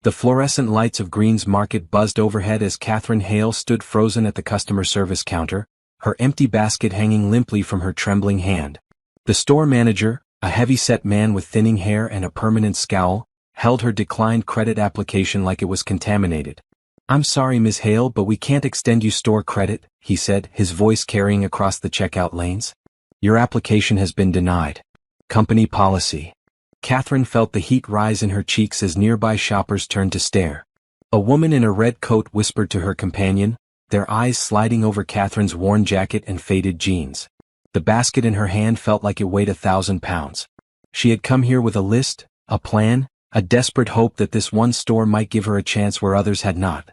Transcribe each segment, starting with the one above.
The fluorescent lights of Green's Market buzzed overhead as Catherine Hale stood frozen at the customer service counter, her empty basket hanging limply from her trembling hand. The store manager, a heavy-set man with thinning hair and a permanent scowl, held her declined credit application like it was contaminated. "I'm sorry, Ms. Hale, but we can't extend you store credit," he said, his voice carrying across the checkout lanes. "Your application has been denied. Company policy." Catherine felt the heat rise in her cheeks as nearby shoppers turned to stare. A woman in a red coat whispered to her companion, their eyes sliding over Catherine's worn jacket and faded jeans. The basket in her hand felt like it weighed 1,000 pounds. She had come here with a list, a plan, a desperate hope that this one store might give her a chance where others had not.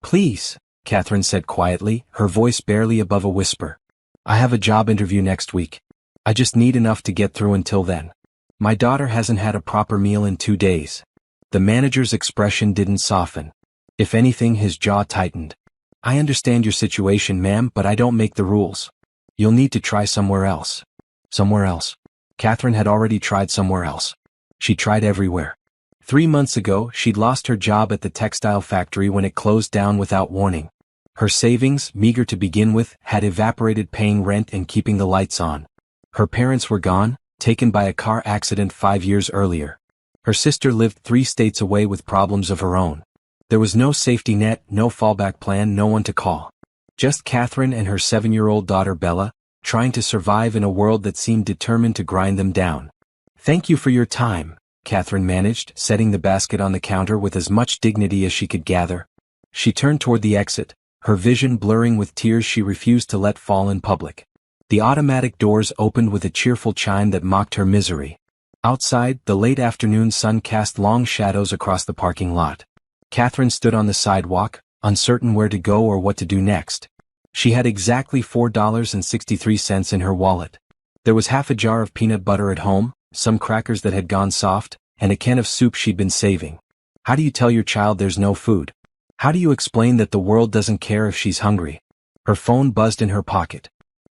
"Please," Catherine said quietly, her voice barely above a whisper. "I have a job interview next week. I just need enough to get through until then. My daughter hasn't had a proper meal in 2 days." The manager's expression didn't soften. If anything, his jaw tightened. "I understand your situation, ma'am, but I don't make the rules. You'll need to try somewhere else." Somewhere else. Catherine had already tried somewhere else. She tried everywhere. 3 months ago, she'd lost her job at the textile factory when it closed down without warning. Her savings, meager to begin with, had evaporated paying rent and keeping the lights on. Her parents were gone, taken by a car accident 5 years earlier. Her sister lived 3 states away with problems of her own. There was no safety net, no fallback plan, no one to call. Just Catherine and her 7-year-old daughter Bella, trying to survive in a world that seemed determined to grind them down. "Thank you for your time," Catherine managed, setting the basket on the counter with as much dignity as she could gather. She turned toward the exit, her vision blurring with tears she refused to let fall in public. The automatic doors opened with a cheerful chime that mocked her misery. Outside, the late afternoon sun cast long shadows across the parking lot. Catherine stood on the sidewalk, uncertain where to go or what to do next. She had exactly $4.63 in her wallet. There was half a jar of peanut butter at home, some crackers that had gone soft, and a can of soup she'd been saving. How do you tell your child there's no food? How do you explain that the world doesn't care if she's hungry? Her phone buzzed in her pocket.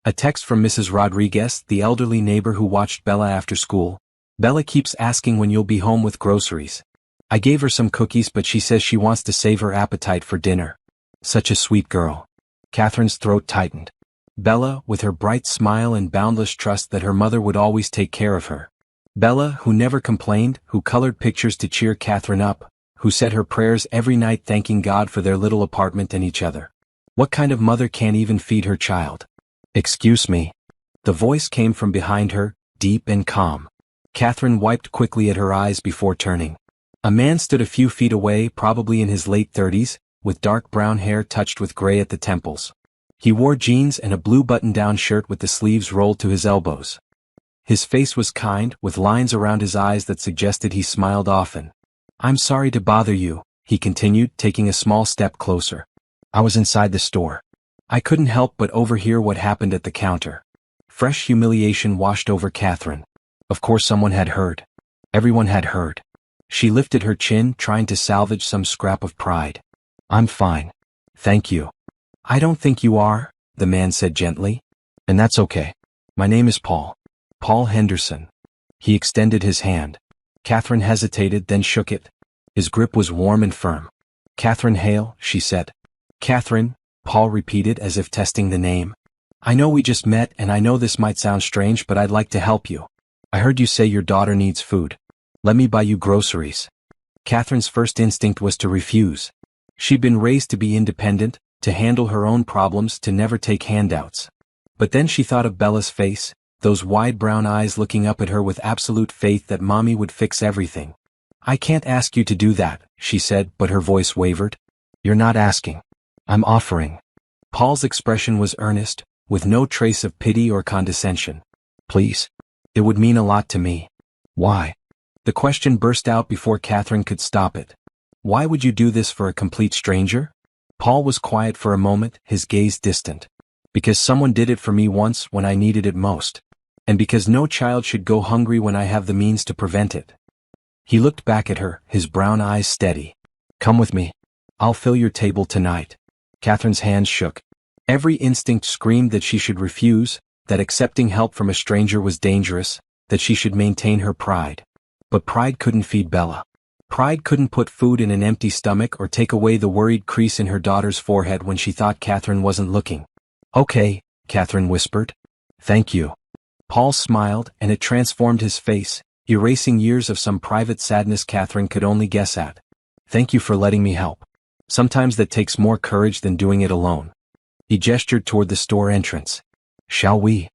A text from Mrs. Rodriguez, the elderly neighbor who watched Bella after school. "Bella keeps asking when you'll be home with groceries. I gave her some cookies, but she says she wants to save her appetite for dinner. Such a sweet girl." Catherine's throat tightened. Bella, with her bright smile and boundless trust that her mother would always take care of her. Bella, who never complained, who colored pictures to cheer Catherine up, who said her prayers every night thanking God for their little apartment and each other. What kind of mother can't even feed her child? "Excuse me." The voice came from behind her, deep and calm. Catherine wiped quickly at her eyes before turning. A man stood a few feet away, probably in his late 30s, with dark brown hair touched with gray at the temples. He wore jeans and a blue button-down shirt with the sleeves rolled to his elbows. His face was kind, with lines around his eyes that suggested he smiled often. "I'm sorry to bother you," he continued, taking a small step closer. "I was inside the store. I couldn't help but overhear what happened at the counter." Fresh humiliation washed over Catherine. Of course someone had heard. Everyone had heard. She lifted her chin, trying to salvage some scrap of pride. "I'm fine. Thank you." "I don't think you are," the man said gently. "And that's okay. My name is Paul. Paul Henderson." He extended his hand. Catherine hesitated, then shook it. His grip was warm and firm. "Catherine Hale," she said. "Catherine," Paul repeated as if testing the name. "I know we just met and I know this might sound strange, but I'd like to help you. I heard you say your daughter needs food. Let me buy you groceries." Catherine's first instinct was to refuse. She'd been raised to be independent, to handle her own problems, to never take handouts. But then she thought of Bella's face, those wide brown eyes looking up at her with absolute faith that Mommy would fix everything. "I can't ask you to do that," she said, but her voice wavered. "You're not asking. I'm offering." Paul's expression was earnest, with no trace of pity or condescension. "Please. It would mean a lot to me." "Why?" The question burst out before Catherine could stop it. "Why would you do this for a complete stranger?" Paul was quiet for a moment, his gaze distant. "Because someone did it for me once when I needed it most. And because no child should go hungry when I have the means to prevent it." He looked back at her, his brown eyes steady. "Come with me. I'll fill your table tonight." Catherine's hands shook. Every instinct screamed that she should refuse, that accepting help from a stranger was dangerous, that she should maintain her pride. But pride couldn't feed Bella. Pride couldn't put food in an empty stomach or take away the worried crease in her daughter's forehead when she thought Catherine wasn't looking. "Okay," Catherine whispered. "Thank you." Paul smiled, and it transformed his face, erasing years of some private sadness Catherine could only guess at. "Thank you for letting me help. Sometimes that takes more courage than doing it alone." He gestured toward the store entrance. "Shall we?"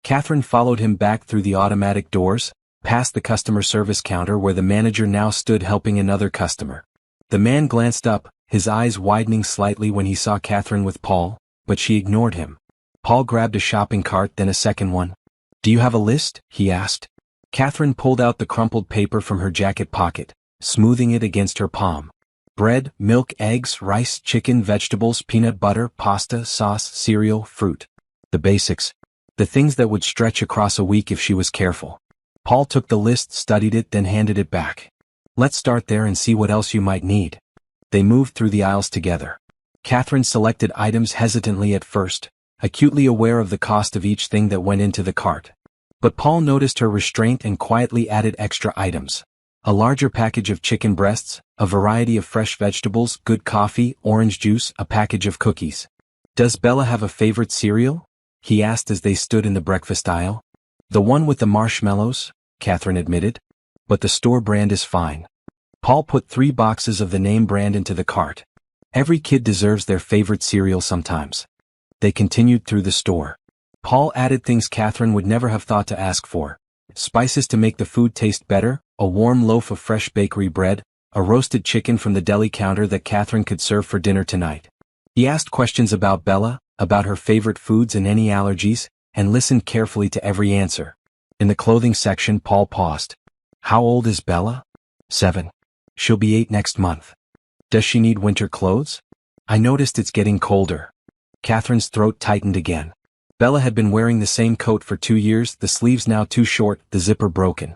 Catherine followed him back through the automatic doors, past the customer service counter where the manager now stood helping another customer. The man glanced up, his eyes widening slightly when he saw Catherine with Paul, but she ignored him. Paul grabbed a shopping cart, then a second one. "Do you have a list?" he asked. Catherine pulled out the crumpled paper from her jacket pocket, smoothing it against her palm. "Bread, milk, eggs, rice, chicken, vegetables, peanut butter, pasta, sauce, cereal, fruit. The basics. The things that would stretch across a week if she was careful." Paul took the list, studied it, then handed it back. "Let's start there and see what else you might need." They moved through the aisles together. Catherine selected items hesitantly at first, acutely aware of the cost of each thing that went into the cart. But Paul noticed her restraint and quietly added extra items. A larger package of chicken breasts, a variety of fresh vegetables, good coffee, orange juice, a package of cookies. "Does Bella have a favorite cereal?" he asked as they stood in the breakfast aisle. "The one with the marshmallows," Catherine admitted. "But the store brand is fine." Paul put 3 boxes of the name brand into the cart. Every kid deserves their favorite cereal sometimes. They continued through the store. Paul added things Catherine would never have thought to ask for. Spices to make the food taste better, a warm loaf of fresh bakery bread, a roasted chicken from the deli counter that Catherine could serve for dinner tonight. He asked questions about Bella, about her favorite foods and any allergies, and listened carefully to every answer. In the clothing section, Paul paused. "How old is Bella?" "7. She'll be 8 next month." "Does she need winter clothes?" "I noticed it's getting colder." Catherine's throat tightened again. Bella had been wearing the same coat for 2 years, the sleeves now too short, the zipper broken.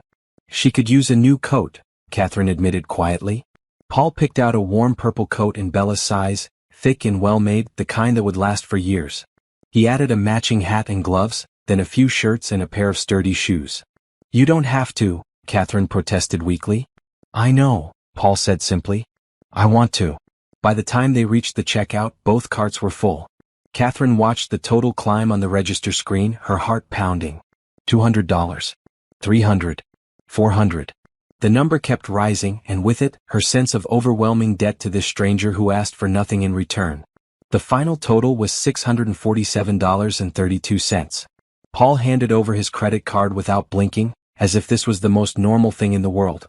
"She could use a new coat," Catherine admitted quietly. Paul picked out a warm purple coat in Bella's size, thick and well-made, the kind that would last for years. He added a matching hat and gloves, then a few shirts and a pair of sturdy shoes. "You don't have to," Catherine protested weakly. "I know," Paul said simply. "I want to." By the time they reached the checkout, both carts were full. Catherine watched the total climb on the register screen, her heart pounding. $200. $300. $400. The number kept rising, and with it, her sense of overwhelming debt to this stranger who asked for nothing in return. The final total was $647.32. Paul handed over his credit card without blinking, as if this was the most normal thing in the world.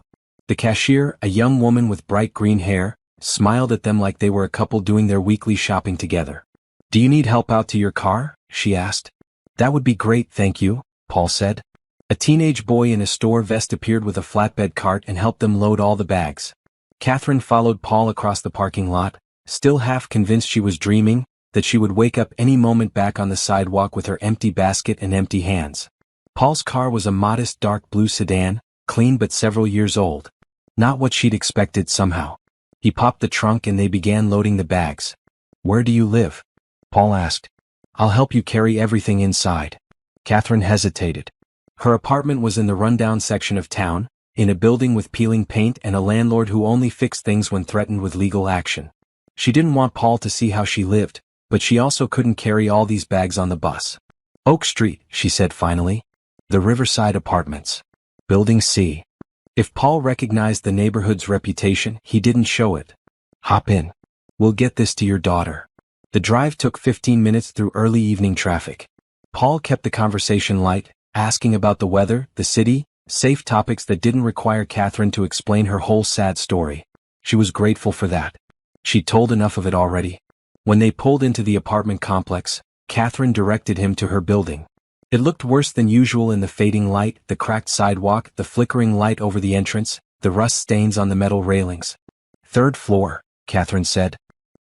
The cashier, a young woman with bright green hair, smiled at them like they were a couple doing their weekly shopping together. "Do you need help out to your car?" she asked. "That would be great, thank you," Paul said. A teenage boy in a store vest appeared with a flatbed cart and helped them load all the bags. Catherine followed Paul across the parking lot, still half convinced she was dreaming, that she would wake up any moment back on the sidewalk with her empty basket and empty hands. Paul's car was a modest dark blue sedan, clean but several years old. Not what she'd expected somehow. He popped the trunk and they began loading the bags. "Where do you live?" Paul asked. "I'll help you carry everything inside." Catherine hesitated. Her apartment was in the rundown section of town, in a building with peeling paint and a landlord who only fixed things when threatened with legal action. She didn't want Paul to see how she lived, but she also couldn't carry all these bags on the bus. "Oak Street," she said finally. "The Riverside Apartments. Building C." If Paul recognized the neighborhood's reputation, he didn't show it. "Hop in. We'll get this to your daughter." The drive took 15 minutes through early evening traffic. Paul kept the conversation light, asking about the weather, the city, safe topics that didn't require Catherine to explain her whole sad story. She was grateful for that. She'd told enough of it already. When they pulled into the apartment complex, Catherine directed him to her building. It looked worse than usual in the fading light, the cracked sidewalk, the flickering light over the entrance, the rust stains on the metal railings. "3rd floor," Catherine said.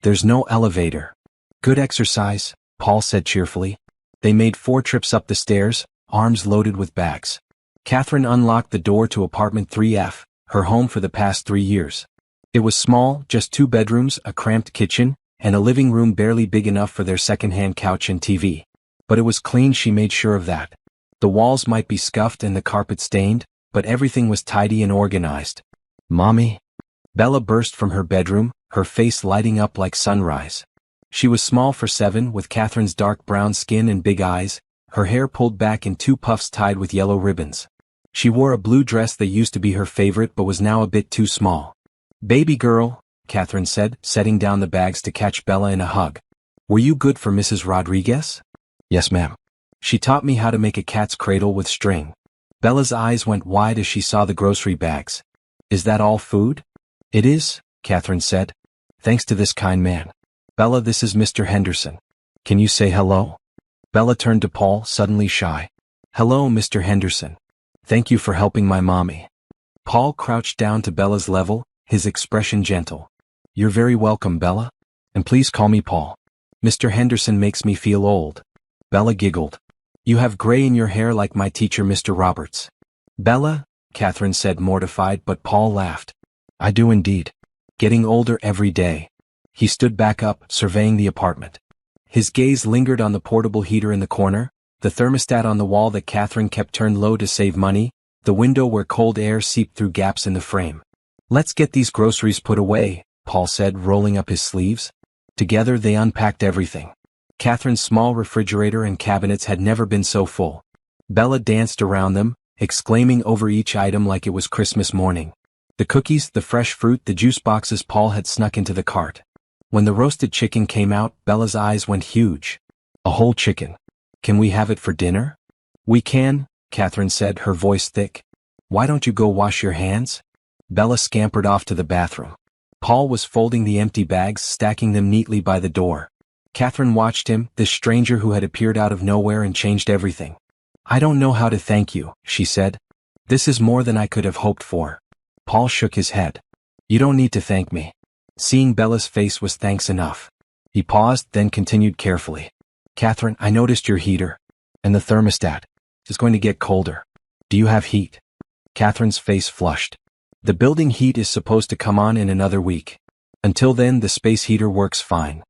"There's no elevator." "Good exercise," Paul said cheerfully. They made 4 trips up the stairs, arms loaded with bags. Catherine unlocked the door to apartment 3F, her home for the past 3 years. It was small, just 2 bedrooms, a cramped kitchen, and a living room barely big enough for their second-hand couch and TV. But it was clean, she made sure of that. The walls might be scuffed and the carpet stained, but everything was tidy and organized. "Mommy?" Bella burst from her bedroom, her face lighting up like sunrise. She was small for 7, with Catherine's dark brown skin and big eyes, her hair pulled back in 2 puffs tied with yellow ribbons. She wore a blue dress that used to be her favorite but was now a bit too small. "Baby girl," Catherine said, setting down the bags to catch Bella in a hug. "Were you good for Mrs. Rodriguez?" "Yes, ma'am. She taught me how to make a cat's cradle with string." Bella's eyes went wide as she saw the grocery bags. "Is that all food?" "It is," Catherine said. "Thanks to this kind man. Bella, this is Mr. Henderson. Can you say hello?" Bella turned to Paul, suddenly shy. "Hello, Mr. Henderson. Thank you for helping my mommy." Paul crouched down to Bella's level, his expression gentle. "You're very welcome, Bella. And please call me Paul. Mr. Henderson makes me feel old." Bella giggled. "You have gray in your hair like my teacher, Mr. Roberts." "Bella," Catherine said, mortified, but Paul laughed. "I do indeed. Getting older every day." He stood back up, surveying the apartment. His gaze lingered on the portable heater in the corner, the thermostat on the wall that Catherine kept turned low to save money, the window where cold air seeped through gaps in the frame. "Let's get these groceries put away," Paul said, rolling up his sleeves. Together they unpacked everything. Catherine's small refrigerator and cabinets had never been so full. Bella danced around them, exclaiming over each item like it was Christmas morning. The cookies, the fresh fruit, the juice boxes Paul had snuck into the cart. When the roasted chicken came out, Bella's eyes went huge. "A whole chicken. Can we have it for dinner?" "We can," Catherine said, her voice thick. "Why don't you go wash your hands?" Bella scampered off to the bathroom. Paul was folding the empty bags, stacking them neatly by the door. Catherine watched him, this stranger who had appeared out of nowhere and changed everything. "I don't know how to thank you," she said. "This is more than I could have hoped for." Paul shook his head. "You don't need to thank me." Seeing Bella's face was thanks enough. He paused, then continued carefully. "Catherine, I noticed your heater. And the thermostat. It's going to get colder. Do you have heat?" Catherine's face flushed. "The building heat is supposed to come on in another week. Until then, the space heater works fine."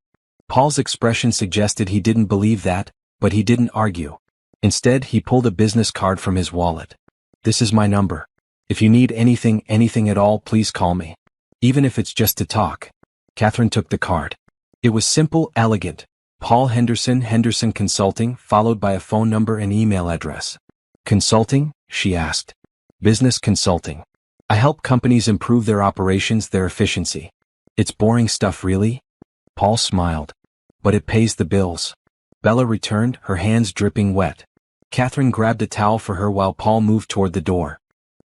Paul's expression suggested he didn't believe that, but he didn't argue. Instead, he pulled a business card from his wallet. "This is my number. If you need anything at all, please call me. Even if it's just to talk." Catherine took the card. It was simple, elegant. Paul Henderson, Henderson Consulting, followed by a phone number and email address. "Consulting?" she asked. "Business consulting. I help companies improve their operations, their efficiency." "It's boring stuff, really?" Paul smiled. "But it pays the bills." Bella returned, her hands dripping wet. Catherine grabbed a towel for her while Paul moved toward the door.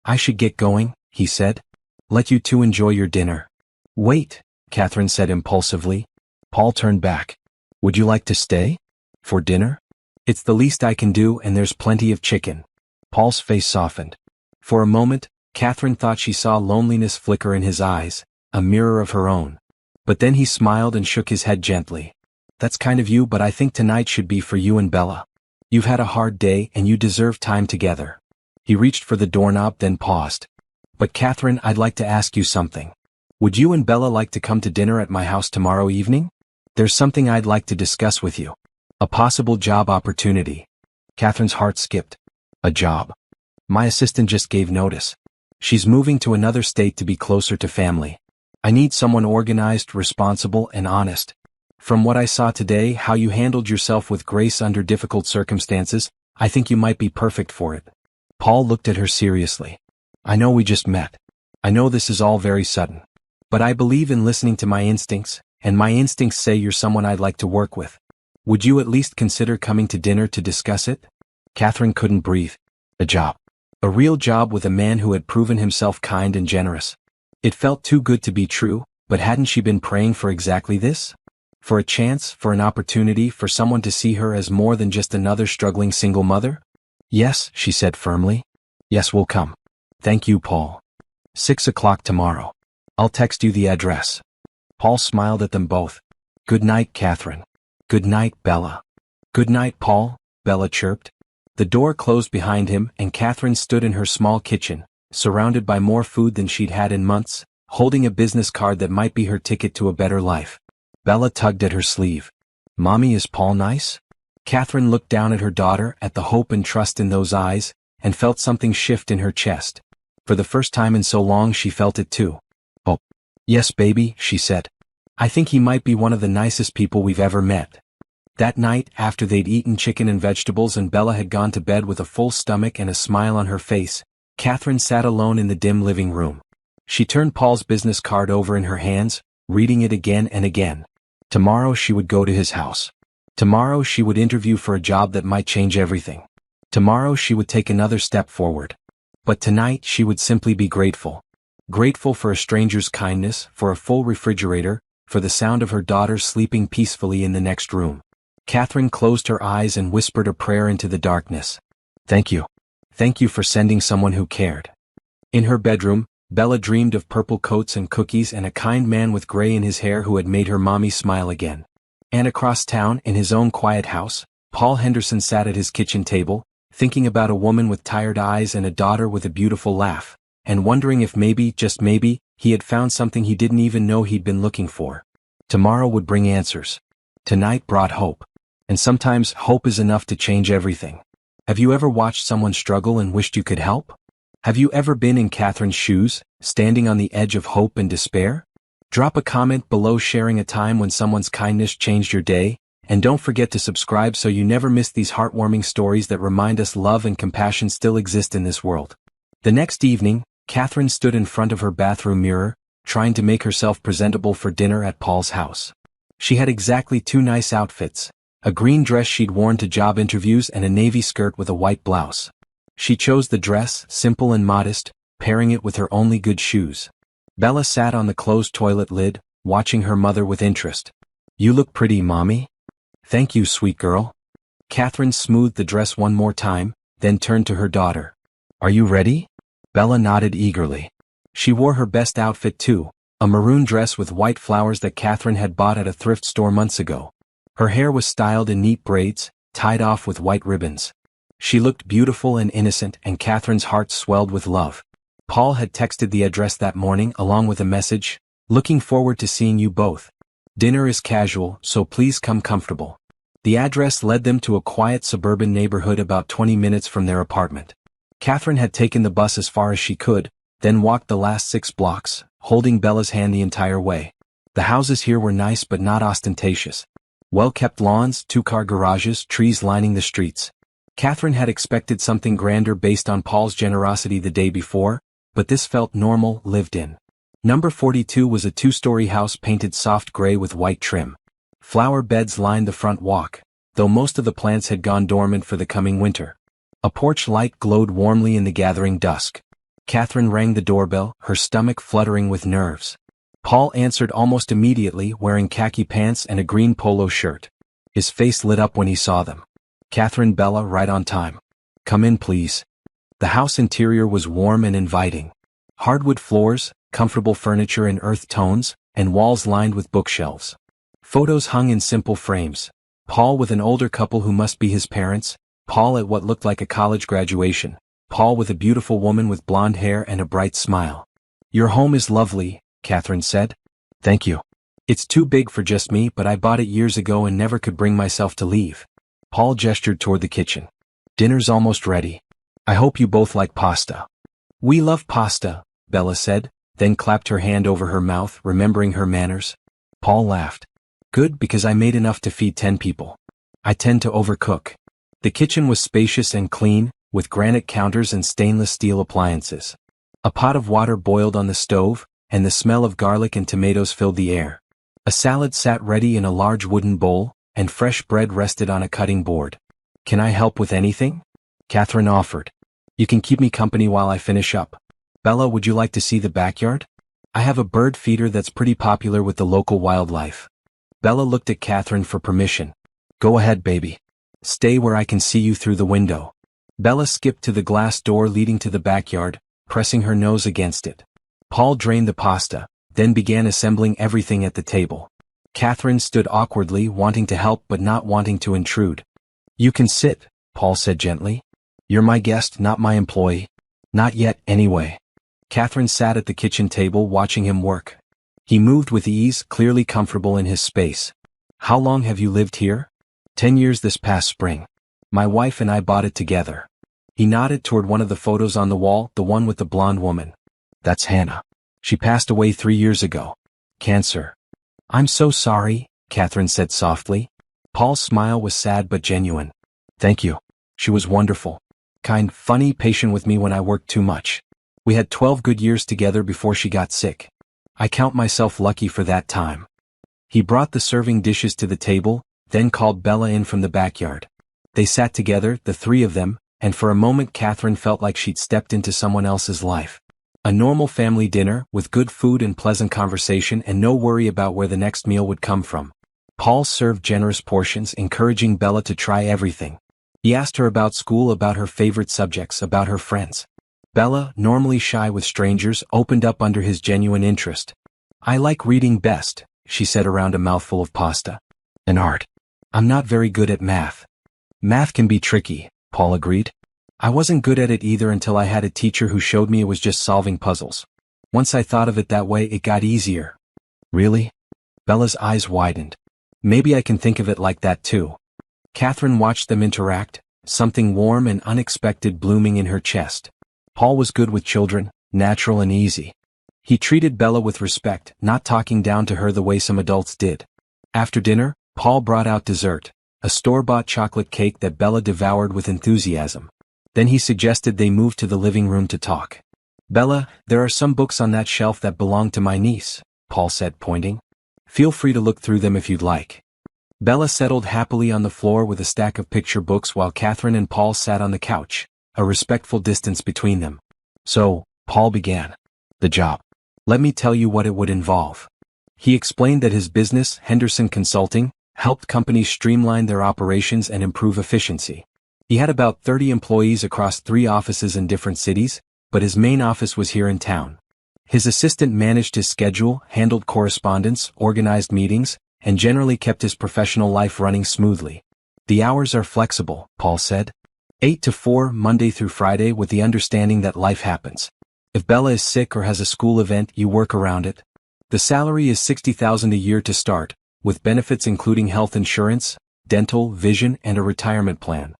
"I should get going," he said. "Let you two enjoy your dinner." "Wait," Catherine said impulsively. Paul turned back. "Would you like to stay? For dinner?" "It's the least I can do, and there's plenty of chicken." Paul's face softened. For a moment, Catherine thought she saw loneliness flicker in his eyes, a mirror of her own. But then he smiled and shook his head gently. "That's kind of you, but I think tonight should be for you and Bella. You've had a hard day and you deserve time together." He reached for the doorknob, then paused. "But Catherine, I'd like to ask you something. Would you and Bella like to come to dinner at my house tomorrow evening? There's something I'd like to discuss with you. A possible job opportunity." Catherine's heart skipped. "A job? My assistant just gave notice. She's moving to another state to be closer to family. I need someone organized, responsible, and honest. From what I saw today, how you handled yourself with grace under difficult circumstances, I think you might be perfect for it." Paul looked at her seriously. "I know we just met. I know this is all very sudden. But I believe in listening to my instincts, and my instincts say you're someone I'd like to work with. Would you at least consider coming to dinner to discuss it?" Catherine couldn't breathe. A job. A real job with a man who had proven himself kind and generous. It felt too good to be true, but hadn't she been praying for exactly this? For a chance, for an opportunity, for someone to see her as more than just another struggling single mother? "Yes," she said firmly. "Yes, we'll come. Thank you, Paul. 6 o'clock tomorrow. I'll text you the address." Paul smiled at them both. "Good night, Catherine." "Good night, Bella." "Good night, Paul," Bella chirped. The door closed behind him, and Catherine stood in her small kitchen, surrounded by more food than she'd had in months, holding a business card that might be her ticket to a better life. Bella tugged at her sleeve. "Mommy, is Paul nice?" Catherine looked down at her daughter, at the hope and trust in those eyes, and felt something shift in her chest. For the first time in so long she felt it too. "Oh, Yes, baby, she said. I think he might be one of the nicest people we've ever met. That night, after they'd eaten chicken and vegetables and Bella had gone to bed with a full stomach and a smile on her face, Catherine sat alone in the dim living room. She turned Paul's business card over in her hands, reading it again and again. Tomorrow she would go to his house. Tomorrow she would interview for a job that might change everything. Tomorrow she would take another step forward. But tonight she would simply be grateful. Grateful for a stranger's kindness, for a full refrigerator, for the sound of her daughter sleeping peacefully in the next room. Catherine closed her eyes and whispered a prayer into the darkness. Thank you. Thank you for sending someone who cared. In her bedroom, Bella dreamed of purple coats and cookies and a kind man with gray in his hair who had made her mommy smile again. And across town, in his own quiet house, Paul Henderson sat at his kitchen table, thinking about a woman with tired eyes and a daughter with a beautiful laugh, and wondering if maybe, just maybe, he had found something he didn't even know he'd been looking for. Tomorrow would bring answers. Tonight brought hope. And sometimes hope is enough to change everything. Have you ever watched someone struggle and wished you could help? Have you ever been in Catherine's shoes, standing on the edge of hope and despair? Drop a comment below sharing a time when someone's kindness changed your day, and don't forget to subscribe so you never miss these heartwarming stories that remind us love and compassion still exist in this world. The next evening, Catherine stood in front of her bathroom mirror, trying to make herself presentable for dinner at Paul's house. She had exactly two nice outfits. A green dress she'd worn to job interviews and a navy skirt with a white blouse. She chose the dress, simple and modest, pairing it with her only good shoes. Bella sat on the closed toilet lid, watching her mother with interest. You look pretty, Mommy. Thank you, sweet girl. Catherine smoothed the dress one more time, then turned to her daughter. Are you ready? Bella nodded eagerly. She wore her best outfit too, a maroon dress with white flowers that Catherine had bought at a thrift store months ago. Her hair was styled in neat braids, tied off with white ribbons. She looked beautiful and innocent, and Catherine's heart swelled with love. Paul had texted the address that morning along with a message, looking forward to seeing you both. Dinner is casual, so please come comfortable. The address led them to a quiet suburban neighborhood about 20 minutes from their apartment. Catherine had taken the bus as far as she could, then walked the last 6 blocks, holding Bella's hand the entire way. The houses here were nice but not ostentatious. Well-kept lawns, 2-car garages, trees lining the streets. Catherine had expected something grander based on Paul's generosity the day before, but this felt normal, lived in. Number 42 was a 2-story house painted soft gray with white trim. Flower beds lined the front walk, though most of the plants had gone dormant for the coming winter. A porch light glowed warmly in the gathering dusk. Catherine rang the doorbell, her stomach fluttering with nerves. Paul answered almost immediately, wearing khaki pants and a green polo shirt. His face lit up when he saw them. Catherine, Bella, right on time. Come in, please. The house interior was warm and inviting. Hardwood floors, comfortable furniture in earth tones, and walls lined with bookshelves. Photos hung in simple frames. Paul with an older couple who must be his parents, Paul at what looked like a college graduation, Paul with a beautiful woman with blonde hair and a bright smile. Your home is lovely, Catherine said. Thank you. It's too big for just me, but I bought it years ago and never could bring myself to leave. Paul gestured toward the kitchen. Dinner's almost ready. I hope you both like pasta. We love pasta, Bella said, then clapped her hand over her mouth, remembering her manners. Paul laughed. Good, because I made enough to feed 10 people. I tend to overcook. The kitchen was spacious and clean, with granite counters and stainless steel appliances. A pot of water boiled on the stove, and the smell of garlic and tomatoes filled the air. A salad sat ready in a large wooden bowl, and fresh bread rested on a cutting board. Can I help with anything? Catherine offered. You can keep me company while I finish up. Bella, would you like to see the backyard? I have a bird feeder that's pretty popular with the local wildlife. Bella looked at Catherine for permission. Go ahead, baby. Stay where I can see you through the window. Bella skipped to the glass door leading to the backyard, pressing her nose against it. Paul drained the pasta, then began assembling everything at the table. Catherine stood awkwardly, wanting to help but not wanting to intrude. You can sit, Paul said gently. You're my guest, not my employee. Not yet, anyway. Catherine sat at the kitchen table watching him work. He moved with ease, clearly comfortable in his space. How long have you lived here? 10 years this past spring. My wife and I bought it together. He nodded toward one of the photos on the wall, the one with the blonde woman. That's Hannah. She passed away 3 years ago. Cancer. I'm so sorry, Catherine said softly. Paul's smile was sad but genuine. Thank you. She was wonderful. Kind, funny, patient with me when I worked too much. We had 12 good years together before she got sick. I count myself lucky for that time. He brought the serving dishes to the table, then called Bella in from the backyard. They sat together, the three of them, and for a moment Catherine felt like she'd stepped into someone else's life. A normal family dinner, with good food and pleasant conversation and no worry about where the next meal would come from. Paul served generous portions, encouraging Bella to try everything. He asked her about school, about her favorite subjects, about her friends. Bella, normally shy with strangers, opened up under his genuine interest. I like reading best, she said around a mouthful of pasta. And art. I'm not very good at math. Math can be tricky, Paul agreed. I wasn't good at it either until I had a teacher who showed me it was just solving puzzles. Once I thought of it that way, it got easier. Really? Bella's eyes widened. Maybe I can think of it like that too. Catherine watched them interact, something warm and unexpected blooming in her chest. Paul was good with children, natural and easy. He treated Bella with respect, not talking down to her the way some adults did. After dinner, Paul brought out dessert, a store-bought chocolate cake that Bella devoured with enthusiasm. Then he suggested they move to the living room to talk. Bella, there are some books on that shelf that belong to my niece, Paul said, pointing. Feel free to look through them if you'd like. Bella settled happily on the floor with a stack of picture books while Catherine and Paul sat on the couch, a respectful distance between them. So, Paul began. The job. Let me tell you what it would involve. He explained that his business, Henderson Consulting, helped companies streamline their operations and improve efficiency. He had about 30 employees across 3 offices in different cities, but his main office was here in town. His assistant managed his schedule, handled correspondence, organized meetings, and generally kept his professional life running smoothly. The hours are flexible, Paul said. 8 to 4, Monday through Friday, with the understanding that life happens. If Bella is sick or has a school event, you work around it. The salary is $60,000 a year to start, with benefits including health insurance, dental, vision, and a retirement plan.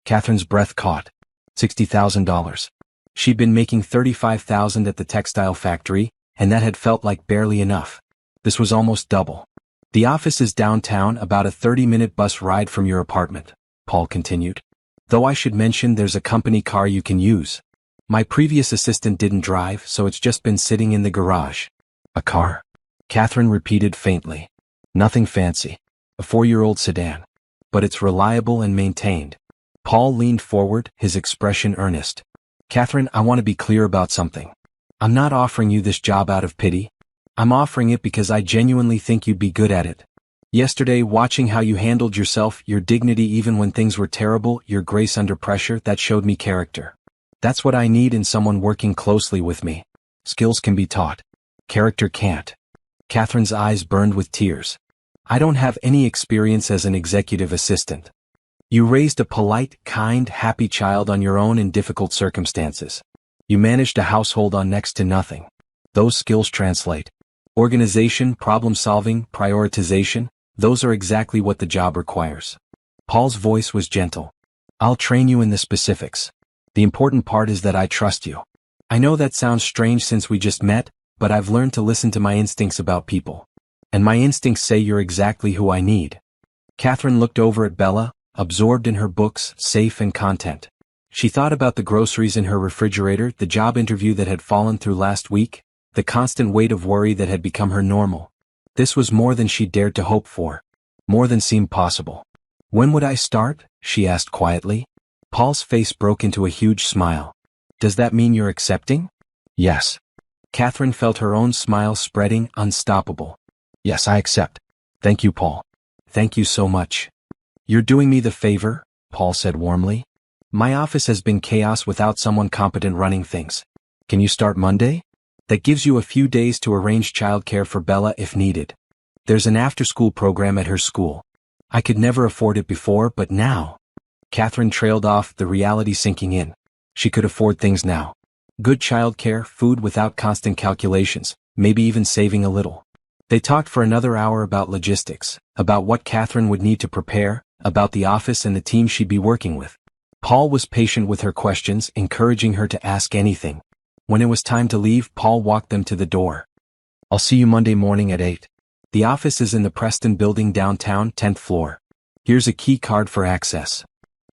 Catherine's breath caught. $60,000. She'd been making $35,000 at the textile factory, and that had felt like barely enough. This was almost double. The office is downtown, about a 30-minute bus ride from your apartment, Paul continued. Though I should mention there's a company car you can use. My previous assistant didn't drive, so it's just been sitting in the garage. A car? Catherine repeated faintly. Nothing fancy. A 4-year-old sedan. But it's reliable and maintained. Paul leaned forward, his expression earnest. Catherine, I want to be clear about something. I'm not offering you this job out of pity. I'm offering it because I genuinely think you'd be good at it. Yesterday, watching how you handled yourself, your dignity even when things were terrible, your grace under pressure, that showed me character. That's what I need in someone working closely with me. Skills can be taught. Character can't. Catherine's eyes burned with tears. I don't have any experience as an executive assistant. You raised a polite, kind, happy child on your own in difficult circumstances. You managed a household on next to nothing. Those skills translate. Organization, problem-solving, prioritization, those are exactly what the job requires. Paul's voice was gentle. I'll train you in the specifics. The important part is that I trust you. I know that sounds strange since we just met, but I've learned to listen to my instincts about people. And my instincts say you're exactly who I need. Catherine looked over at Bella, absorbed in her books, safe and content. She thought about the groceries in her refrigerator, the job interview that had fallen through last week, the constant weight of worry that had become her normal. This was more than she dared to hope for. More than seemed possible. When would I start? She asked quietly. Paul's face broke into a huge smile. Does that mean you're accepting? Yes. Catherine felt her own smile spreading, unstoppable. Yes, I accept. Thank you, Paul. Thank you so much. You're doing me the favor, Paul said warmly. My office has been chaos without someone competent running things. Can you start Monday? That gives you a few days to arrange childcare for Bella if needed. There's an after-school program at her school. I could never afford it before, but now. Catherine trailed off, the reality sinking in. She could afford things now. Good childcare, food without constant calculations, maybe even saving a little. They talked for another hour about logistics, about what Catherine would need to prepare, about the office and the team she'd be working with. Paul was patient with her questions, encouraging her to ask anything. When it was time to leave, Paul walked them to the door. "I'll see you Monday morning at 8. The office is in the Preston building downtown, 10th floor. Here's a key card for access."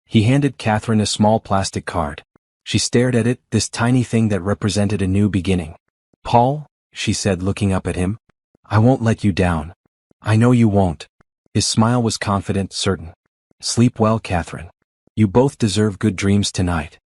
He handed Catherine a small plastic card. She stared at it, this tiny thing that represented a new beginning. "Paul," she said, looking up at him, "I won't let you down. I know you won't." His smile was confident, certain. "Sleep well, Catherine. You both deserve good dreams tonight."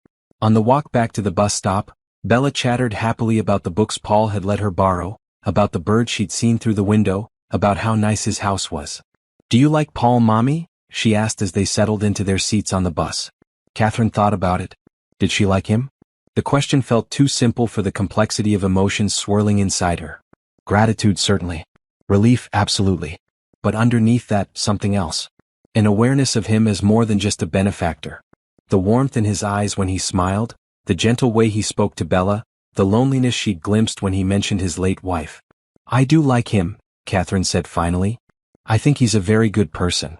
On the walk back to the bus stop, Bella chattered happily about the books Paul had let her borrow, about the bird she'd seen through the window, about how nice his house was. "Do you like Paul, Mommy?" she asked as they settled into their seats on the bus. Catherine thought about it. Did she like him? The question felt too simple for the complexity of emotions swirling inside her. Gratitude, certainly. Relief, absolutely. But underneath that, something else. An awareness of him as more than just a benefactor. The warmth in his eyes when he smiled, the gentle way he spoke to Bella, the loneliness she'd glimpsed when he mentioned his late wife. "I do like him," Catherine said finally. "I think he's a very good person."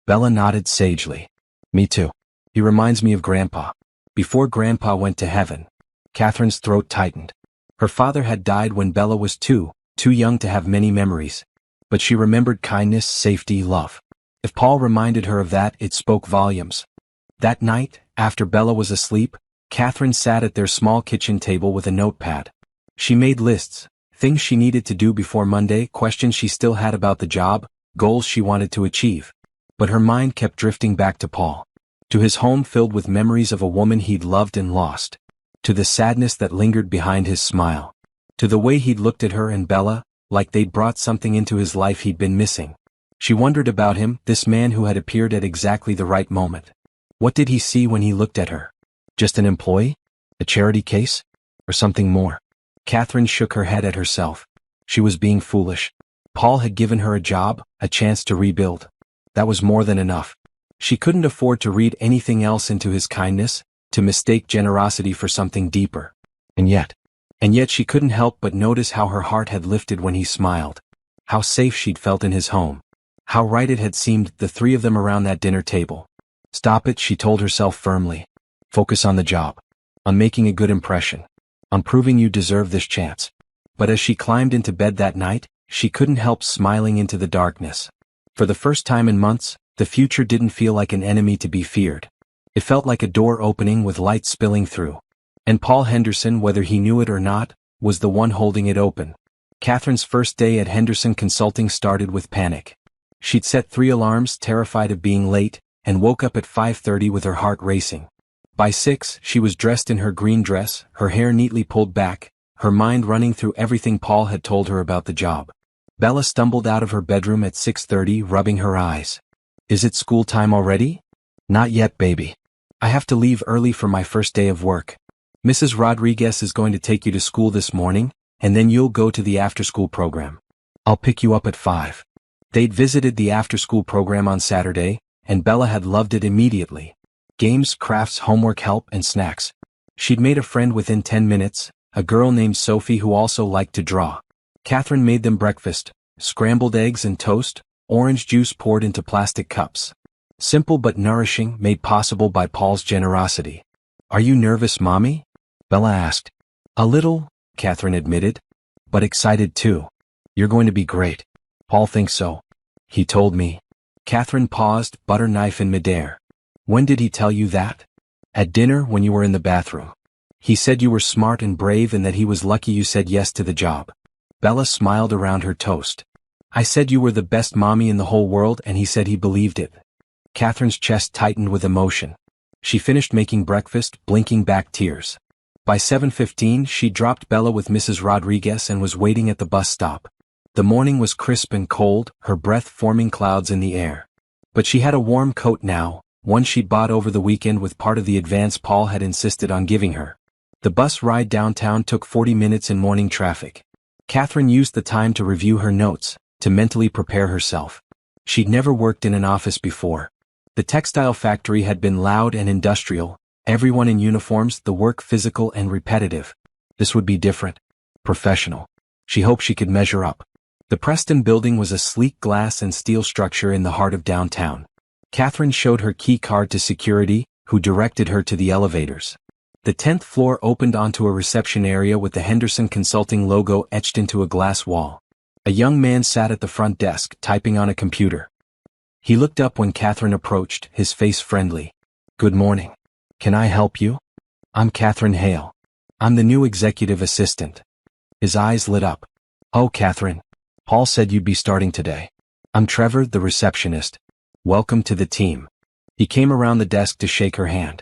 Bella nodded sagely. "Me too. He reminds me of Grandpa. Before Grandpa went to heaven." Catherine's throat tightened. Her father had died when Bella was too young to have many memories. But she remembered kindness, safety, love. If Paul reminded her of that, it spoke volumes. That night, after Bella was asleep, Catherine sat at their small kitchen table with a notepad. She made lists, things she needed to do before Monday, questions she still had about the job, goals she wanted to achieve. But her mind kept drifting back to Paul. To his home filled with memories of a woman he'd loved and lost. To the sadness that lingered behind his smile. To the way he'd looked at her and Bella, like they'd brought something into his life he'd been missing. She wondered about him, this man who had appeared at exactly the right moment. What did he see when he looked at her? Just an employee? A charity case? Or something more? Catherine shook her head at herself. She was being foolish. Paul had given her a job, a chance to rebuild. That was more than enough. She couldn't afford to read anything else into his kindness, to mistake generosity for something deeper. And yet she couldn't help but notice how her heart had lifted when he smiled. How safe she'd felt in his home. How right it had seemed, the three of them around that dinner table. Stop it, she told herself firmly. Focus on the job. On making a good impression. On proving you deserve this chance. But as she climbed into bed that night, she couldn't help smiling into the darkness. For the first time in months, the future didn't feel like an enemy to be feared. It felt like a door opening with light spilling through. And Paul Henderson, whether he knew it or not, was the one holding it open. Catherine's first day at Henderson Consulting started with panic. She'd set 3 alarms, terrified of being late, and woke up at 5:30 with her heart racing. By 6, she was dressed in her green dress, her hair neatly pulled back, her mind running through everything Paul had told her about the job. Bella stumbled out of her bedroom at 6:30, rubbing her eyes. "Is it school time already?" "Not yet, baby. I have to leave early for my first day of work. Mrs. Rodriguez is going to take you to school this morning, and then you'll go to the after-school program. I'll pick you up at 5. They'd visited the after-school program on Saturday, and Bella had loved it immediately. Games, crafts, homework help, and snacks. She'd made a friend within 10 minutes, a girl named Sophie who also liked to draw. Catherine made them breakfast, scrambled eggs and toast, orange juice poured into plastic cups. Simple but nourishing, made possible by Paul's generosity. "Are you nervous, Mommy?" Bella asked. "A little," Catherine admitted. "But excited too. You're going to be great. Paul thinks so. He told me." Catherine paused, butter knife in midair. "When did he tell you that?" "At dinner when you were in the bathroom. He said you were smart and brave and that he was lucky you said yes to the job." Bella smiled around her toast. "I said you were the best mommy in the whole world and he said he believed it." Catherine's chest tightened with emotion. She finished making breakfast, blinking back tears. By 7:15 she dropped Bella with Mrs. Rodriguez and was waiting at the bus stop. The morning was crisp and cold, her breath forming clouds in the air. But she had a warm coat now, one she'd bought over the weekend with part of the advance Paul had insisted on giving her. The bus ride downtown took 40 minutes in morning traffic. Catherine used the time to review her notes, to mentally prepare herself. She'd never worked in an office before. The textile factory had been loud and industrial, everyone in uniforms, the work physical and repetitive. This would be different. Professional. She hoped she could measure up. The Preston building was a sleek glass and steel structure in the heart of downtown. Catherine showed her key card to security, who directed her to the elevators. The 10th floor opened onto a reception area with the Henderson Consulting logo etched into a glass wall. A young man sat at the front desk, typing on a computer. He looked up when Catherine approached, his face friendly. "Good morning. Can I help you? I'm Catherine Hale. I'm the new executive assistant." His eyes lit up. "Oh, Catherine. Paul said you'd be starting today. I'm Trevor, the receptionist. Welcome to the team." He came around the desk to shake her hand.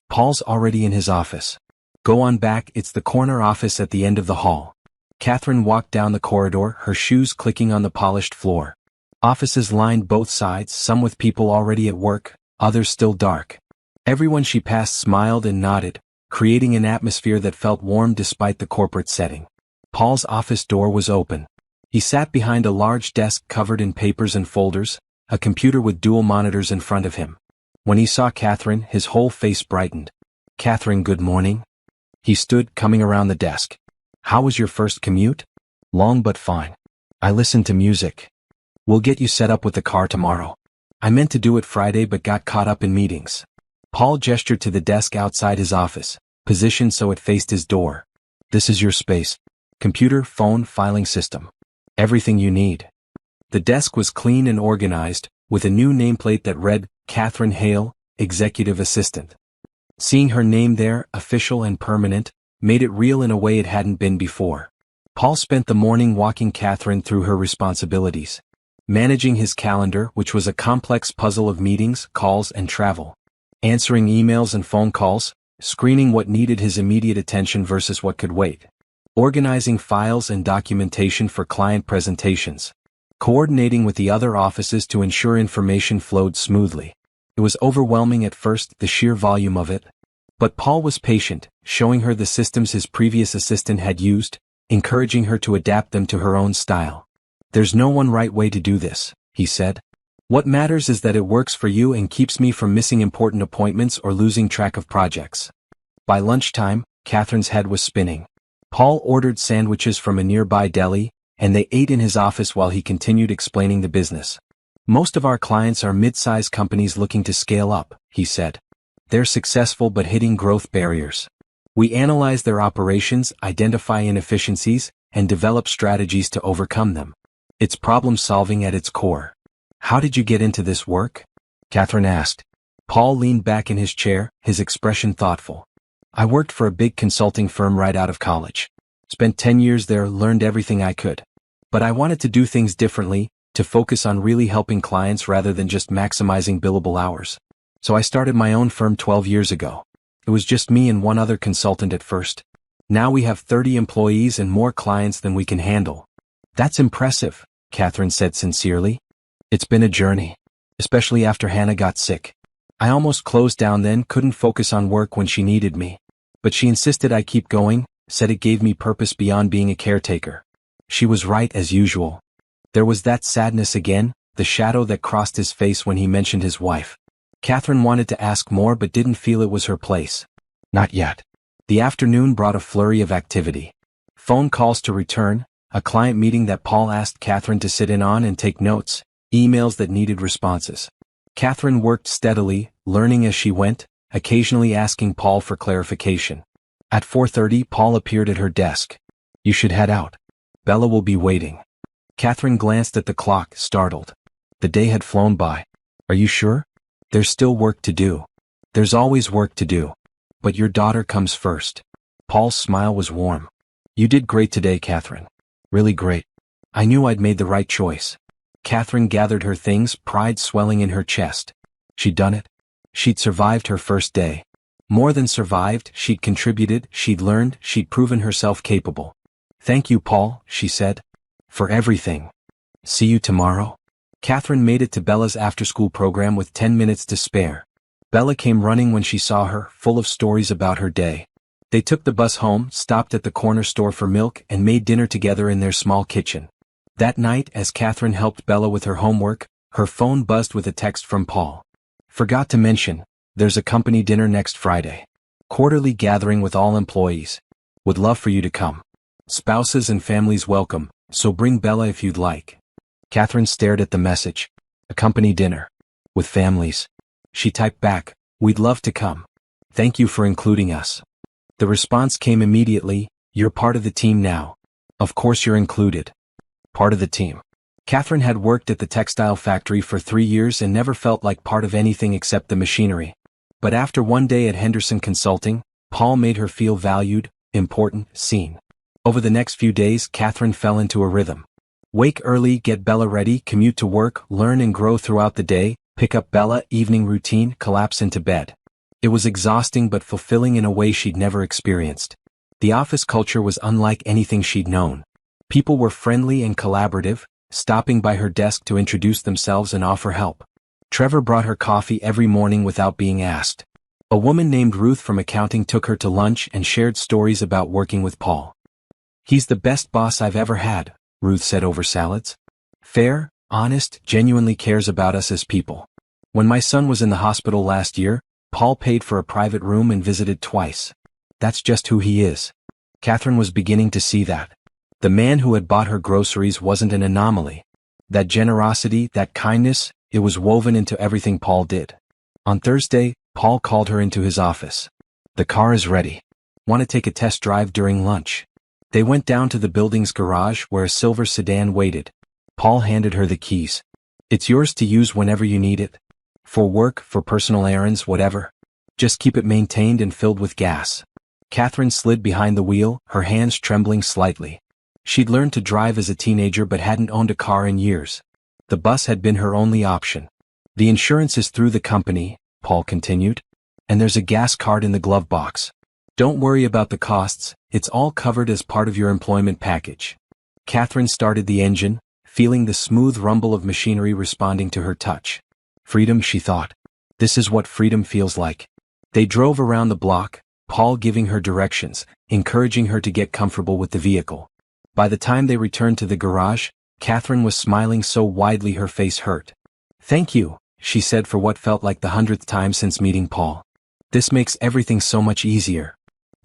"Paul's already in his office. Go on back, it's the corner office at the end of the hall." Catherine walked down the corridor, her shoes clicking on the polished floor. Offices lined both sides, some with people already at work, others still dark. Everyone she passed smiled and nodded, creating an atmosphere that felt warm despite the corporate setting. Paul's office door was open. He sat behind a large desk covered in papers and folders, a computer with dual monitors in front of him. When he saw Catherine, his whole face brightened. "Catherine, good morning." He stood, coming around the desk. "How was your first commute?" "Long but fine. I listened to music." "We'll get you set up with the car tomorrow. I meant to do it Friday but got caught up in meetings." Paul gestured to the desk outside his office, positioned so it faced his door. "This is your space. Computer, phone, filing system. Everything you need." The desk was clean and organized, with a new nameplate that read, "Catherine Hale, Executive Assistant." Seeing her name there, official and permanent, made it real in a way it hadn't been before. Paul spent the morning walking Catherine through her responsibilities. Managing his calendar, which was a complex puzzle of meetings, calls, and travel. Answering emails and phone calls, screening what needed his immediate attention versus what could wait. Organizing files and documentation for client presentations. Coordinating with the other offices to ensure information flowed smoothly. It was overwhelming at first, the sheer volume of it. But Paul was patient, showing her the systems his previous assistant had used, encouraging her to adapt them to her own style. "There's no one right way to do this," he said. "What matters is that it works for you and keeps me from missing important appointments or losing track of projects." By lunchtime, Catherine's head was spinning. Paul ordered sandwiches from a nearby deli, and they ate in his office while he continued explaining the business. "Most of our clients are mid-sized companies looking to scale up," he said. "They're successful but hitting growth barriers. We analyze their operations, identify inefficiencies, and develop strategies to overcome them. It's problem-solving at its core." "How did you get into this work?" Catherine asked. Paul leaned back in his chair, his expression thoughtful. "I worked for a big consulting firm right out of college. Spent 10 years there, learned everything I could. But I wanted to do things differently, to focus on really helping clients rather than just maximizing billable hours. So I started my own firm 12 years ago. It was just me and one other consultant at first. Now we have 30 employees and more clients than we can handle." "That's impressive," Catherine said sincerely. "It's been a journey. Especially after Hannah got sick. I almost closed down then, couldn't focus on work when she needed me. But she insisted I keep going, said it gave me purpose beyond being a caretaker." She was right as usual. There was that sadness again, the shadow that crossed his face when he mentioned his wife. Catherine wanted to ask more but didn't feel it was her place. Not yet. The afternoon brought a flurry of activity. Phone calls to return, a client meeting that Paul asked Catherine to sit in on and take notes, emails that needed responses. Catherine worked steadily, learning as she went, occasionally asking Paul for clarification. At 4:30, Paul appeared at her desk. "You should head out. Bella will be waiting." Catherine glanced at the clock, startled. The day had flown by. "Are you sure? There's still work to do." "There's always work to do. But your daughter comes first." Paul's smile was warm. "You did great today, Catherine. Really great. I knew I'd made the right choice." Catherine gathered her things, pride swelling in her chest. She'd done it. She'd survived her first day. More than survived, she'd contributed, she'd learned, she'd proven herself capable. "Thank you, Paul," she said. "For everything. See you tomorrow." Catherine made it to Bella's after-school program with 10 minutes to spare. Bella came running when she saw her, full of stories about her day. They took the bus home, stopped at the corner store for milk, and made dinner together in their small kitchen. That night, as Catherine helped Bella with her homework, her phone buzzed with a text from Paul. "Forgot to mention, there's a company dinner next Friday. Quarterly gathering with all employees. Would love for you to come. Spouses and families welcome, so bring Bella if you'd like." Catherine stared at the message. "A company dinner. With families." She typed back, "We'd love to come. Thank you for including us." The response came immediately, "You're part of the team now. Of course you're included." Part of the team. Catherine had worked at the textile factory for 3 years and never felt like part of anything except the machinery. But after one day at Henderson Consulting, Paul made her feel valued, important, seen. Over the next few days, Catherine fell into a rhythm. Wake early, get Bella ready, commute to work, learn and grow throughout the day, pick up Bella, evening routine, collapse into bed. It was exhausting but fulfilling in a way she'd never experienced. The office culture was unlike anything she'd known. People were friendly and collaborative, stopping by her desk to introduce themselves and offer help. Trevor brought her coffee every morning without being asked. A woman named Ruth from accounting took her to lunch and shared stories about working with Paul. "He's the best boss I've ever had," Ruth said over salads. "Fair, honest, genuinely cares about us as people. When my son was in the hospital last year, Paul paid for a private room and visited twice. That's just who he is." Catherine was beginning to see that. The man who had bought her groceries wasn't an anomaly. That generosity, that kindness, it was woven into everything Paul did. On Thursday, Paul called her into his office. "The car is ready. Want to take a test drive during lunch?" They went down to the building's garage where a silver sedan waited. Paul handed her the keys. "It's yours to use whenever you need it. For work, for personal errands, whatever. Just keep it maintained and filled with gas." Catherine slid behind the wheel, her hands trembling slightly. She'd learned to drive as a teenager but hadn't owned a car in years. The bus had been her only option. "The insurance is through the company," Paul continued. "And there's a gas card in the glove box. Don't worry about the costs, it's all covered as part of your employment package." Catherine started the engine, feeling the smooth rumble of machinery responding to her touch. Freedom, she thought. This is what freedom feels like. They drove around the block, Paul giving her directions, encouraging her to get comfortable with the vehicle. By the time they returned to the garage, Catherine was smiling so widely her face hurt. "Thank you," she said for what felt like the 100th time since meeting Paul. "This makes everything so much easier."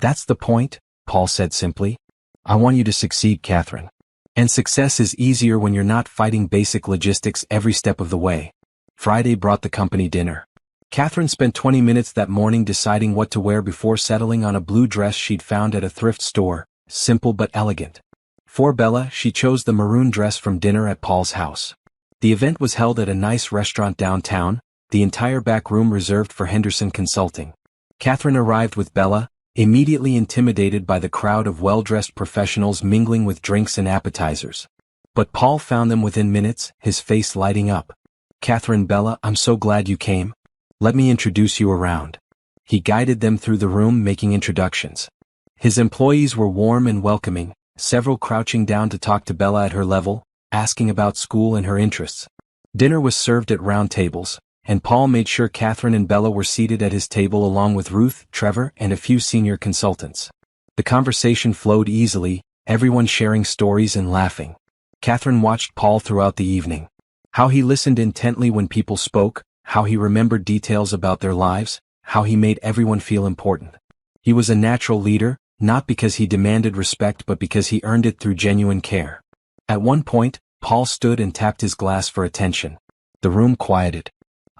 "That's the point," Paul said simply. "I want you to succeed, Catherine. And success is easier when you're not fighting basic logistics every step of the way." Friday brought the company dinner. Catherine spent 20 minutes that morning deciding what to wear before settling on a blue dress she'd found at a thrift store, simple but elegant. For Bella, she chose the maroon dress from dinner at Paul's house. The event was held at a nice restaurant downtown, the entire back room reserved for Henderson Consulting. Catherine arrived with Bella, immediately intimidated by the crowd of well-dressed professionals mingling with drinks and appetizers. But Paul found them within minutes, his face lighting up. "Catherine, Bella, I'm so glad you came. Let me introduce you around." He guided them through the room making introductions. His employees were warm and welcoming, several crouching down to talk to Bella at her level, asking about school and her interests. Dinner was served at round tables, and Paul made sure Catherine and Bella were seated at his table along with Ruth, Trevor, and a few senior consultants. The conversation flowed easily, everyone sharing stories and laughing. Catherine watched Paul throughout the evening. How he listened intently when people spoke, how he remembered details about their lives, how he made everyone feel important. He was a natural leader, not because he demanded respect but because he earned it through genuine care. At one point, Paul stood and tapped his glass for attention. The room quieted.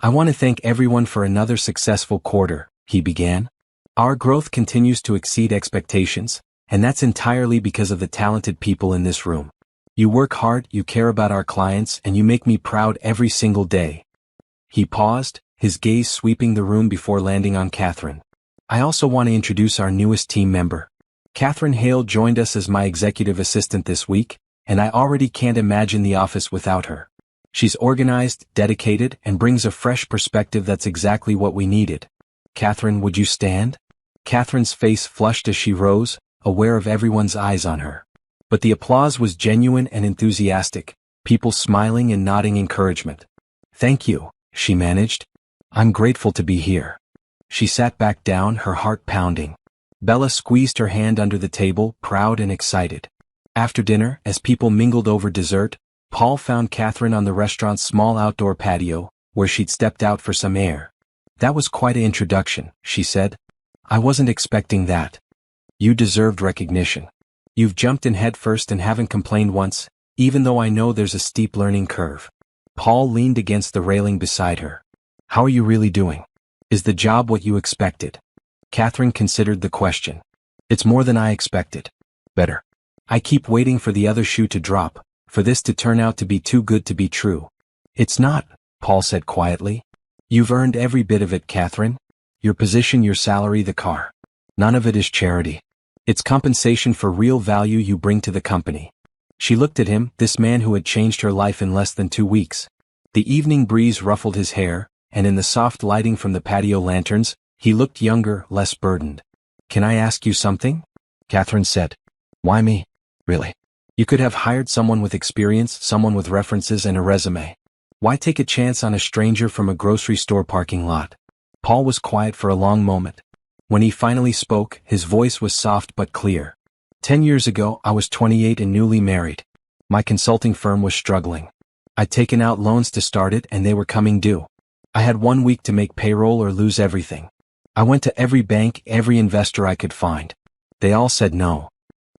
"I want to thank everyone for another successful quarter," he began. "Our growth continues to exceed expectations, and that's entirely because of the talented people in this room. You work hard, you care about our clients, and you make me proud every single day." He paused, his gaze sweeping the room before landing on Catherine. "I also want to introduce our newest team member. Catherine Hale joined us as my executive assistant this week, and I already can't imagine the office without her. She's organized, dedicated, and brings a fresh perspective that's exactly what we needed. Catherine, would you stand?" Catherine's face flushed as she rose, aware of everyone's eyes on her. But the applause was genuine and enthusiastic, people smiling and nodding encouragement. "Thank you," she managed. "I'm grateful to be here." She sat back down, her heart pounding. Bella squeezed her hand under the table, proud and excited. After dinner, as people mingled over dessert, Paul found Catherine on the restaurant's small outdoor patio, where she'd stepped out for some air. "That was quite an introduction," she said. "I wasn't expecting that. You deserved recognition. You've jumped in head first and haven't complained once, even though I know there's a steep learning curve." Paul leaned against the railing beside her. "How are you really doing? Is the job what you expected?" Catherine considered the question. It's more than I expected. Better. I keep waiting for the other shoe to drop, for this to turn out to be too good to be true. It's not, Paul said quietly. You've earned every bit of it, Catherine. Your position, your salary, the car. None of it is charity. It's compensation for real value you bring to the company. She looked at him, this man who had changed her life in less than 2 weeks. The evening breeze ruffled his hair, and in the soft lighting from the patio lanterns, he looked younger, less burdened. Can I ask you something? Catherine said. Why me? Really? You could have hired someone with experience, someone with references and a resume. Why take a chance on a stranger from a grocery store parking lot? Paul was quiet for a long moment. When he finally spoke, his voice was soft but clear. 10 years ago, I was 28 and newly married. My consulting firm was struggling. I'd taken out loans to start it and they were coming due. I had 1 week to make payroll or lose everything. I went to every bank, every investor I could find. They all said no.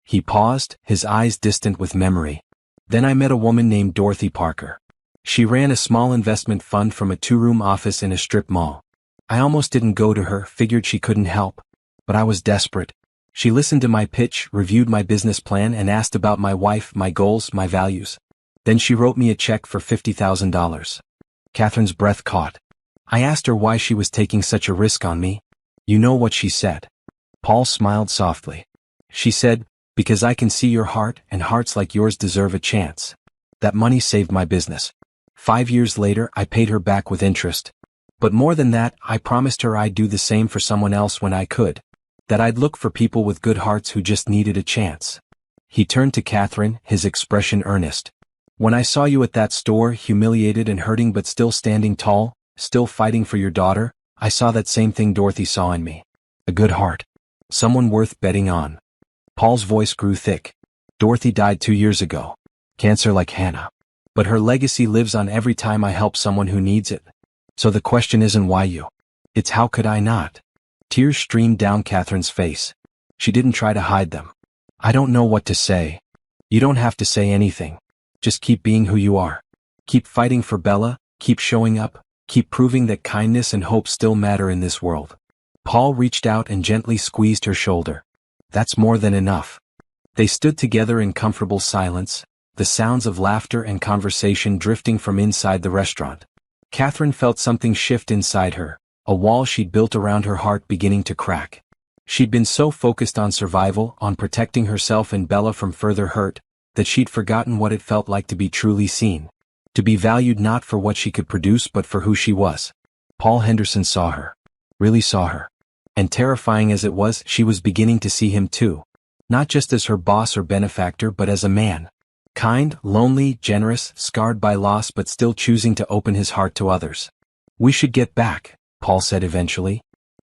He paused, his eyes distant with memory. Then I met a woman named Dorothy Parker. She ran a small investment fund from a 2-room office in a strip mall. I almost didn't go to her, figured she couldn't help. But I was desperate. She listened to my pitch, reviewed my business plan and asked about my wife, my goals, my values. Then she wrote me a check for $50,000. Catherine's breath caught. I asked her why she was taking such a risk on me. You know what she said. Paul smiled softly. She said, because I can see your heart and hearts like yours deserve a chance. That money saved my business. 5 years later, I paid her back with interest. But more than that, I promised her I'd do the same for someone else when I could. That I'd look for people with good hearts who just needed a chance. He turned to Catherine, his expression earnest. When I saw you at that store, humiliated and hurting but still standing tall, still fighting for your daughter, I saw that same thing Dorothy saw in me. A good heart. Someone worth betting on. Paul's voice grew thick. Dorothy died 2 years ago. Cancer like Hannah. But her legacy lives on every time I help someone who needs it. So the question isn't why you. It's how could I not? Tears streamed down Catherine's face. She didn't try to hide them. I don't know what to say. You don't have to say anything. Just keep being who you are. Keep fighting for Bella, keep showing up, keep proving that kindness and hope still matter in this world. Paul reached out and gently squeezed her shoulder. That's more than enough. They stood together in comfortable silence, the sounds of laughter and conversation drifting from inside the restaurant. Catherine felt something shift inside her, a wall she'd built around her heart beginning to crack. She'd been so focused on survival, on protecting herself and Bella from further hurt, that she'd forgotten what it felt like to be truly seen. To be valued not for what she could produce but for who she was. Paul Henderson saw her. Really saw her. And terrifying as it was, she was beginning to see him too. Not just as her boss or benefactor but as a man. Kind, lonely, generous, scarred by loss but still choosing to open his heart to others. We should get back, Paul said eventually.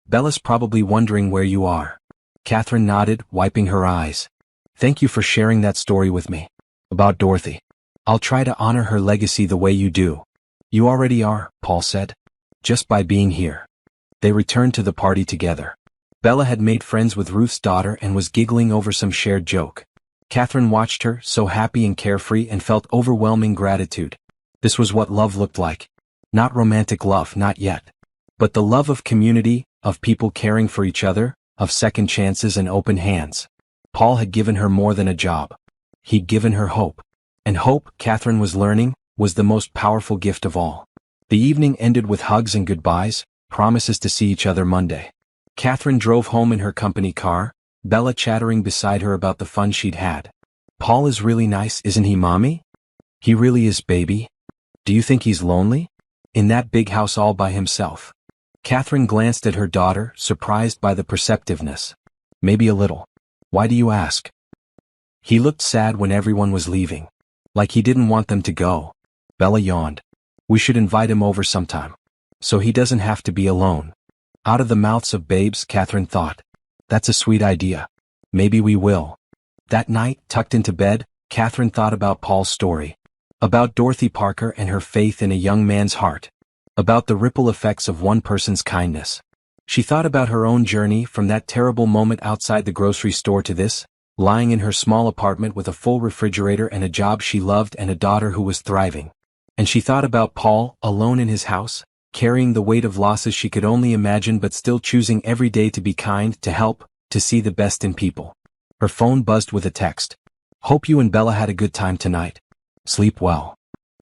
Bella's probably wondering where you are. Catherine nodded, wiping her eyes. Thank you for sharing that story with me. About Dorothy. I'll try to honor her legacy the way you do. You already are, Paul said. Just by being here. They returned to the party together. Bella had made friends with Ruth's daughter and was giggling over some shared joke. Catherine watched her, so happy and carefree, and felt overwhelming gratitude. This was what love looked like. Not romantic love, not yet. But the love of community, of people caring for each other, of second chances and open hands. Paul had given her more than a job. He'd given her hope. And hope, Catherine was learning, was the most powerful gift of all. The evening ended with hugs and goodbyes, promises to see each other Monday. Catherine drove home in her company car, Bella chattering beside her about the fun she'd had. Paul is really nice, isn't he, Mommy? He really is, baby. Do you think he's lonely? In that big house all by himself. Catherine glanced at her daughter, surprised by the perceptiveness. Maybe a little. Why do you ask? He looked sad when everyone was leaving. Like he didn't want them to go. Bella yawned. We should invite him over sometime. So he doesn't have to be alone. Out of the mouths of babes, Catherine thought. That's a sweet idea. Maybe we will. That night, tucked into bed, Catherine thought about Paul's story. About Dorothy Parker and her faith in a young man's heart. About the ripple effects of one person's kindness. She thought about her own journey from that terrible moment outside the grocery store to this, lying in her small apartment with a full refrigerator and a job she loved and a daughter who was thriving. And she thought about Paul, alone in his house, carrying the weight of losses she could only imagine but still choosing every day to be kind, to help, to see the best in people. Her phone buzzed with a text. Hope you and Bella had a good time tonight. Sleep well.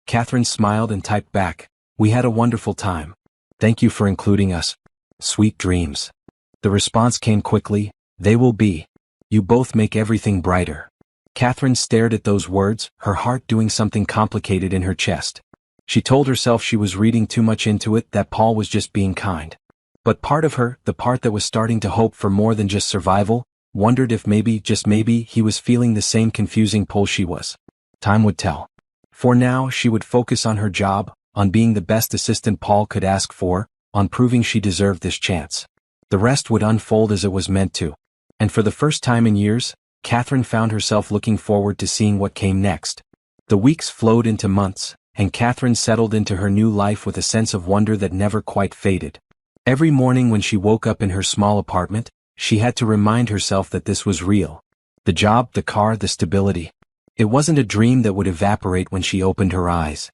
Catherine smiled and typed back. We had a wonderful time. Thank you for including us. Sweet dreams. The response came quickly. They will be. You both make everything brighter. Catherine stared at those words, her heart doing something complicated in her chest. She told herself she was reading too much into it, that Paul was just being kind. But part of her, the part that was starting to hope for more than just survival, wondered if maybe, just maybe, he was feeling the same confusing pull she was. Time would tell. For now, she would focus on her job, on being the best assistant Paul could ask for, on proving she deserved this chance. The rest would unfold as it was meant to. And for the first time in years, Catherine found herself looking forward to seeing what came next. The weeks flowed into months, and Catherine settled into her new life with a sense of wonder that never quite faded. Every morning when she woke up in her small apartment, she had to remind herself that this was real. The job, the car, the stability. It wasn't a dream that would evaporate when she opened her eyes.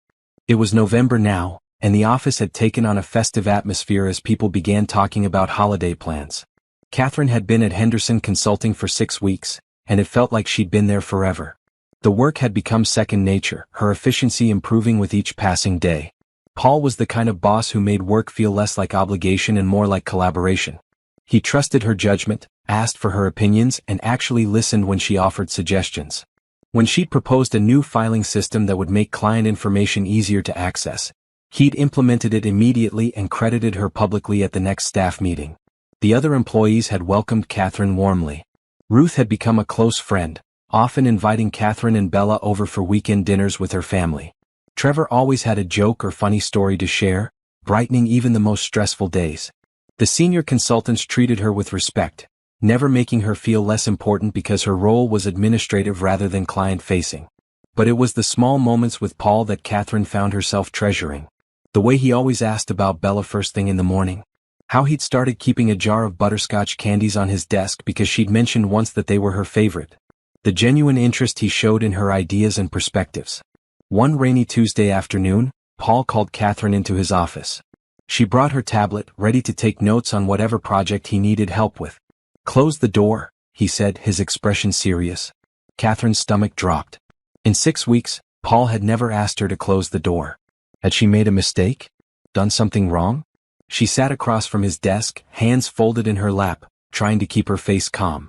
It was November now, and the office had taken on a festive atmosphere as people began talking about holiday plans. Catherine had been at Henderson Consulting for 6 weeks, and it felt like she'd been there forever. The work had become second nature, her efficiency improving with each passing day. Paul was the kind of boss who made work feel less like obligation and more like collaboration. He trusted her judgment, asked for her opinions, and actually listened when she offered suggestions. When she'd proposed a new filing system that would make client information easier to access, he'd implemented it immediately and credited her publicly at the next staff meeting. The other employees had welcomed Catherine warmly. Ruth had become a close friend, often inviting Catherine and Bella over for weekend dinners with her family. Trevor always had a joke or funny story to share, brightening even the most stressful days. The senior consultants treated her with respect, never making her feel less important because her role was administrative rather than client-facing. But it was the small moments with Paul that Catherine found herself treasuring. The way he always asked about Bella first thing in the morning. How he'd started keeping a jar of butterscotch candies on his desk because she'd mentioned once that they were her favorite. The genuine interest he showed in her ideas and perspectives. One rainy Tuesday afternoon, Paul called Catherine into his office. She brought her tablet, ready to take notes on whatever project he needed help with. Close the door, he said, his expression serious. Catherine's stomach dropped. In 6 weeks, Paul had never asked her to close the door. Had she made a mistake? Done something wrong? She sat across from his desk, hands folded in her lap, trying to keep her face calm.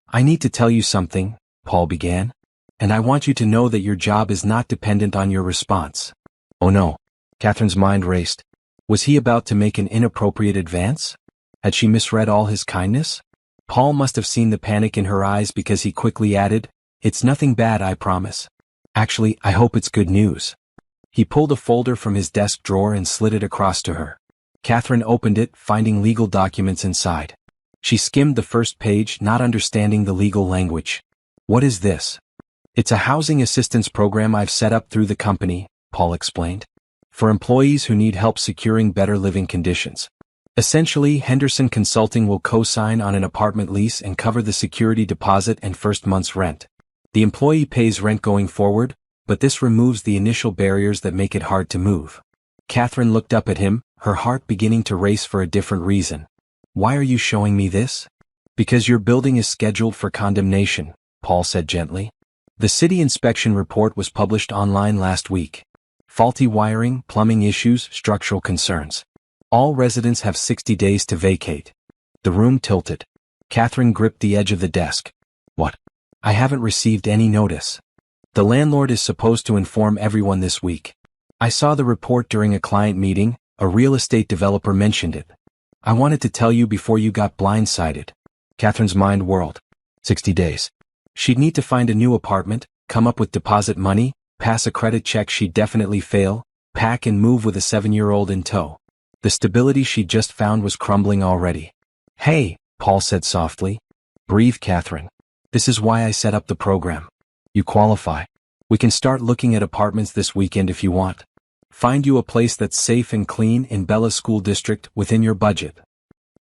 I need to tell you something, Paul began. And I want you to know that your job is not dependent on your response. Oh no. Catherine's mind raced. Was he about to make an inappropriate advance? Had she misread all his kindness? Paul must have seen the panic in her eyes because he quickly added, It's nothing bad, I promise. Actually, I hope it's good news. He pulled a folder from his desk drawer and slid it across to her. Catherine opened it, finding legal documents inside. She skimmed the first page, not understanding the legal language. What is this? It's a housing assistance program I've set up through the company, Paul explained. For employees who need help securing better living conditions. Essentially, Henderson Consulting will co-sign on an apartment lease and cover the security deposit and first month's rent. The employee pays rent going forward, but this removes the initial barriers that make it hard to move. Catherine looked up at him, her heart beginning to race for a different reason. Why are you showing me this? Because your building is scheduled for condemnation, Paul said gently. The city inspection report was published online last week. Faulty wiring, plumbing issues, structural concerns. All residents have 60 days to vacate. The room tilted. Catherine gripped the edge of the desk. What? I haven't received any notice. The landlord is supposed to inform everyone this week. I saw the report during a client meeting, a real estate developer mentioned it. I wanted to tell you before you got blindsided. Catherine's mind whirled. 60 days. She'd need to find a new apartment, come up with deposit money, pass a credit check she'd definitely fail, pack and move with a 7-year-old in tow. The stability she'd just found was crumbling already. Hey, Paul said softly. Breathe, Catherine. This is why I set up the program. You qualify. We can start looking at apartments this weekend if you want. Find you a place that's safe and clean in Bella's school district within your budget.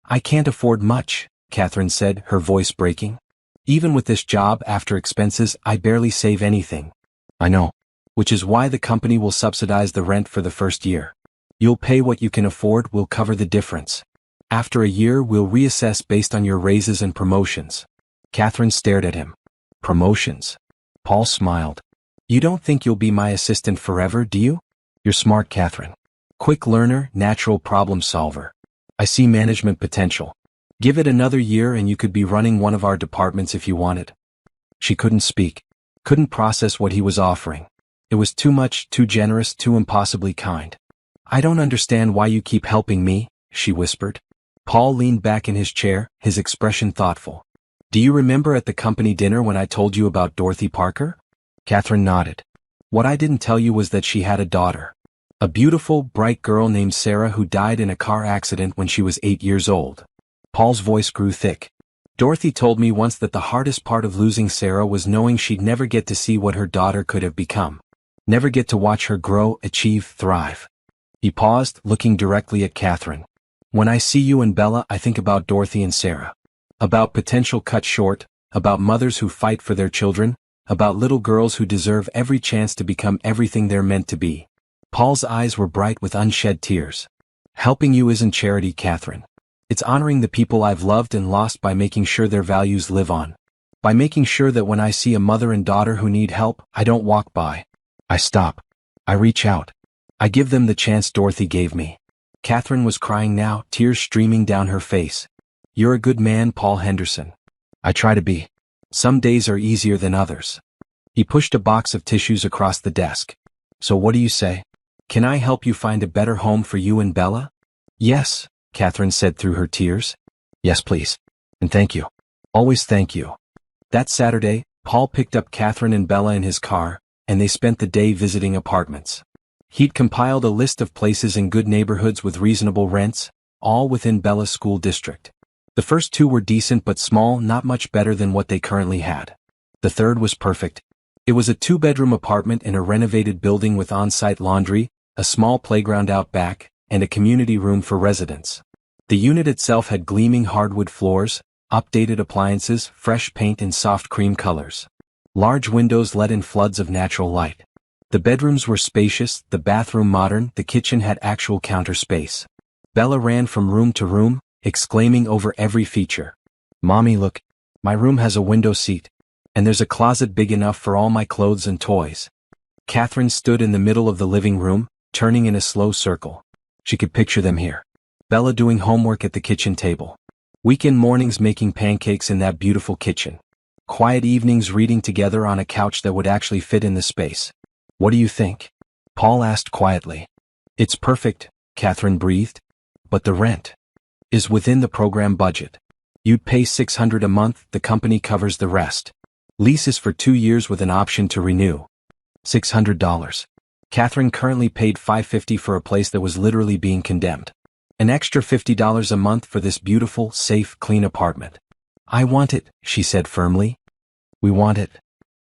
I can't afford much, Catherine said, her voice breaking. Even with this job after expenses, I barely save anything. I know. Which is why the company will subsidize the rent for the first year. You'll pay what you can afford, we'll cover the difference. After a year we'll reassess based on your raises and promotions. Catherine stared at him. Promotions? Paul smiled. You don't think you'll be my assistant forever, do you? You're smart, Catherine. Quick learner, natural problem solver. I see management potential. Give it another year and you could be running one of our departments if you wanted. She couldn't speak. Couldn't process what he was offering. It was too much, too generous, too impossibly kind. I don't understand why you keep helping me, she whispered. Paul leaned back in his chair, his expression thoughtful. Do you remember at the company dinner when I told you about Dorothy Parker? Catherine nodded. What I didn't tell you was that she had a daughter. A beautiful, bright girl named Sarah who died in a car accident when she was 8 years old. Paul's voice grew thick. Dorothy told me once that the hardest part of losing Sarah was knowing she'd never get to see what her daughter could have become. Never get to watch her grow, achieve, thrive. He paused, looking directly at Catherine. When I see you and Bella, I think about Dorothy and Sarah. About potential cut short, about mothers who fight for their children, about little girls who deserve every chance to become everything they're meant to be. Paul's eyes were bright with unshed tears. Helping you isn't charity, Catherine. It's honoring the people I've loved and lost by making sure their values live on. By making sure that when I see a mother and daughter who need help, I don't walk by. I stop. I reach out. I give them the chance Dorothy gave me. Catherine was crying now, tears streaming down her face. You're a good man, Paul Henderson. I try to be. Some days are easier than others. He pushed a box of tissues across the desk. So what do you say? Can I help you find a better home for you and Bella? Yes, Catherine said through her tears. Yes, please. And thank you. Always thank you. That Saturday, Paul picked up Catherine and Bella in his car, and they spent the day visiting apartments. He'd compiled a list of places in good neighborhoods with reasonable rents, all within Bella's school district. The first 2 were decent but small, not much better than what they currently had. The third was perfect. It was a 2-bedroom apartment in a renovated building with on-site laundry, a small playground out back, and a community room for residents. The unit itself had gleaming hardwood floors, updated appliances, fresh paint and soft cream colors. Large windows let in floods of natural light. The bedrooms were spacious, the bathroom modern, the kitchen had actual counter space. Bella ran from room to room, exclaiming over every feature. Mommy, look. My room has a window seat. And there's a closet big enough for all my clothes and toys. Catherine stood in the middle of the living room, turning in a slow circle. She could picture them here. Bella doing homework at the kitchen table. Weekend mornings making pancakes in that beautiful kitchen. Quiet evenings reading together on a couch that would actually fit in the space. What do you think? Paul asked quietly. It's perfect, Catherine breathed. But the rent is within the program budget. You'd pay $600 a month, the company covers the rest. Lease is for 2 years with an option to renew. $600. Catherine currently paid $550 for a place that was literally being condemned. An extra $50 a month for this beautiful, safe, clean apartment. I want it, she said firmly. We want it.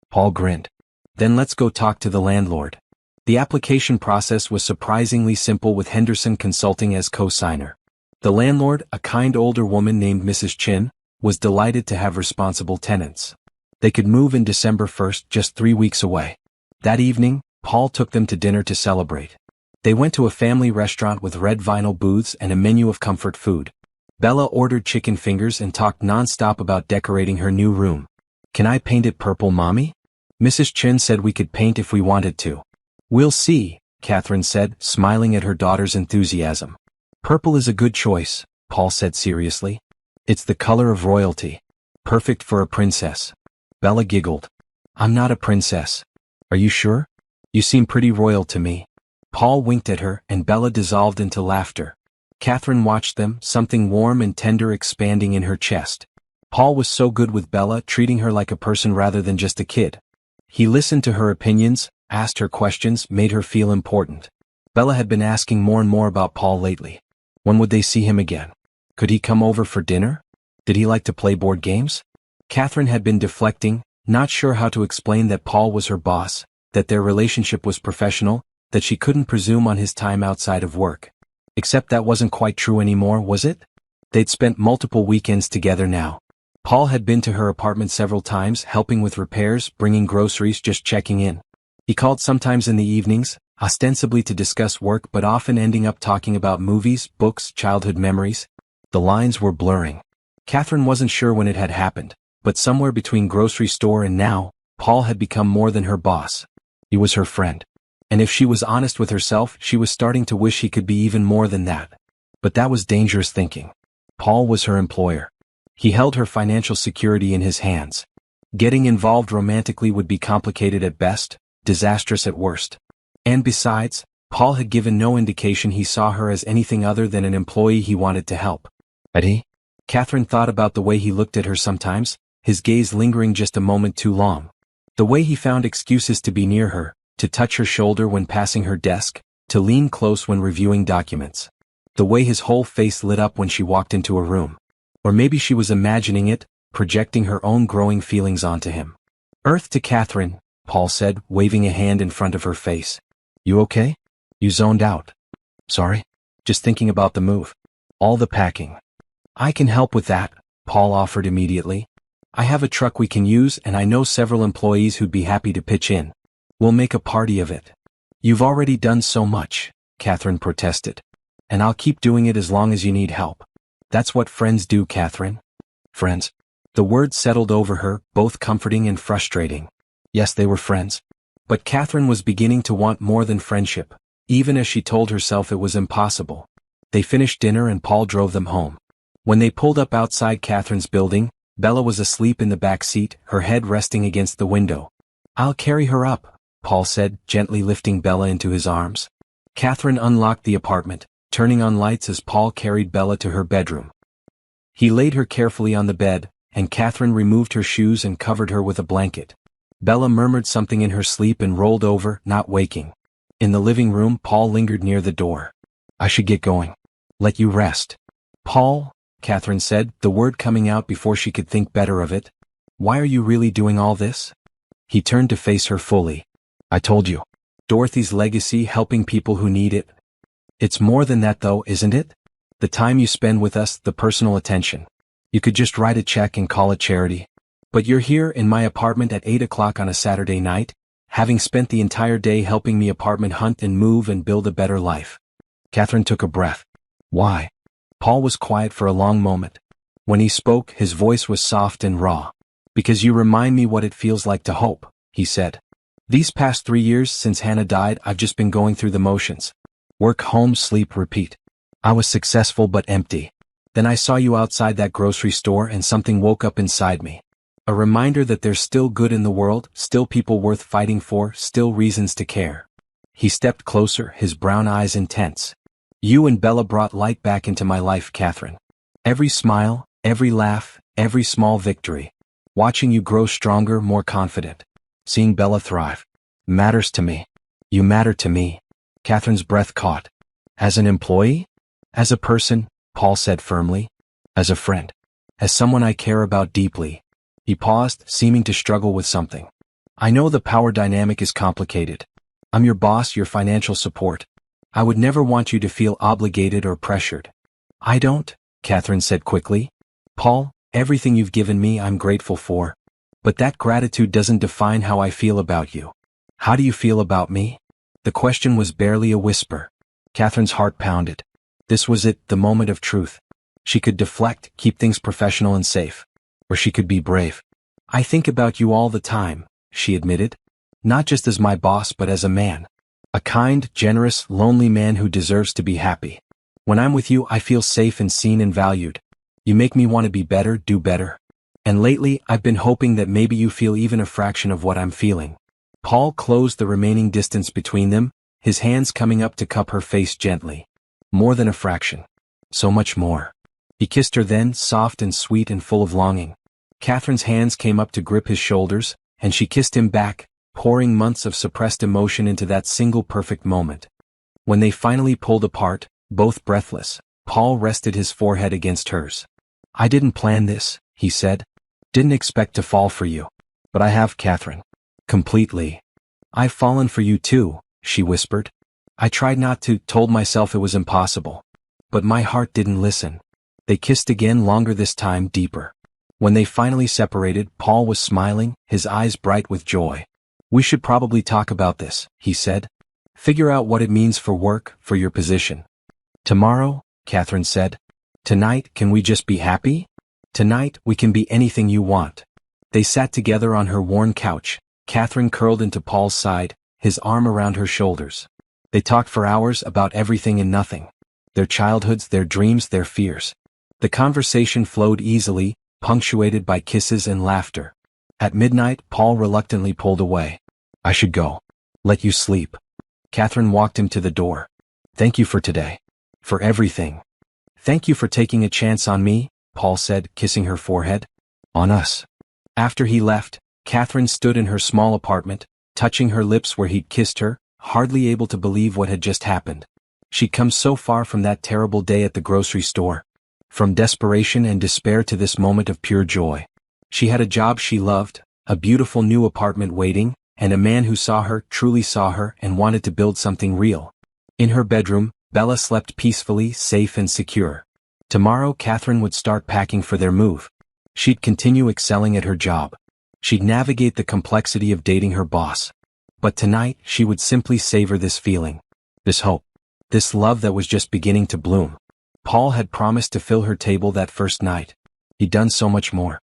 Paul grinned. Then let's go talk to the landlord. The application process was surprisingly simple with Henderson Consulting as co-signer. The landlord, a kind older woman named Mrs. Chin, was delighted to have responsible tenants. They could move in December 1st, just 3 weeks away. That evening, Paul took them to dinner to celebrate. They went to a family restaurant with red vinyl booths and a menu of comfort food. Bella ordered chicken fingers and talked non-stop about decorating her new room. Can I paint it purple, Mommy? Mrs. Chin said we could paint if we wanted to. We'll see, Catherine said, smiling at her daughter's enthusiasm. Purple is a good choice, Paul said seriously. It's the color of royalty. Perfect for a princess. Bella giggled. I'm not a princess. Are you sure? You seem pretty royal to me. Paul winked at her, and Bella dissolved into laughter. Catherine watched them, something warm and tender expanding in her chest. Paul was so good with Bella, treating her like a person rather than just a kid. He listened to her opinions, asked her questions, made her feel important. Bella had been asking more and more about Paul lately. When would they see him again? Could he come over for dinner? Did he like to play board games? Catherine had been deflecting, not sure how to explain that Paul was her boss, that their relationship was professional, that she couldn't presume on his time outside of work. Except that wasn't quite true anymore, was it? They'd spent multiple weekends together now. Paul had been to her apartment several times, helping with repairs, bringing groceries, just checking in. He called sometimes in the evenings, ostensibly to discuss work but often ending up talking about movies, books, childhood memories. The lines were blurring. Catherine wasn't sure when it had happened, but somewhere between grocery store and now, Paul had become more than her boss. He was her friend. And if she was honest with herself, she was starting to wish he could be even more than that. But that was dangerous thinking. Paul was her employer. He held her financial security in his hands. Getting involved romantically would be complicated at best, disastrous at worst. And besides, Paul had given no indication he saw her as anything other than an employee he wanted to help. Had he? Catherine thought about the way he looked at her sometimes, his gaze lingering just a moment too long. The way he found excuses to be near her, to touch her shoulder when passing her desk, to lean close when reviewing documents. The way his whole face lit up when she walked into a room. Or maybe she was imagining it, projecting her own growing feelings onto him. Earth to Catherine, Paul said, waving a hand in front of her face. You okay? You zoned out. Sorry? Just thinking about the move. All the packing. I can help with that, Paul offered immediately. I have a truck we can use and I know several employees who'd be happy to pitch in. We'll make a party of it. You've already done so much, Catherine protested. And I'll keep doing it as long as you need help. That's what friends do, Catherine. Friends? The words settled over her, both comforting and frustrating. Yes, they were friends. But Catherine was beginning to want more than friendship, even as she told herself it was impossible. They finished dinner and Paul drove them home. When they pulled up outside Catherine's building, Bella was asleep in the back seat, her head resting against the window. I'll carry her up, Paul said, gently lifting Bella into his arms. Catherine unlocked the apartment, turning on lights as Paul carried Bella to her bedroom. He laid her carefully on the bed, and Catherine removed her shoes and covered her with a blanket. Bella murmured something in her sleep and rolled over, not waking. In the living room, Paul lingered near the door. I should get going. Let you rest. Paul, Catherine said, the word coming out before she could think better of it. Why are you really doing all this? He turned to face her fully. I told you. Dorothy's legacy, helping people who need it. It's more than that though, isn't it? The time you spend with us, the personal attention. You could just write a check and call it charity. But you're here in my apartment at 8 o'clock on a Saturday night, having spent the entire day helping me apartment hunt and move and build a better life. Catherine took a breath. Why? Paul was quiet for a long moment. When he spoke, his voice was soft and raw. Because you remind me what it feels like to hope, he said. These past 3 years since Hannah died, I've just been going through the motions. Work, home, sleep, repeat. I was successful but empty. Then I saw you outside that grocery store and something woke up inside me. A reminder that there's still good in the world, still people worth fighting for, still reasons to care. He stepped closer, his brown eyes intense. You and Bella brought light back into my life, Catherine. Every smile, every laugh, every small victory. Watching you grow stronger, more confident. Seeing Bella thrive. Matters to me. You matter to me. Catherine's breath caught. As an employee? As a person, Paul said firmly. As a friend. As someone I care about deeply. He paused, seeming to struggle with something. I know the power dynamic is complicated. I'm your boss, your financial support. I would never want you to feel obligated or pressured. I don't, Catherine said quickly. Paul, everything you've given me I'm grateful for. But that gratitude doesn't define how I feel about you. How do you feel about me? The question was barely a whisper. Catherine's heart pounded. This was it, the moment of truth. She could deflect, keep things professional and safe. Or she could be brave. I think about you all the time, she admitted. Not just as my boss but as a man. A kind, generous, lonely man who deserves to be happy. When I'm with you I feel safe and seen and valued. You make me want to be better, do better. And lately I've been hoping that maybe you feel even a fraction of what I'm feeling. Paul closed the remaining distance between them, his hands coming up to cup her face gently. More than a fraction. So much more. He kissed her then, soft and sweet and full of longing. Catherine's hands came up to grip his shoulders, and she kissed him back, pouring months of suppressed emotion into that single perfect moment. When they finally pulled apart, both breathless, Paul rested his forehead against hers. I didn't plan this, he said. Didn't expect to fall for you. But I have, Catherine. Completely. I've fallen for you too, she whispered. I tried not to, told myself it was impossible. But my heart didn't listen. They kissed again, longer this time, deeper. When they finally separated, Paul was smiling, his eyes bright with joy. We should probably talk about this, he said. Figure out what it means for work, for your position. Tomorrow, Catherine said. Tonight, can we just be happy? Tonight, we can be anything you want. They sat together on her worn couch, Catherine curled into Paul's side, his arm around her shoulders. They talked for hours about everything and nothing. Their childhoods, their dreams, their fears. The conversation flowed easily, punctuated by kisses and laughter. At midnight, Paul reluctantly pulled away. I should go. Let you sleep. Catherine walked him to the door. Thank you for today. For everything. Thank you for taking a chance on me, Paul said, kissing her forehead. On us. After he left, Catherine stood in her small apartment, touching her lips where he'd kissed her, hardly able to believe what had just happened. She'd come so far from that terrible day at the grocery store. From desperation and despair to this moment of pure joy. She had a job she loved, a beautiful new apartment waiting, and a man who saw her, truly saw her, and wanted to build something real. In her bedroom, Bella slept peacefully, safe and secure. Tomorrow Catherine would start packing for their move. She'd continue excelling at her job. She'd navigate the complexity of dating her boss. But tonight, she would simply savor this feeling. This hope. This love that was just beginning to bloom. Paul had promised to fill her table that first night. He'd done so much more.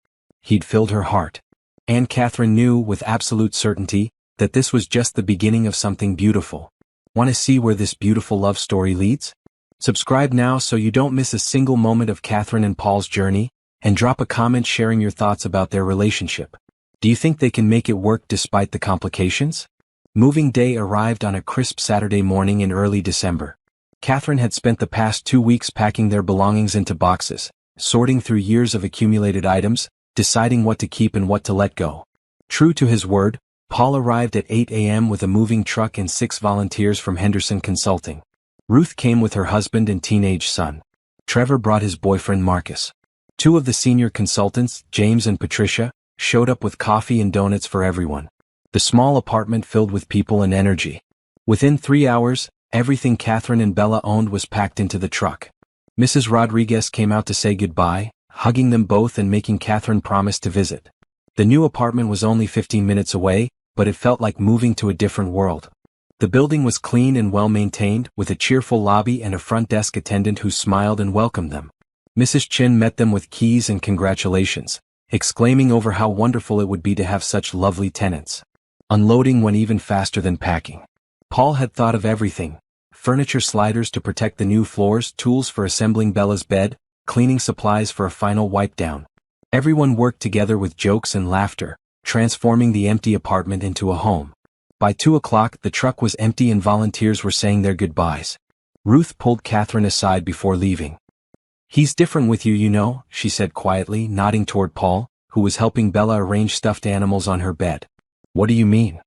He'd filled her heart. And Catherine knew with absolute certainty that this was just the beginning of something beautiful. Want to see where this beautiful love story leads? Subscribe now so you don't miss a single moment of Catherine and Paul's journey, and drop a comment sharing your thoughts about their relationship. Do you think they can make it work despite the complications? Moving day arrived on a crisp Saturday morning in early December. Catherine had spent the past 2 weeks packing their belongings into boxes, sorting through years of accumulated items, deciding what to keep and what to let go. True to his word, Paul arrived at 8 a.m. with a moving truck and 6 volunteers from Henderson Consulting. Ruth came with her husband and teenage son. Trevor brought his boyfriend Marcus. 2 of the senior consultants, James and Patricia, showed up with coffee and donuts for everyone. The small apartment filled with people and energy. Within 3 hours, everything Catherine and Bella owned was packed into the truck. Mrs. Rodriguez came out to say goodbye, hugging them both and making Catherine promise to visit. The new apartment was only 15 minutes away, but it felt like moving to a different world. The building was clean and well-maintained, with a cheerful lobby and a front desk attendant who smiled and welcomed them. Mrs. Chin met them with keys and congratulations, exclaiming over how wonderful it would be to have such lovely tenants. Unloading went even faster than packing. Paul had thought of everything: furniture sliders to protect the new floors, tools for assembling Bella's bed, cleaning supplies for a final wipe-down. Everyone worked together with jokes and laughter, transforming the empty apartment into a home. By 2 o'clock, the truck was empty and volunteers were saying their goodbyes. Ruth pulled Catherine aside before leaving. He's different with you, you know, she said quietly, nodding toward Paul, who was helping Bella arrange stuffed animals on her bed. What do you mean?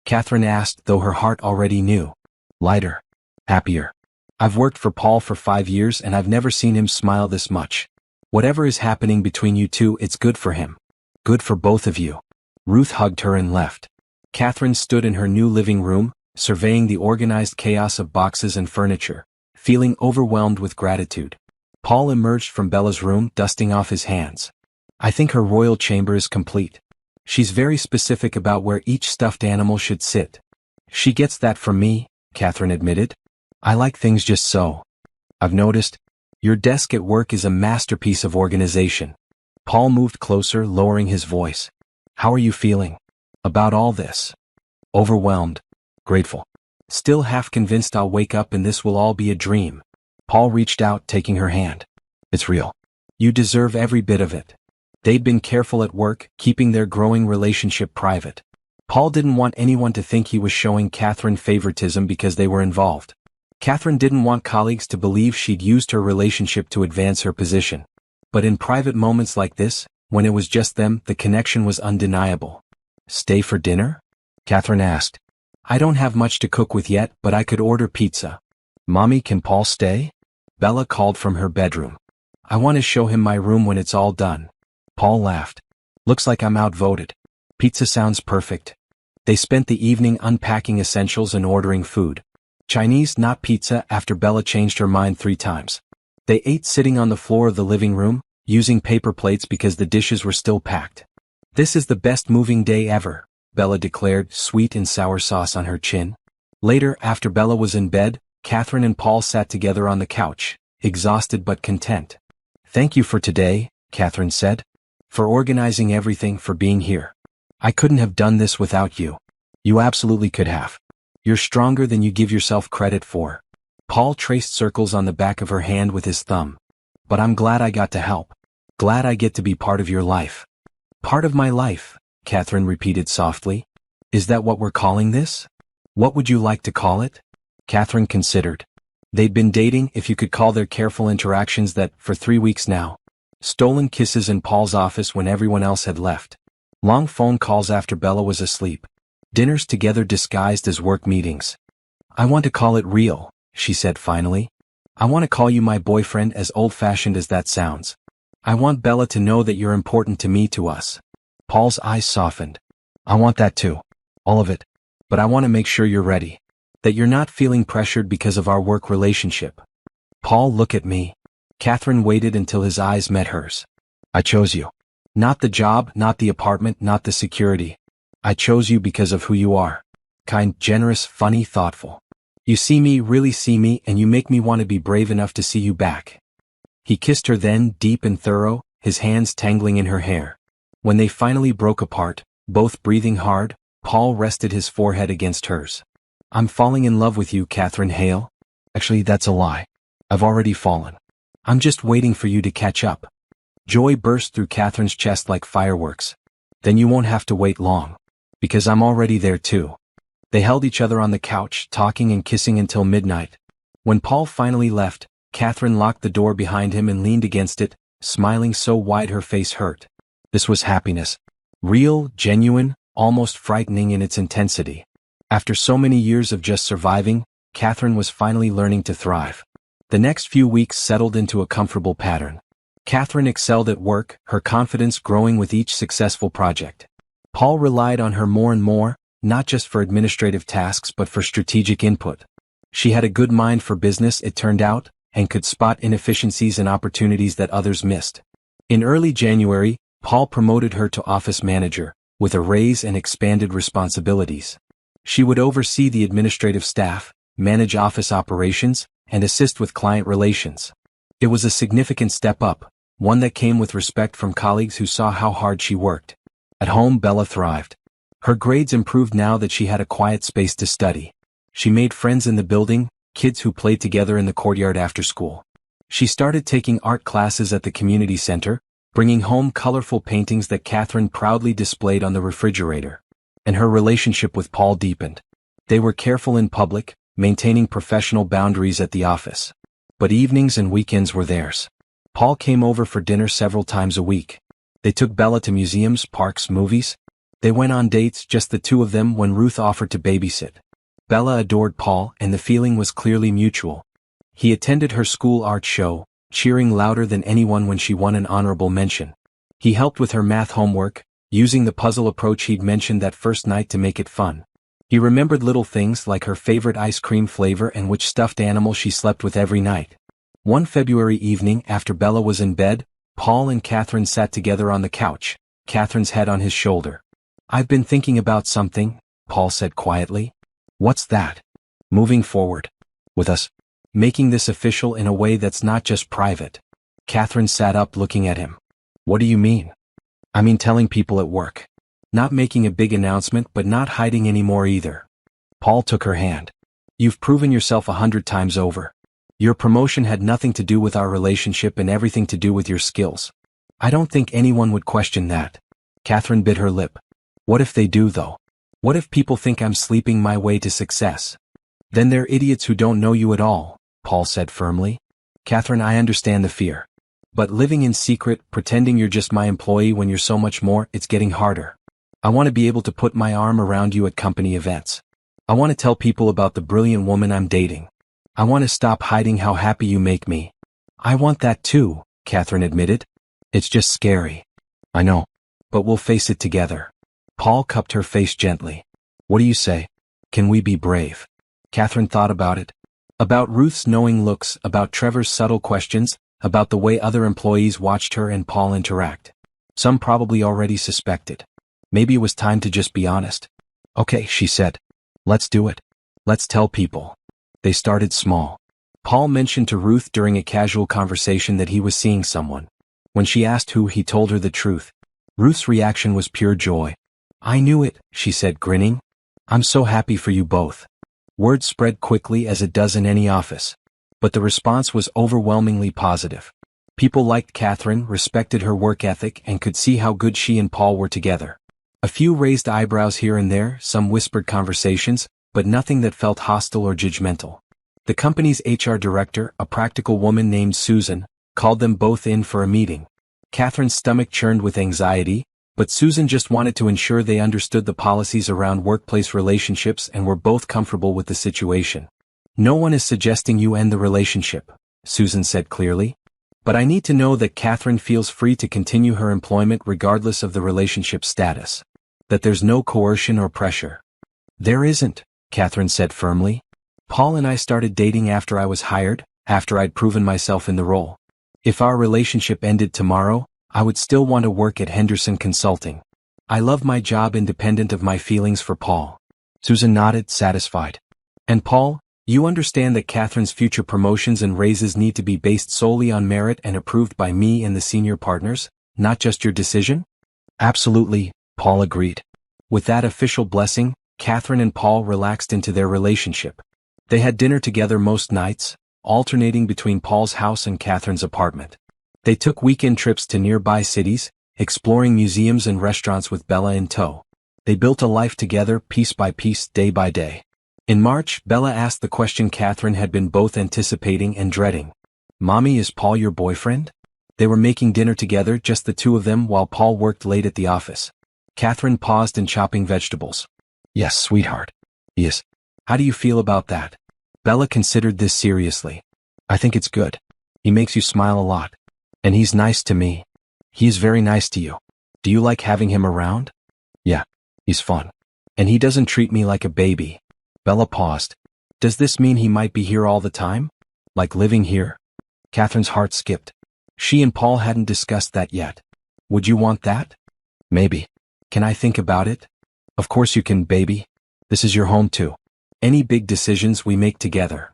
Catherine asked, though her heart already knew. Lighter. Happier. I've worked for Paul for 5 years and I've never seen him smile this much. Whatever is happening between you two, it's good for him. Good for both of you. Ruth hugged her and left. Catherine stood in her new living room, surveying the organized chaos of boxes and furniture, feeling overwhelmed with gratitude. Paul emerged from Bella's room, dusting off his hands. I think her royal chamber is complete. She's very specific about where each stuffed animal should sit. She gets that from me, Catherine admitted. I like things just so. I've noticed. Your desk at work is a masterpiece of organization. Paul moved closer, lowering his voice. How are you feeling about all this? Overwhelmed. Grateful. Still half convinced I'll wake up and this will all be a dream. Paul reached out, taking her hand. It's real. You deserve every bit of it. They'd been careful at work, keeping their growing relationship private. Paul didn't want anyone to think he was showing Catherine favoritism because they were involved. Catherine didn't want colleagues to believe she'd used her relationship to advance her position. But in private moments like this, when it was just them, the connection was undeniable. Stay for dinner? Catherine asked. I don't have much to cook with yet, but I could order pizza. Mommy, can Paul stay? Bella called from her bedroom. I want to show him my room when it's all done. Paul laughed. Looks like I'm outvoted. Pizza sounds perfect. They spent the evening unpacking essentials and ordering food. Chinese, not pizza, after Bella changed her mind 3 times. They ate sitting on the floor of the living room, using paper plates because the dishes were still packed. This is the best moving day ever, Bella declared, sweet and sour sauce on her chin. Later, after Bella was in bed, Catherine and Paul sat together on the couch, exhausted but content. Thank you for today, Catherine said. For organizing everything, for being here. I couldn't have done this without you. You absolutely could have. You're stronger than you give yourself credit for. Paul traced circles on the back of her hand with his thumb. But I'm glad I got to help. Glad I get to be part of your life. Part of my life, Catherine repeated softly. Is that what we're calling this? What would you like to call it? Catherine considered. They'd been dating, if you could call their careful interactions that, for 3 weeks now. Stolen kisses in Paul's office when everyone else had left. Long phone calls after Bella was asleep. Dinners together disguised as work meetings. I want to call it real, she said finally. I want to call you my boyfriend, as old-fashioned as that sounds. I want Bella to know that you're important to me, to us. Paul's eyes softened. I want that too. All of it. But I want to make sure you're ready. That you're not feeling pressured because of our work relationship. Paul, look at me. Catherine waited until his eyes met hers. I chose you. Not the job, not the apartment, not the security. I chose you because of who you are. Kind, generous, funny, thoughtful. You see me, really see me, and you make me want to be brave enough to see you back. He kissed her then, deep and thorough, his hands tangling in her hair. When they finally broke apart, both breathing hard, Paul rested his forehead against hers. I'm falling in love with you, Catherine Hale. Actually, that's a lie. I've already fallen. I'm just waiting for you to catch up. Joy burst through Catherine's chest like fireworks. Then you won't have to wait long. Because I'm already there too. They held each other on the couch, talking and kissing until midnight. When Paul finally left, Catherine locked the door behind him and leaned against it, smiling so wide her face hurt. This was happiness. Real, genuine, almost frightening in its intensity. After so many years of just surviving, Catherine was finally learning to thrive. The next few weeks settled into a comfortable pattern. Catherine excelled at work, her confidence growing with each successful project. Paul relied on her more and more, not just for administrative tasks but for strategic input. She had a good mind for business, it turned out, and could spot inefficiencies and opportunities that others missed. In early January, Paul promoted her to office manager, with a raise and expanded responsibilities. She would oversee the administrative staff, manage office operations, and assist with client relations. It was a significant step up, one that came with respect from colleagues who saw how hard she worked. At home, Bella thrived. Her grades improved now that she had a quiet space to study. She made friends in the building, kids who played together in the courtyard after school. She started taking art classes at the community center, bringing home colorful paintings that Catherine proudly displayed on the refrigerator. And her relationship with Paul deepened. They were careful in public, maintaining professional boundaries at the office. But evenings and weekends were theirs. Paul came over for dinner several times a week. They took Bella to museums, parks, movies. They went on dates, just the two of them, when Ruth offered to babysit. Bella adored Paul, and the feeling was clearly mutual. He attended her school art show, cheering louder than anyone when she won an honorable mention. He helped with her math homework, using the puzzle approach he'd mentioned that first night to make it fun. He remembered little things like her favorite ice cream flavor and which stuffed animal she slept with every night. One February evening, after Bella was in bed, Paul and Catherine sat together on the couch, Catherine's head on his shoulder. I've been thinking about something, Paul said quietly. What's that? Moving forward. With us. Making this official in a way that's not just private. Catherine sat up, looking at him. What do you mean? I mean telling people at work. Not making a big announcement but not hiding anymore either. Paul took her hand. You've proven yourself 100 times over. Your promotion had nothing to do with our relationship and everything to do with your skills. I don't think anyone would question that. Catherine bit her lip. What if they do though? What if people think I'm sleeping my way to success? Then they're idiots who don't know you at all, Paul said firmly. Catherine, I understand the fear. But living in secret, pretending you're just my employee when you're so much more, it's getting harder. I want to be able to put my arm around you at company events. I want to tell people about the brilliant woman I'm dating. I want to stop hiding how happy you make me. I want that too, Catherine admitted. It's just scary. I know. But we'll face it together. Paul cupped her face gently. What do you say? Can we be brave? Catherine thought about it. About Ruth's knowing looks, about Trevor's subtle questions, about the way other employees watched her and Paul interact. Some probably already suspected. Maybe it was time to just be honest. Okay, she said. Let's do it. Let's tell people. They started small. Paul mentioned to Ruth during a casual conversation that he was seeing someone. When she asked who, he told her the truth. Ruth's reaction was pure joy. "I knew it," she said, grinning. "I'm so happy for you both." Word spread quickly, as it does in any office. But the response was overwhelmingly positive. People liked Catherine, respected her work ethic, and could see how good she and Paul were together. A few raised eyebrows here and there, some whispered conversations, but nothing that felt hostile or judgmental. The company's HR director, a practical woman named Susan, called them both in for a meeting. Catherine's stomach churned with anxiety, but Susan just wanted to ensure they understood the policies around workplace relationships and were both comfortable with the situation. "No one is suggesting you end the relationship," Susan said clearly. "But I need to know that Catherine feels free to continue her employment regardless of the relationship status. That there's no coercion or pressure." "There isn't," Catherine said firmly. "Paul and I started dating after I was hired, after I'd proven myself in the role. If our relationship ended tomorrow, I would still want to work at Henderson Consulting. I love my job independent of my feelings for Paul." Susan nodded, satisfied. "And Paul, you understand that Catherine's future promotions and raises need to be based solely on merit and approved by me and the senior partners, not just your decision?" "Absolutely," Paul agreed. With that official blessing, Catherine and Paul relaxed into their relationship. They had dinner together most nights, alternating between Paul's house and Catherine's apartment. They took weekend trips to nearby cities, exploring museums and restaurants with Bella in tow. They built a life together, piece by piece, day by day. In March, Bella asked the question Catherine had been both anticipating and dreading. "Mommy, is Paul your boyfriend?" They were making dinner together, just the two of them, while Paul worked late at the office. Catherine paused in chopping vegetables. "Yes, sweetheart. He is. How do you feel about that?" Bella considered this seriously. "I think it's good. He makes you smile a lot. And he's nice to me." "He is very nice to you. Do you like having him around?" "Yeah, he's fun. And he doesn't treat me like a baby." Bella paused. "Does this mean he might be here all the time? Like living here?" Catherine's heart skipped. She and Paul hadn't discussed that yet. "Would you want that?" "Maybe. Can I think about it?" "Of course you can, baby. This is your home too. Any big decisions we make together."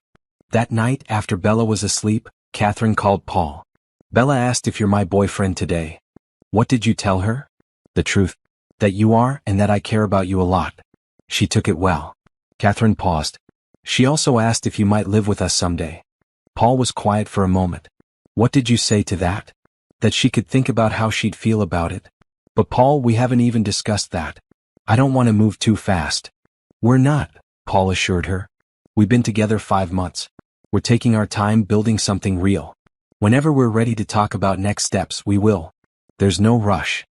That night, after Bella was asleep, Catherine called Paul. "Bella asked if you're my boyfriend today." "What did you tell her?" "The truth. That you are, and that I care about you a lot." She took it well. Catherine paused. "She also asked if you might live with us someday." Paul was quiet for a moment. "What did you say to that?" "That she could think about how she'd feel about it." "But Paul, we haven't even discussed that. I don't want to move too fast." "We're not," Paul assured her. "We've been together 5 months. We're taking our time building something real. Whenever we're ready to talk about next steps, we will. There's no rush."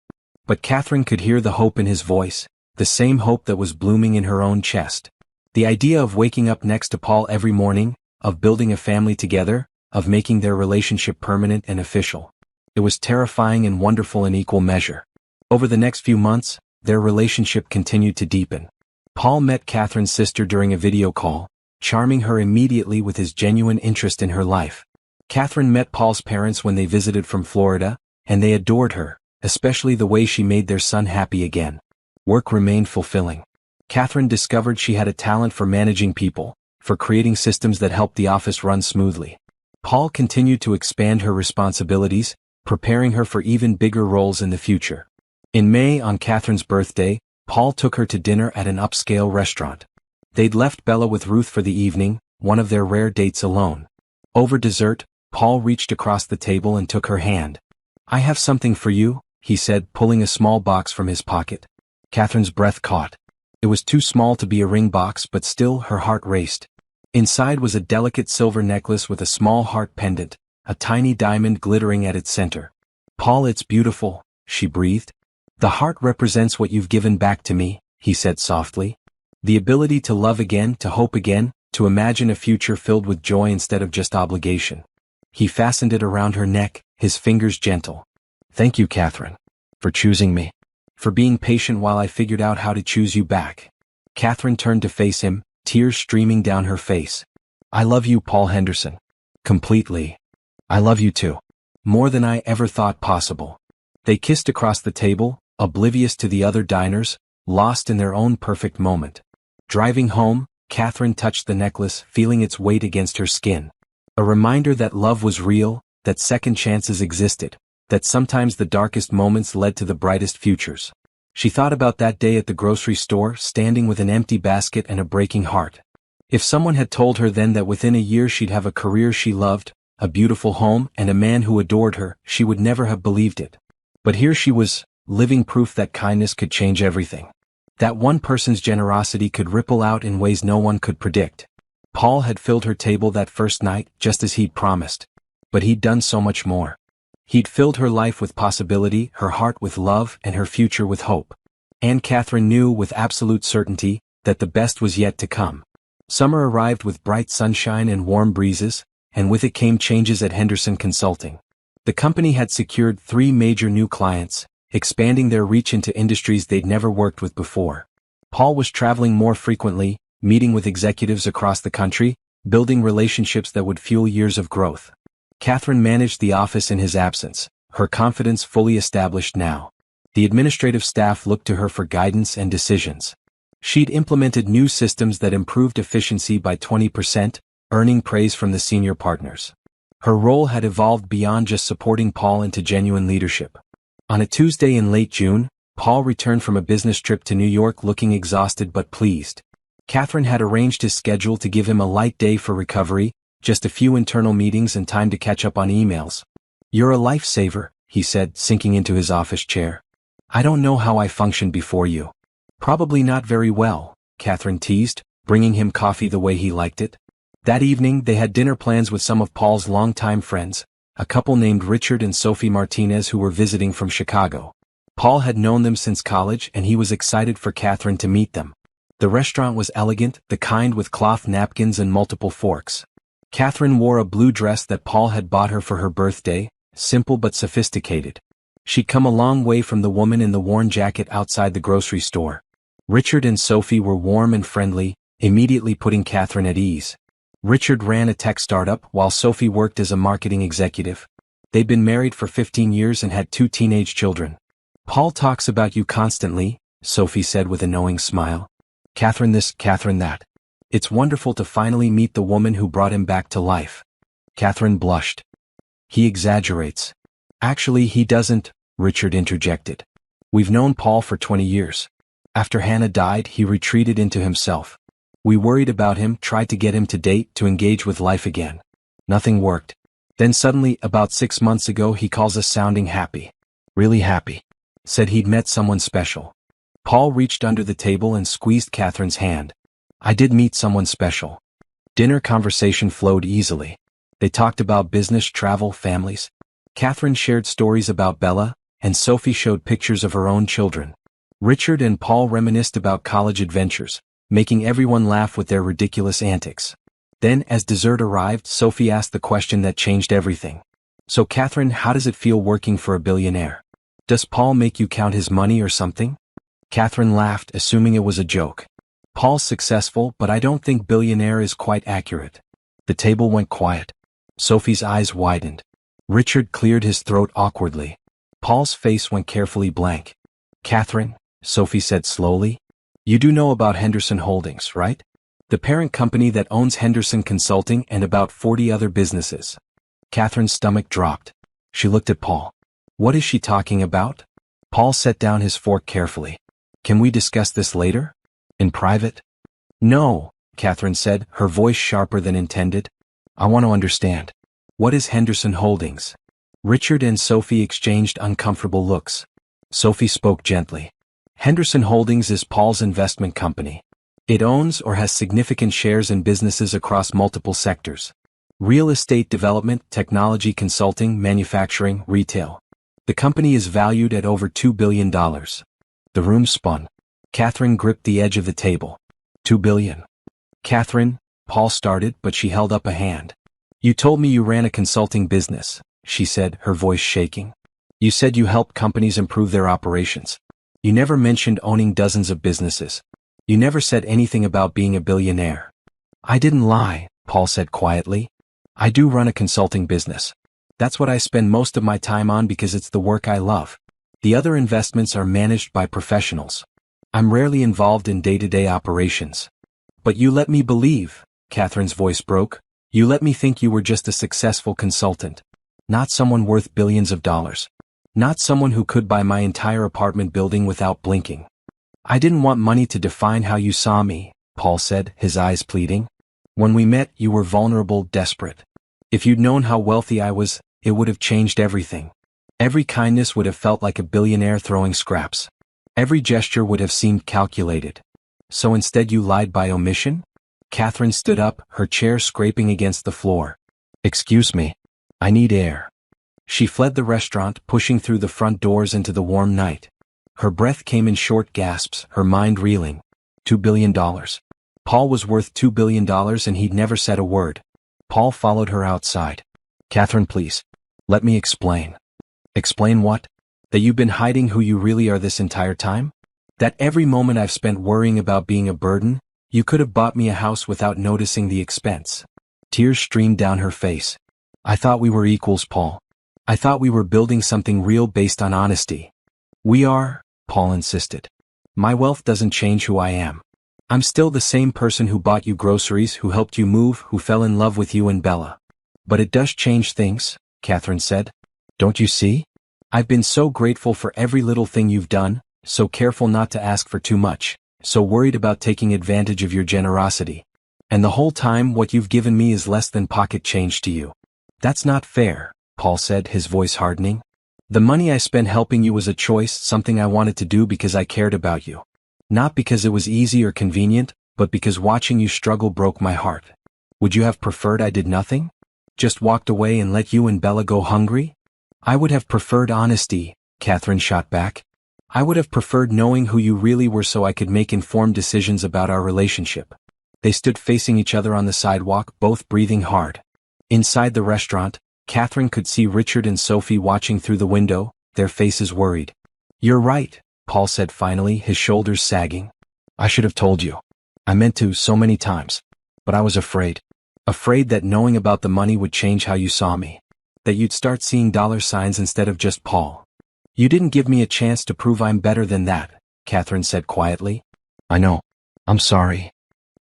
But Catherine could hear the hope in his voice, the same hope that was blooming in her own chest. The idea of waking up next to Paul every morning, of building a family together, of making their relationship permanent and official. It was terrifying and wonderful in equal measure. Over the next few months, their relationship continued to deepen. Paul met Catherine's sister during a video call, charming her immediately with his genuine interest in her life. Catherine met Paul's parents when they visited from Florida, and they adored her, especially the way she made their son happy again. Work remained fulfilling. Catherine discovered she had a talent for managing people, for creating systems that helped the office run smoothly. Paul continued to expand her responsibilities, preparing her for even bigger roles in the future. In May, on Catherine's birthday, Paul took her to dinner at an upscale restaurant. They'd left Bella with Ruth for the evening, one of their rare dates alone. Over dessert, Paul reached across the table and took her hand. "I have something for you," he said, pulling a small box from his pocket. Catherine's breath caught. It was too small to be a ring box, but still her heart raced. Inside was a delicate silver necklace with a small heart pendant, a tiny diamond glittering at its center. "Paul, it's beautiful," she breathed. "The heart represents what you've given back to me," he said softly. "The ability to love again, to hope again, to imagine a future filled with joy instead of just obligation." He fastened it around her neck, his fingers gentle. "Thank you, Catherine. For choosing me. For being patient while I figured out how to choose you back." Catherine turned to face him, tears streaming down her face. "I love you, Paul Henderson. Completely. I love you too. More than I ever thought possible." They kissed across the table, oblivious to the other diners, lost in their own perfect moment. Driving home, Catherine touched the necklace, feeling its weight against her skin. A reminder that love was real, that second chances existed. that sometimes the darkest moments led to the brightest futures. She thought about that day at the grocery store, standing with an empty basket and a breaking heart. If someone had told her then that within a year she'd have a career she loved, a beautiful home, and a man who adored her, she would never have believed it. But here she was, living proof that kindness could change everything. That one person's generosity could ripple out in ways no one could predict. Paul had filled her table that first night, just as he'd promised. But he'd done so much more. He'd filled her life with possibility, her heart with love, and her future with hope. Anne Catherine knew with absolute certainty that the best was yet to come. Summer arrived with bright sunshine and warm breezes, and with it came changes at Henderson Consulting. The company had secured 3 major new clients, expanding their reach into industries they'd never worked with before. Paul was traveling more frequently, meeting with executives across the country, building relationships that would fuel years of growth. Catherine managed the office in his absence, her confidence fully established now. The administrative staff looked to her for guidance and decisions. She'd implemented new systems that improved efficiency by 20%, earning praise from the senior partners. Her role had evolved beyond just supporting Paul into genuine leadership. On a Tuesday in late June, Paul returned from a business trip to New York looking exhausted but pleased. Catherine had arranged his schedule to give him a light day for recovery, just a few internal meetings and time to catch up on emails. "You're a lifesaver," he said, sinking into his office chair. "I don't know how I functioned before you." "Probably not very well," Catherine teased, bringing him coffee the way he liked it. That evening they had dinner plans with some of Paul's longtime friends, a couple named Richard and Sophie Martinez who were visiting from Chicago. Paul had known them since college and he was excited for Catherine to meet them. The restaurant was elegant, the kind with cloth napkins and multiple forks. Catherine wore a blue dress that Paul had bought her for her birthday, simple but sophisticated. She'd come a long way from the woman in the worn jacket outside the grocery store. Richard and Sophie were warm and friendly, immediately putting Catherine at ease. Richard ran a tech startup while Sophie worked as a marketing executive. They'd been married for 15 years and had 2 teenage children. "Paul talks about you constantly," Sophie said with a knowing smile. "Catherine this, Catherine that. It's wonderful to finally meet the woman who brought him back to life." Catherine blushed. "He exaggerates." "Actually, he doesn't," Richard interjected. "We've known Paul for 20 years. After Hannah died, he retreated into himself. We worried about him, tried to get him to date, to engage with life again. Nothing worked. Then suddenly, about 6 months ago, he calls us sounding happy. Really happy. Said he'd met someone special." Paul reached under the table and squeezed Catherine's hand. "I did meet someone special." Dinner conversation flowed easily. They talked about business, travel, families. Catherine shared stories about Bella, and Sophie showed pictures of her own children. Richard and Paul reminisced about college adventures, making everyone laugh with their ridiculous antics. Then, as dessert arrived, Sophie asked the question that changed everything. "So Catherine, how does it feel working for a billionaire? Does Paul make you count his money or something?" Catherine laughed, assuming it was a joke. "Paul's successful, but I don't think billionaire is quite accurate." The table went quiet. Sophie's eyes widened. Richard cleared his throat awkwardly. Paul's face went carefully blank. "Catherine," Sophie said slowly, "you do know about Henderson Holdings, right? The parent company that owns Henderson Consulting and about 40 other businesses." Catherine's stomach dropped. She looked at Paul. "What is she talking about?" Paul set down his fork carefully. "Can we discuss this later? In private?" "No," Catherine said, her voice sharper than intended. "I want to understand. What is Henderson Holdings?" Richard and Sophie exchanged uncomfortable looks. Sophie spoke gently. "Henderson Holdings is Paul's investment company. It owns or has significant shares in businesses across multiple sectors. Real estate development, technology consulting, manufacturing, retail. The company is valued at over $2 billion. The room spun. Catherine gripped the edge of the table. $2 billion. "Catherine," Paul started, but she held up a hand. "You told me you ran a consulting business," she said, her voice shaking. "You said you helped companies improve their operations. You never mentioned owning dozens of businesses. You never said anything about being a billionaire." "I didn't lie," Paul said quietly. "I do run a consulting business. That's what I spend most of my time on because it's the work I love. The other investments are managed by professionals. I'm rarely involved in day-to-day operations." "But you let me believe," Catherine's voice broke, "you let me think you were just a successful consultant. Not someone worth billions of dollars." Not someone who could buy my entire apartment building without blinking. I didn't want money to define how you saw me, Paul said, his eyes pleading. When we met, you were vulnerable, desperate. If you'd known how wealthy I was, it would have changed everything. Every kindness would have felt like a billionaire throwing scraps. Every gesture would have seemed calculated. So instead you lied by omission? Catherine stood up, her chair scraping against the floor. Excuse me. I need air. She fled the restaurant, pushing through the front doors into the warm night. Her breath came in short gasps, her mind reeling. $2 billion. Paul was worth $2 billion and he'd never said a word. Paul followed her outside. Catherine, please. Let me explain. Explain what? That you've been hiding who you really are this entire time? That every moment I've spent worrying about being a burden, you could have bought me a house without noticing the expense. Tears streamed down her face. I thought we were equals, Paul. I thought we were building something real based on honesty. We are, Paul insisted. My wealth doesn't change who I am. I'm still the same person who bought you groceries, who helped you move, who fell in love with you and Bella. But it does change things, Catherine said. Don't you see? I've been so grateful for every little thing you've done, so careful not to ask for too much, so worried about taking advantage of your generosity. And the whole time what you've given me is less than pocket change to you. That's not fair, Paul said, his voice hardening. The money I spent helping you was a choice, something I wanted to do because I cared about you. Not because it was easy or convenient, but because watching you struggle broke my heart. Would you have preferred I did nothing? Just walked away and let you and Bella go hungry? I would have preferred honesty, Catherine shot back. I would have preferred knowing who you really were so I could make informed decisions about our relationship. They stood facing each other on the sidewalk, both breathing hard. Inside the restaurant, Catherine could see Richard and Sophie watching through the window, their faces worried. You're right, Paul said finally, his shoulders sagging. I should have told you. I meant to so many times. But I was afraid. Afraid that knowing about the money would change how you saw me. That you'd start seeing dollar signs instead of just Paul. You didn't give me a chance to prove I'm better than that, Catherine said quietly. I know. I'm sorry.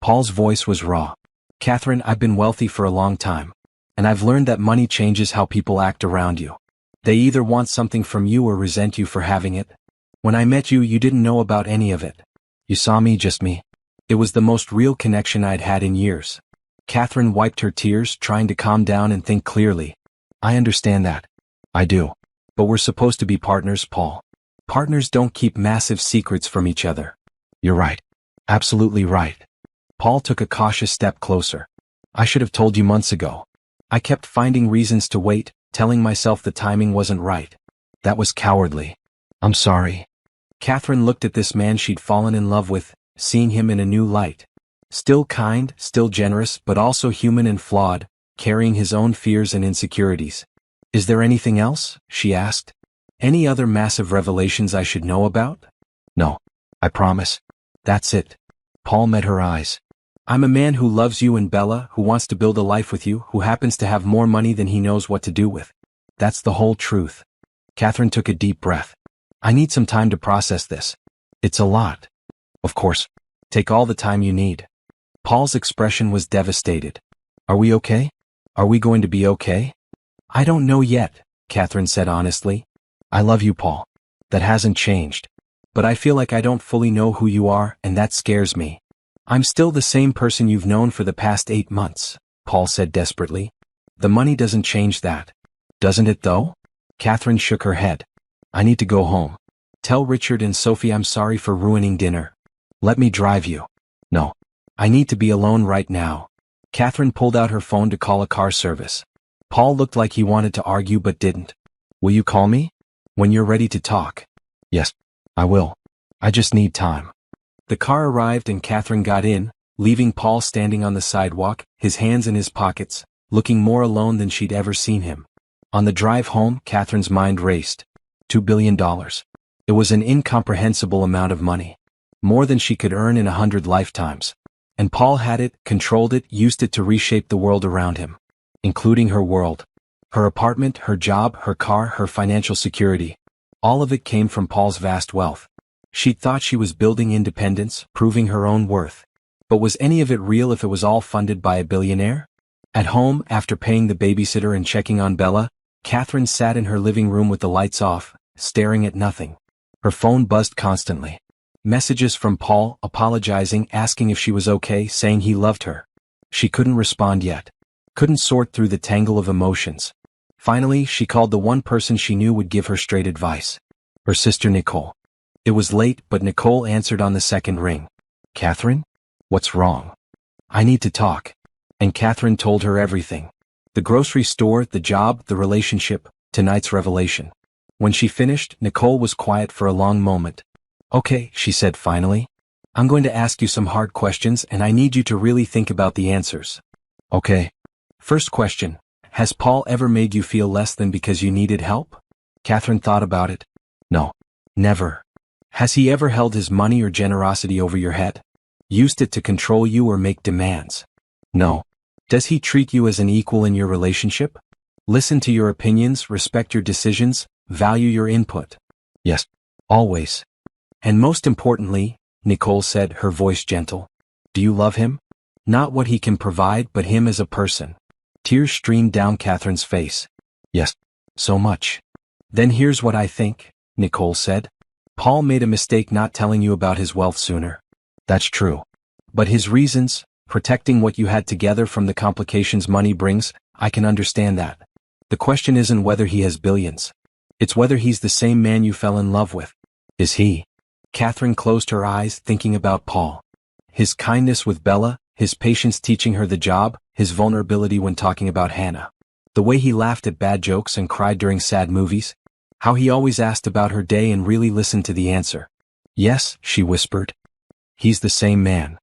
Paul's voice was raw. Catherine, I've been wealthy for a long time. And I've learned that money changes how people act around you. They either want something from you or resent you for having it. When I met you, you didn't know about any of it. You saw me, just me. It was the most real connection I'd had in years. Catherine wiped her tears, trying to calm down and think clearly. I understand that. I do. But we're supposed to be partners, Paul. Partners don't keep massive secrets from each other. You're right. Absolutely right. Paul took a cautious step closer. I should have told you months ago. I kept finding reasons to wait, telling myself the timing wasn't right. That was cowardly. I'm sorry. Catherine looked at this man she'd fallen in love with, seeing him in a new light. Still kind, still generous, but also human and flawed, carrying his own fears and insecurities. Is there anything else? She asked. Any other massive revelations I should know about? No. I promise. That's it. Paul met her eyes. I'm a man who loves you and Bella, who wants to build a life with you, who happens to have more money than he knows what to do with. That's the whole truth. Catherine took a deep breath. I need some time to process this. It's a lot. Of course. Take all the time you need. Paul's expression was devastated. Are we okay? Are we going to be okay? I don't know yet, Catherine said honestly. I love you, Paul. That hasn't changed. But I feel like I don't fully know who you are, and that scares me. I'm still the same person you've known for the past 8 months, Paul said desperately. The money doesn't change that. Doesn't it though? Catherine shook her head. I need to go home. Tell Richard and Sophie I'm sorry for ruining dinner. Let me drive you. No. I need to be alone right now. Catherine pulled out her phone to call a car service. Paul looked like he wanted to argue but didn't. Will you call me? When you're ready to talk. Yes, I will. I just need time. The car arrived and Catherine got in, leaving Paul standing on the sidewalk, his hands in his pockets, looking more alone than she'd ever seen him. On the drive home, Catherine's mind raced. $2 billion. It was an incomprehensible amount of money. More than she could earn in 100 lifetimes. And Paul had it, controlled it, used it to reshape the world around him. Including her world. Her apartment, her job, her car, her financial security. All of it came from Paul's vast wealth. She'd thought she was building independence, proving her own worth. But was any of it real if it was all funded by a billionaire? At home, after paying the babysitter and checking on Bella, Catherine sat in her living room with the lights off, staring at nothing. Her phone buzzed constantly. Messages from Paul, apologizing, asking if she was okay, saying he loved her. She couldn't respond yet. Couldn't sort through the tangle of emotions. Finally, she called the one person she knew would give her straight advice. Her sister Nicole. It was late, but Nicole answered on the second ring. Catherine? What's wrong? I need to talk. And Catherine told her everything. The grocery store, the job, the relationship, tonight's revelation. When she finished, Nicole was quiet for a long moment. Okay, she said finally. I'm going to ask you some hard questions and I need you to really think about the answers. Okay. First question. Has Paul ever made you feel less than because you needed help? Catherine thought about it. No. Never. Has he ever held his money or generosity over your head? Used it to control you or make demands? No. Does he treat you as an equal in your relationship? Listen to your opinions, respect your decisions, value your input? Yes. Always. And most importantly, Nicole said, her voice gentle. Do you love him? Not what he can provide, but him as a person. Tears streamed down Catherine's face. Yes. So much. Then here's what I think, Nicole said. Paul made a mistake not telling you about his wealth sooner. That's true. But his reasons, protecting what you had together from the complications money brings, I can understand that. The question isn't whether he has billions. It's whether he's the same man you fell in love with. Is he? Catherine closed her eyes, thinking about Paul. His kindness with Bella, his patience teaching her the job, his vulnerability when talking about Hannah. The way he laughed at bad jokes and cried during sad movies. How he always asked about her day and really listened to the answer. Yes, she whispered. He's the same man.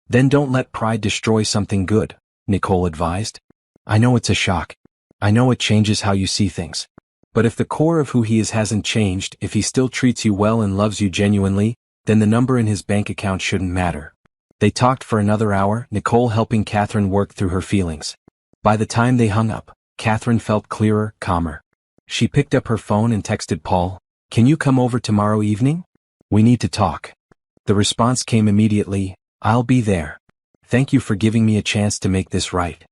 Then don't let pride destroy something good, Nicole advised. I know it's a shock. I know it changes how you see things. But if the core of who he is hasn't changed, if he still treats you well and loves you genuinely, then the number in his bank account shouldn't matter. They talked for another hour, Nicole helping Catherine work through her feelings. By the time they hung up, Catherine felt clearer, calmer. She picked up her phone and texted Paul, "Can you come over tomorrow evening? We need to talk." The response came immediately, "I'll be there. Thank you for giving me a chance to make this right."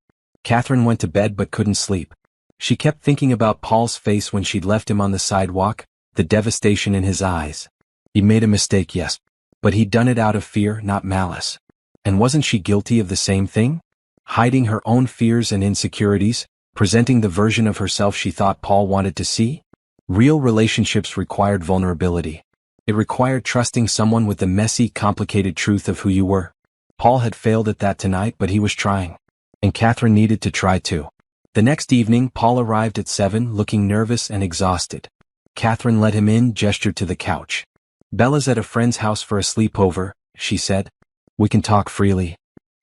Catherine went to bed but couldn't sleep. She kept thinking about Paul's face when she'd left him on the sidewalk, the devastation in his eyes. He made a mistake, yes. But he'd done it out of fear, not malice. And wasn't she guilty of the same thing? Hiding her own fears and insecurities, presenting the version of herself she thought Paul wanted to see? Real relationships required vulnerability. It required trusting someone with the messy, complicated truth of who you were. Paul had failed at that tonight, but he was trying. And Catherine needed to try too. The next evening, Paul arrived at 7, looking nervous and exhausted. Catherine let him in, gestured to the couch. "Bella's at a friend's house for a sleepover," she said. "We can talk freely."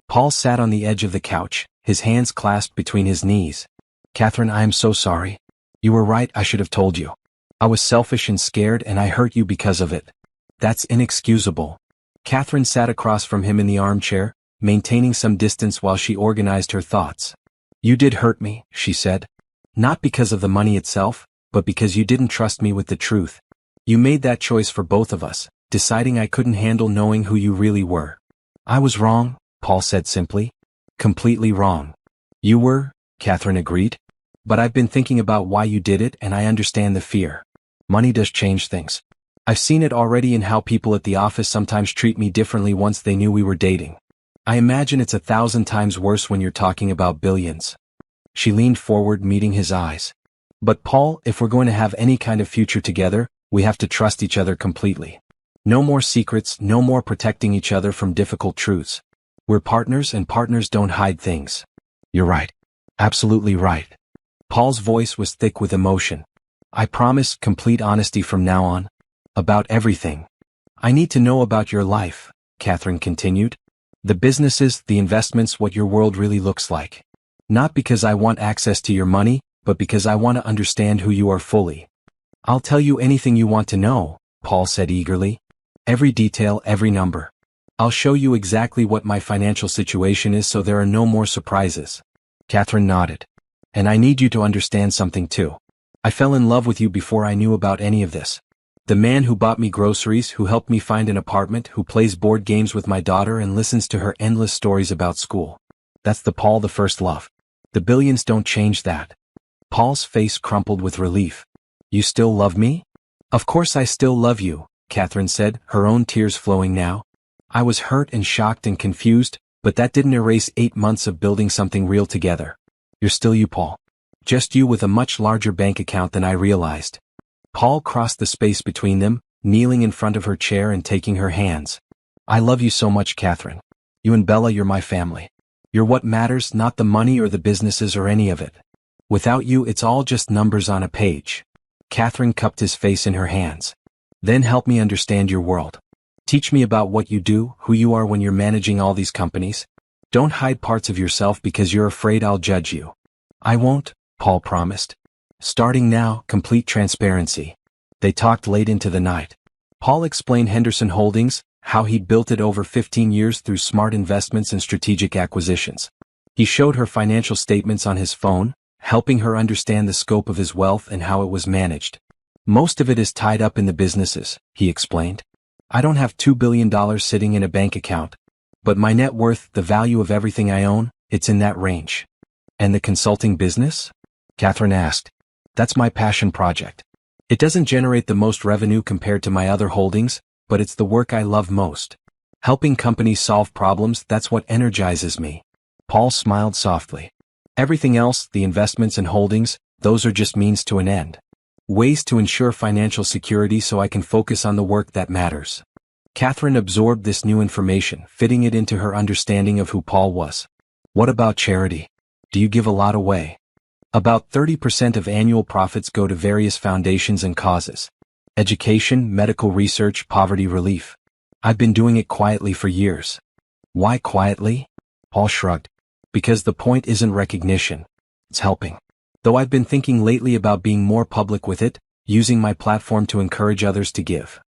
Paul sat on the edge of the couch, his hands clasped between his knees. "Catherine, I am so sorry. You were right, I should have told you. I was selfish and scared and I hurt you because of it. That's inexcusable." Catherine sat across from him in the armchair, maintaining some distance while she organized her thoughts. "You did hurt me," she said. "Not because of the money itself, but because you didn't trust me with the truth. You made that choice for both of us, deciding I couldn't handle knowing who you really were." "I was wrong," Paul said simply. "Completely wrong." "You were," Catherine agreed. "But I've been thinking about why you did it and I understand the fear. Money does change things. I've seen it already in how people at the office sometimes treat me differently once they knew we were dating. I imagine it's 1,000 times worse when you're talking about billions." She leaned forward, meeting his eyes. "But Paul, if we're going to have any kind of future together, we have to trust each other completely. No more secrets, no more protecting each other from difficult truths. We're partners and partners don't hide things." "You're right. Absolutely right." Paul's voice was thick with emotion. "I promise complete honesty from now on. About everything. I need to know about your life," Catherine continued. "The businesses, the investments, what your world really looks like. Not because I want access to your money, but because I want to understand who you are fully." "I'll tell you anything you want to know," Paul said eagerly. "Every detail, every number. I'll show you exactly what my financial situation is so there are no more surprises." Catherine nodded. "And I need you to understand something too. I fell in love with you before I knew about any of this. The man who bought me groceries, who helped me find an apartment, who plays board games with my daughter and listens to her endless stories about school. That's the Paul, the first love. The billions don't change that." Paul's face crumpled with relief. "You still love me?" Of course I still love you, Catherine said, her own tears flowing now. I was hurt and shocked and confused, but that didn't erase 8 months of building something real together. You're still you, Paul. Just you with a much larger bank account than I realized. Paul crossed the space between them, kneeling in front of her chair and taking her hands. I love you so much, Catherine. You and Bella, you're my family. You're what matters, not the money or the businesses or any of it. Without you, it's all just numbers on a page. Catherine cupped his face in her hands. Then help me understand your world. Teach me about what you do, who you are when you're managing all these companies. Don't hide parts of yourself because you're afraid I'll judge you. I won't, Paul promised. Starting now, complete transparency. They talked late into the night. Paul explained Henderson Holdings, how he built it over 15 years through smart investments and strategic acquisitions. He showed her financial statements on his phone, helping her understand the scope of his wealth and how it was managed. Most of it is tied up in the businesses, he explained. I don't have $2 billion sitting in a bank account. But my net worth, the value of everything I own, it's in that range. And the consulting business? Catherine asked. That's my passion project. It doesn't generate the most revenue compared to my other holdings, but it's the work I love most. Helping companies solve problems, that's what energizes me. Paul smiled softly. Everything else, the investments and holdings, those are just means to an end. Ways to ensure financial security so I can focus on the work that matters. Catherine absorbed this new information, fitting it into her understanding of who Paul was. What about charity? Do you give a lot away? About 30% of annual profits go to various foundations and causes. Education, medical research, poverty relief. I've been doing it quietly for years. Why quietly? Paul shrugged. Because the point isn't recognition. It's helping. Though I've been thinking lately about being more public with it, using my platform to encourage others to give.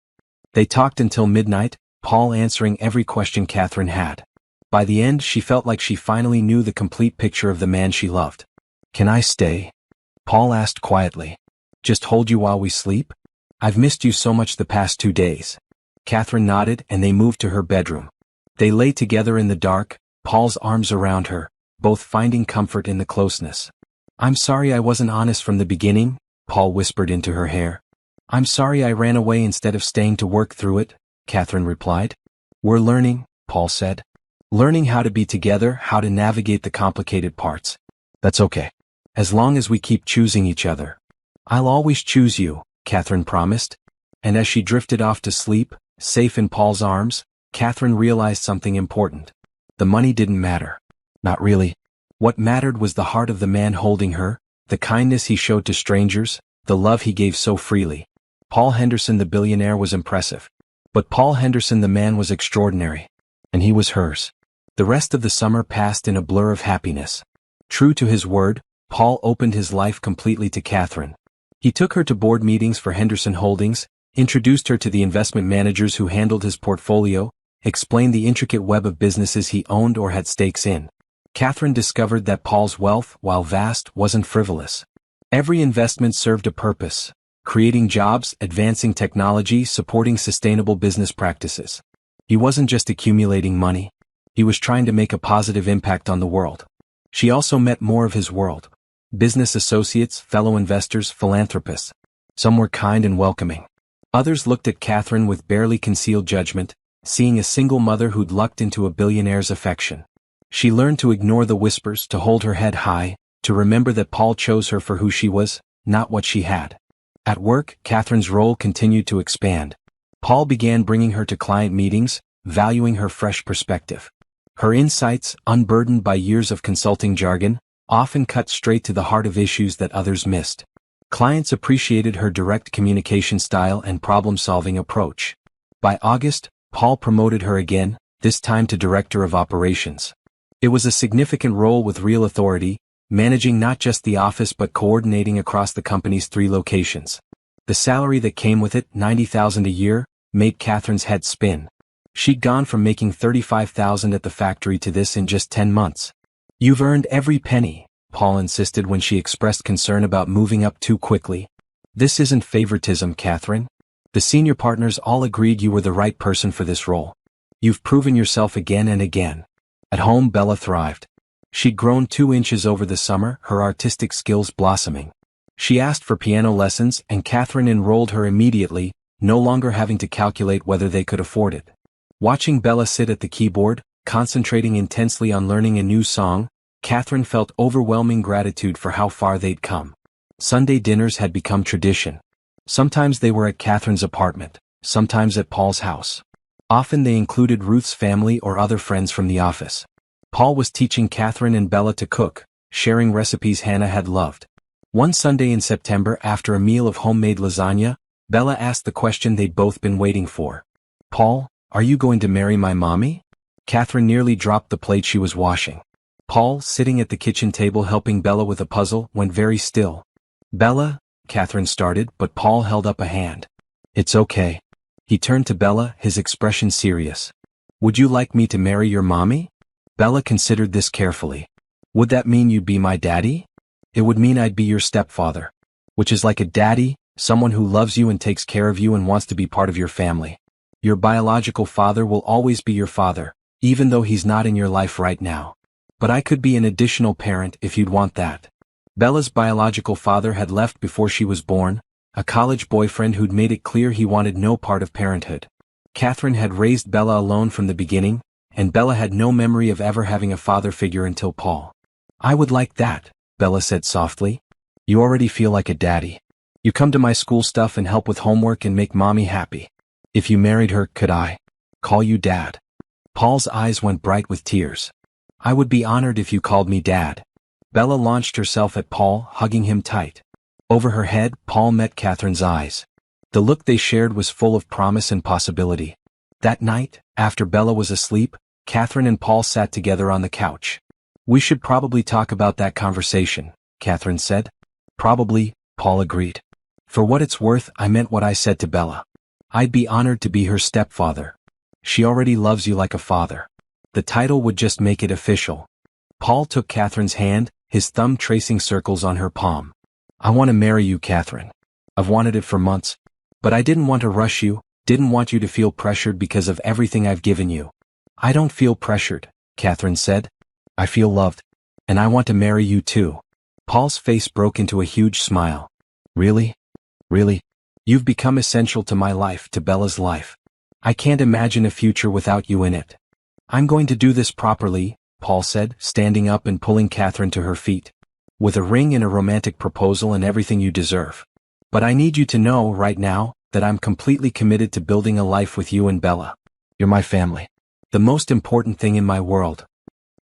They talked until midnight, Paul answering every question Catherine had. By the end, she felt like she finally knew the complete picture of the man she loved. Can I stay? Paul asked quietly. Just hold you while we sleep? I've missed you so much the past 2 days. Catherine nodded and they moved to her bedroom. They lay together in the dark, Paul's arms around her, both finding comfort in the closeness. I'm sorry I wasn't honest from the beginning, Paul whispered into her hair. I'm sorry I ran away instead of staying to work through it, Catherine replied. We're learning, Paul said. Learning how to be together, how to navigate the complicated parts. That's okay. As long as we keep choosing each other. I'll always choose you, Catherine promised. And as she drifted off to sleep, safe in Paul's arms, Catherine realized something important. The money didn't matter. Not really. What mattered was the heart of the man holding her, the kindness he showed to strangers, the love he gave so freely. Paul Henderson the billionaire was impressive. But Paul Henderson the man was extraordinary. And he was hers. The rest of the summer passed in a blur of happiness. True to his word, Paul opened his life completely to Catherine. He took her to board meetings for Henderson Holdings, introduced her to the investment managers who handled his portfolio, explained the intricate web of businesses he owned or had stakes in. Catherine discovered that Paul's wealth, while vast, wasn't frivolous. Every investment served a purpose, creating jobs, advancing technology, supporting sustainable business practices. He wasn't just accumulating money. He was trying to make a positive impact on the world. She also met more of his world. Business associates, fellow investors, philanthropists. Some were kind and welcoming. Others looked at Catherine with barely concealed judgment, seeing a single mother who'd lucked into a billionaire's affection. She learned to ignore the whispers, to hold her head high, to remember that Paul chose her for who she was, not what she had. At work, Catherine's role continued to expand. Paul began bringing her to client meetings, valuing her fresh perspective. Her insights, unburdened by years of consulting jargon, often cut straight to the heart of issues that others missed. Clients appreciated her direct communication style and problem-solving approach. By August, Paul promoted her again, this time to Director of Operations. It was a significant role with real authority, managing not just the office but coordinating across the company's 3 locations. The salary that came with it, $90,000 a year, made Catherine's head spin. She'd gone from making $35,000 at the factory to this in just 10 months. You've earned every penny, Paul insisted when she expressed concern about moving up too quickly. This isn't favoritism, Catherine. The senior partners all agreed you were the right person for this role. You've proven yourself again and again. At home, Bella thrived. She'd grown 2 inches over the summer, her artistic skills blossoming. She asked for piano lessons and Catherine enrolled her immediately, no longer having to calculate whether they could afford it. Watching Bella sit at the keyboard, concentrating intensely on learning a new song, Catherine felt overwhelming gratitude for how far they'd come. Sunday dinners had become tradition. Sometimes they were at Catherine's apartment, sometimes at Paul's house. Often they included Ruth's family or other friends from the office. Paul was teaching Catherine and Bella to cook, sharing recipes Hannah had loved. One Sunday in September, after a meal of homemade lasagna, Bella asked the question they'd both been waiting for. "Paul, are you going to marry my mommy?" Catherine nearly dropped the plate she was washing. Paul, sitting at the kitchen table helping Bella with a puzzle, went very still. "Bella," Catherine started, but Paul held up a hand. "It's okay." He turned to Bella, his expression serious. "Would you like me to marry your mommy?" Bella considered this carefully. "Would that mean you'd be my daddy?" "It would mean I'd be your stepfather. Which is like a daddy, someone who loves you and takes care of you and wants to be part of your family. Your biological father will always be your father, even though he's not in your life right now. But I could be an additional parent if you'd want that." Bella's biological father had left before she was born, a college boyfriend who'd made it clear he wanted no part of parenthood. Catherine had raised Bella alone from the beginning, and Bella had no memory of ever having a father figure until Paul. "I would like that," Bella said softly. "You already feel like a daddy. You come to my school stuff and help with homework and make mommy happy. If you married her, could I call you dad?" Paul's eyes went bright with tears. "I would be honored if you called me dad." Bella launched herself at Paul, hugging him tight. Over her head, Paul met Catherine's eyes. The look they shared was full of promise and possibility. That night, after Bella was asleep, Catherine and Paul sat together on the couch. "We should probably talk about that conversation," Catherine said. "Probably," Paul agreed. "For what it's worth, I meant what I said to Bella. I'd be honored to be her stepfather. She already loves you like a father. The title would just make it official." Paul took Catherine's hand, his thumb tracing circles on her palm. "I want to marry you, Catherine. I've wanted it for months. But I didn't want to rush you, didn't want you to feel pressured because of everything I've given you." "I don't feel pressured," Catherine said. "I feel loved. And I want to marry you too." Paul's face broke into a huge smile. "Really? Really? You've become essential to my life, to Bella's life. I can't imagine a future without you in it." "I'm going to do this properly," Paul said, standing up and pulling Catherine to her feet. "With a ring and a romantic proposal and everything you deserve. But I need you to know, right now, that I'm completely committed to building a life with you and Bella. You're my family. The most important thing in my world."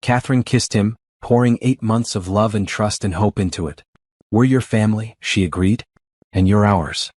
Catherine kissed him, pouring 8 months of love and trust and hope into it. "We're your family," she agreed. "And you're ours."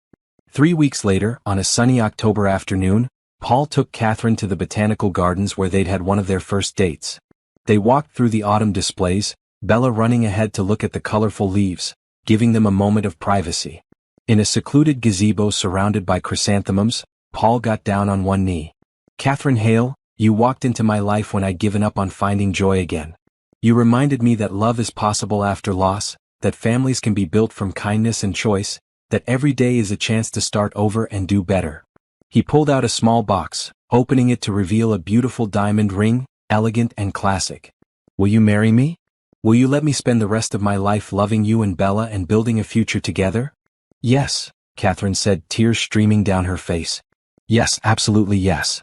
3 weeks later, on a sunny October afternoon, Paul took Catherine to the botanical gardens where they'd had one of their first dates. They walked through the autumn displays, Bella running ahead to look at the colorful leaves, giving them a moment of privacy. In a secluded gazebo surrounded by chrysanthemums, Paul got down on one knee. "Catherine Hale, you walked into my life when I'd given up on finding joy again. You reminded me that love is possible after loss, that families can be built from kindness and choice, that every day is a chance to start over and do better." He pulled out a small box, opening it to reveal a beautiful diamond ring, elegant and classic. "Will you marry me? Will you let me spend the rest of my life loving you and Bella and building a future together?" "Yes," Catherine said, tears streaming down her face. "Yes, absolutely yes."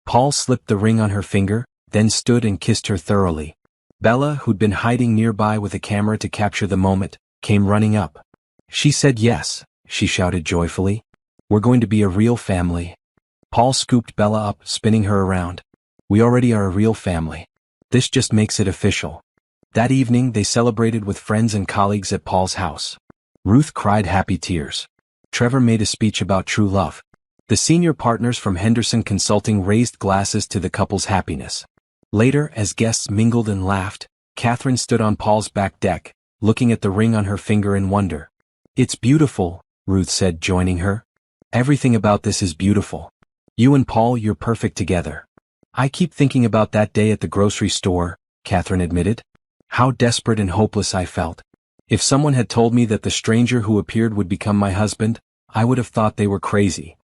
Paul slipped the ring on her finger, then stood and kissed her thoroughly. Bella, who'd been hiding nearby with a camera to capture the moment, came running up. "She said yes," she shouted joyfully. "We're going to be a real family." Paul scooped Bella up, spinning her around. "We already are a real family. This just makes it official." That evening they celebrated with friends and colleagues at Paul's house. Ruth cried happy tears. Trevor made a speech about true love. The senior partners from Henderson Consulting raised glasses to the couple's happiness. Later, as guests mingled and laughed, Catherine stood on Paul's back deck, looking at the ring on her finger in wonder. "It's beautiful," Ruth said, joining her. "Everything about this is beautiful. You and Paul, you're perfect together." "I keep thinking about that day at the grocery store," Catherine admitted. "How desperate and hopeless I felt. If someone had told me that the stranger who appeared would become my husband, I would have thought they were crazy."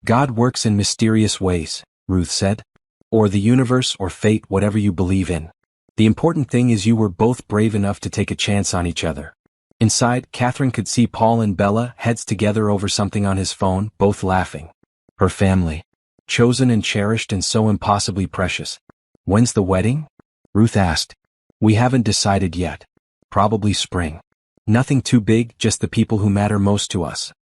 "God works in mysterious ways," Ruth said. "Or the universe or fate, whatever you believe in. The important thing is you were both brave enough to take a chance on each other." Inside, Catherine could see Paul and Bella heads together over something on his phone, both laughing. Her family. Chosen and cherished and so impossibly precious. When's the wedding? Ruth asked. We haven't decided yet. Probably spring. Nothing too big, just the people who matter most to us.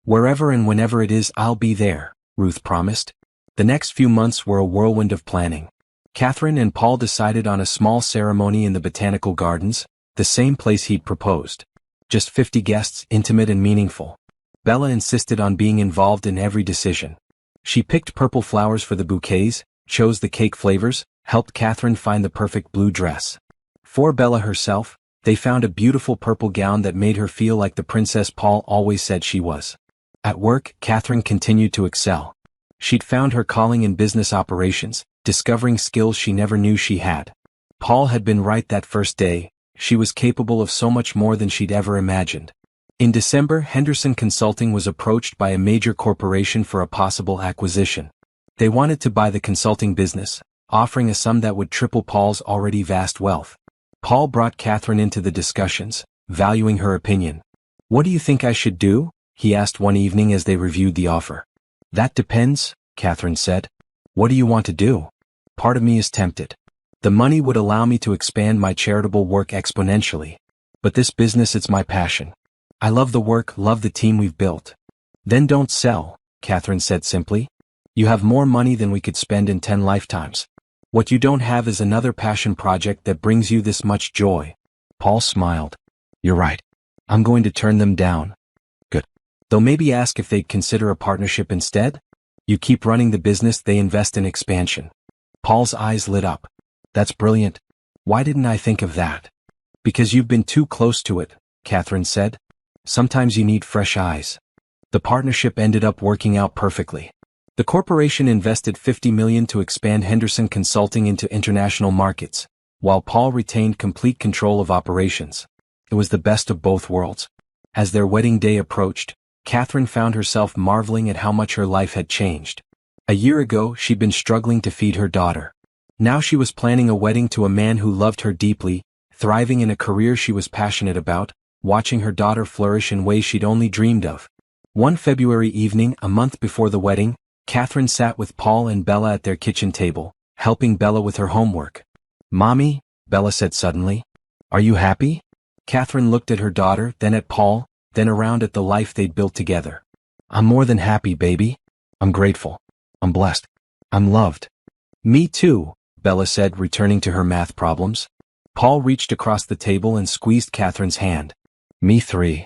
Wherever and whenever it is, I'll be there, Ruth promised. The next few months were a whirlwind of planning. Catherine and Paul decided on a small ceremony in the botanical gardens, the same place he'd proposed. Just 50 guests, intimate and meaningful. Bella insisted on being involved in every decision. She picked purple flowers for the bouquets, chose the cake flavors, helped Catherine find the perfect blue dress. For Bella herself, they found a beautiful purple gown that made her feel like the princess Paul always said she was. At work, Catherine continued to excel. She'd found her calling in business operations, discovering skills she never knew she had. Paul had been right that first day. She was capable of so much more than she'd ever imagined. In December, Henderson Consulting was approached by a major corporation for a possible acquisition. They wanted to buy the consulting business, offering a sum that would triple Paul's already vast wealth. Paul brought Catherine into the discussions, valuing her opinion. What do you think I should do? He asked one evening as they reviewed the offer. That depends, Catherine said. What do you want to do? Part of me is tempted. The money would allow me to expand my charitable work exponentially. But this business, it's my passion. I love the work, love the team we've built. Then don't sell, Catherine said simply. You have more money than we could spend in 10 lifetimes. What you don't have is another passion project that brings you this much joy. Paul smiled. You're right. I'm going to turn them down. Good. They'll maybe ask if they'd consider a partnership instead? You keep running the business, they invest in expansion. Paul's eyes lit up. That's brilliant. Why didn't I think of that? Because you've been too close to it, Catherine said. Sometimes you need fresh eyes. The partnership ended up working out perfectly. The corporation invested $50 million to expand Henderson Consulting into international markets, while Paul retained complete control of operations. It was the best of both worlds. As their wedding day approached, Catherine found herself marveling at how much her life had changed. A year ago, she'd been struggling to feed her daughter. Now she was planning a wedding to a man who loved her deeply, thriving in a career she was passionate about, watching her daughter flourish in ways she'd only dreamed of. One February evening, a month before the wedding, Catherine sat with Paul and Bella at their kitchen table, helping Bella with her homework. Mommy, Bella said suddenly. Are you happy? Catherine looked at her daughter, then at Paul, then around at the life they'd built together. I'm more than happy, baby. I'm grateful. I'm blessed. I'm loved. Me too, Bella said, returning to her math problems. Paul reached across the table and squeezed Catherine's hand. Me too.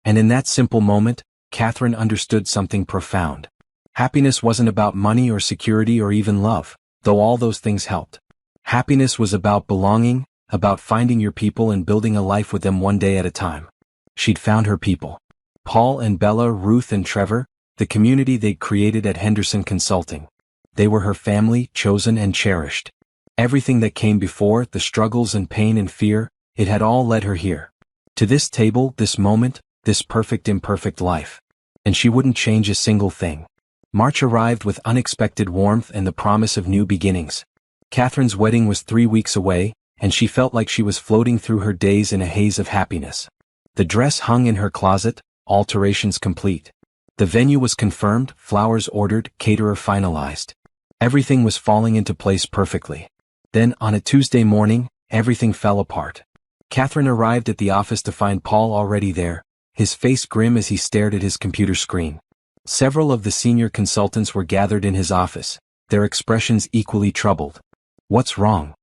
And in that simple moment, Catherine understood something profound. Happiness wasn't about money or security or even love, though all those things helped. Happiness was about belonging, about finding your people and building a life with them one day at a time. She'd found her people. Paul and Bella, Ruth and Trevor, the community they'd created at Henderson Consulting. They were her family, chosen and cherished. Everything that came before, the struggles and pain and fear, it had all led her here. To this table, this moment, this perfect imperfect life. And she wouldn't change a single thing. March arrived with unexpected warmth and the promise of new beginnings. Catherine's wedding was 3 weeks away, and she felt like she was floating through her days in a haze of happiness. The dress hung in her closet, alterations complete. The venue was confirmed, flowers ordered, caterer finalized. Everything was falling into place perfectly. Then, on a Tuesday morning, everything fell apart. Catherine arrived at the office to find Paul already there, his face grim as he stared at his computer screen. Several of the senior consultants were gathered in his office, their expressions equally troubled. What's wrong?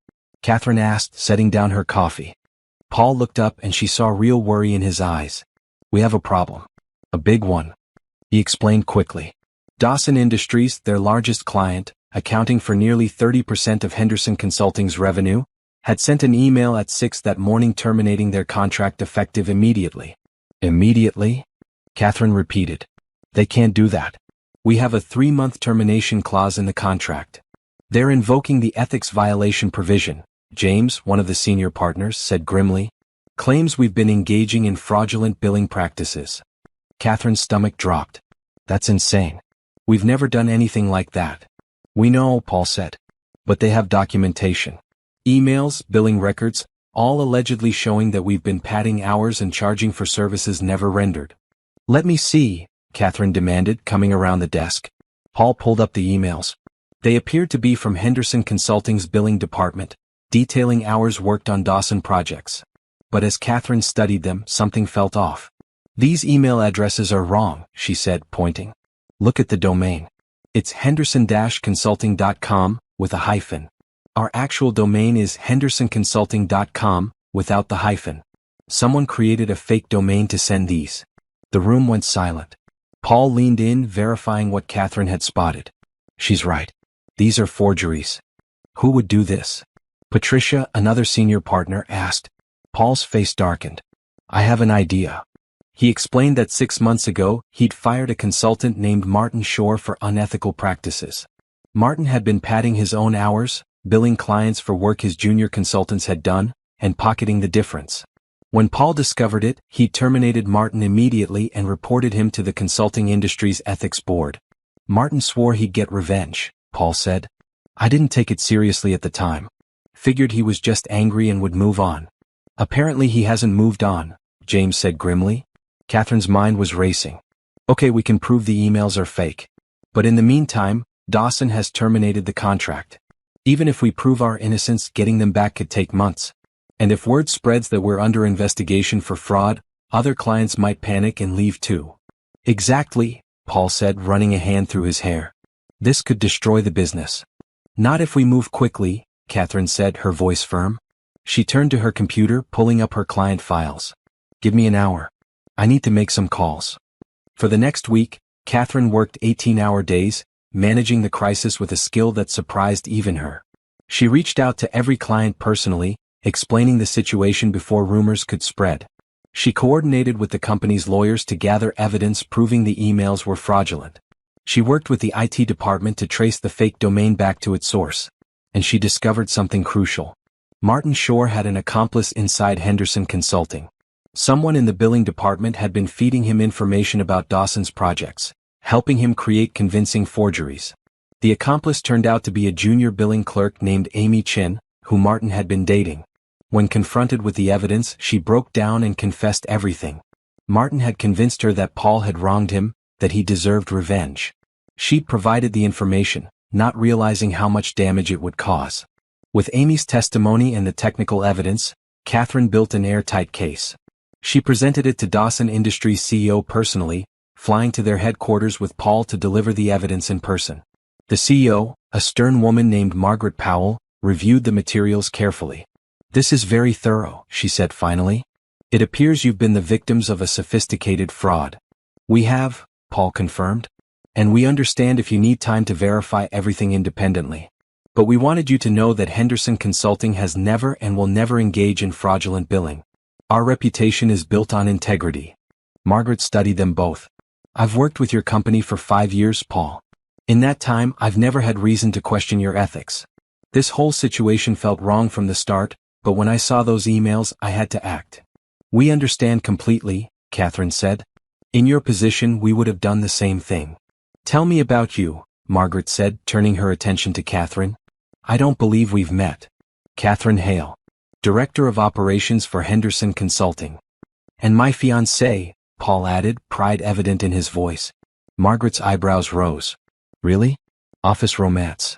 Catherine asked, setting down her coffee. Paul looked up and she saw real worry in his eyes. We have a problem. A big one. He explained quickly. Dawson Industries, their largest client, accounting for nearly 30% of Henderson Consulting's revenue, had sent an email at 6 that morning terminating their contract effective immediately. Immediately? Catherine repeated. They can't do that. We have a 3-month termination clause in the contract. They're invoking the ethics violation provision, James, one of the senior partners, said grimly. Claims we've been engaging in fraudulent billing practices. Catherine's stomach dropped. That's insane. We've never done anything like that. We know, Paul said. But they have documentation. Emails, billing records, all allegedly showing that we've been padding hours and charging for services never rendered. Let me see, Catherine demanded, coming around the desk. Paul pulled up the emails. They appeared to be from Henderson Consulting's billing department, detailing hours worked on Dawson projects. But as Catherine studied them, something felt off. These email addresses are wrong, she said, pointing. Look at the domain. It's henderson-consulting.com, with a hyphen. Our actual domain is hendersonconsulting.com, without the hyphen. Someone created a fake domain to send these. The room went silent. Paul leaned in, verifying what Catherine had spotted. She's right. These are forgeries. Who would do this? Patricia, another senior partner, asked. Paul's face darkened. I have an idea. He explained that 6 months ago, he'd fired a consultant named Martin Shore for unethical practices. Martin had been padding his own hours, billing clients for work his junior consultants had done, and pocketing the difference. When Paul discovered it, he terminated Martin immediately and reported him to the consulting industry's ethics board. Martin swore he'd get revenge, Paul said. I didn't take it seriously at the time. Figured he was just angry and would move on. Apparently he hasn't moved on, James said grimly. Catherine's mind was racing. Okay, we can prove the emails are fake. But in the meantime, Dawson has terminated the contract. Even if we prove our innocence, getting them back could take months. And if word spreads that we're under investigation for fraud, other clients might panic and leave too. Exactly, Paul said, running a hand through his hair. This could destroy the business. Not if we move quickly, Catherine said, her voice firm. She turned to her computer, pulling up her client files. Give me an hour. I need to make some calls. For the next week, Catherine worked 18-hour days, managing the crisis with a skill that surprised even her. She reached out to every client personally, explaining the situation before rumors could spread. She coordinated with the company's lawyers to gather evidence proving the emails were fraudulent. She worked with the IT department to trace the fake domain back to its source. And she discovered something crucial. Martin Shore had an accomplice inside Henderson Consulting. Someone in the billing department had been feeding him information about Dawson's projects, helping him create convincing forgeries. The accomplice turned out to be a junior billing clerk named Amy Chin, who Martin had been dating. When confronted with the evidence, she broke down and confessed everything. Martin had convinced her that Paul had wronged him, that he deserved revenge. She'd provided the information, not realizing how much damage it would cause. With Amy's testimony and the technical evidence, Catherine built an airtight case. She presented it to Dawson Industries' CEO personally, flying to their headquarters with Paul to deliver the evidence in person. The CEO, a stern woman named Margaret Powell, reviewed the materials carefully. This is very thorough, she said finally. It appears you've been the victims of a sophisticated fraud. We have, Paul confirmed. And we understand if you need time to verify everything independently. But we wanted you to know that Henderson Consulting has never and will never engage in fraudulent billing. Our reputation is built on integrity. Margaret studied them both. I've worked with your company for 5 years, Paul. In that time, I've never had reason to question your ethics. This whole situation felt wrong from the start, but when I saw those emails, I had to act. We understand completely, Catherine said. In your position, we would have done the same thing. Tell me about you, Margaret said, turning her attention to Catherine. I don't believe we've met. Catherine Hale, Director of Operations for Henderson Consulting. And my fiancée, Paul added, pride evident in his voice. Margaret's eyebrows rose. Really? Office romance.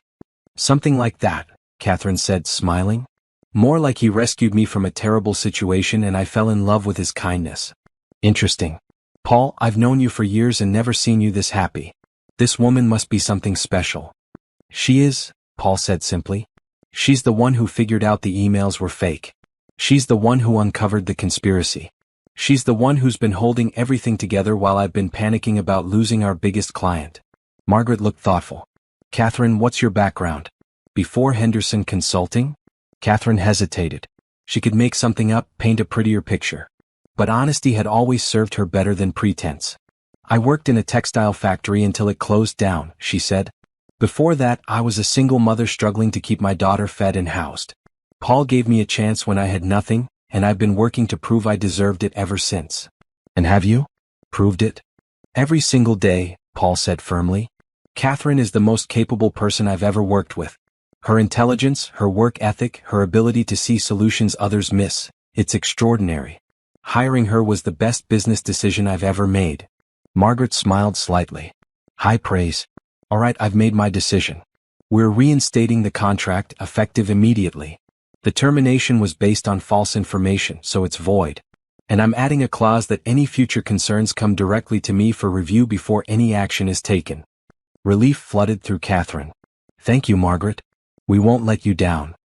Something like that, Catherine said, smiling. More like he rescued me from a terrible situation and I fell in love with his kindness. Interesting. Paul, I've known you for years and never seen you this happy. This woman must be something special. She is, Paul said simply. She's the one who figured out the emails were fake. She's the one who uncovered the conspiracy. She's the one who's been holding everything together while I've been panicking about losing our biggest client. Margaret looked thoughtful. Catherine, what's your background? Before Henderson Consulting? Catherine hesitated. She could make something up, paint a prettier picture. But honesty had always served her better than pretense. I worked in a textile factory until it closed down, she said. Before that, I was a single mother struggling to keep my daughter fed and housed. Paul gave me a chance when I had nothing, and I've been working to prove I deserved it ever since. And have you? Proved it? Every single day, Paul said firmly. Catherine is the most capable person I've ever worked with. Her intelligence, her work ethic, her ability to see solutions others miss, it's extraordinary. Hiring her was the best business decision I've ever made. Margaret smiled slightly. High praise. All right, I've made my decision. We're reinstating the contract, effective immediately. The termination was based on false information, so it's void. And I'm adding a clause that any future concerns come directly to me for review before any action is taken. Relief flooded through Catherine. Thank you, Margaret. We won't let you down.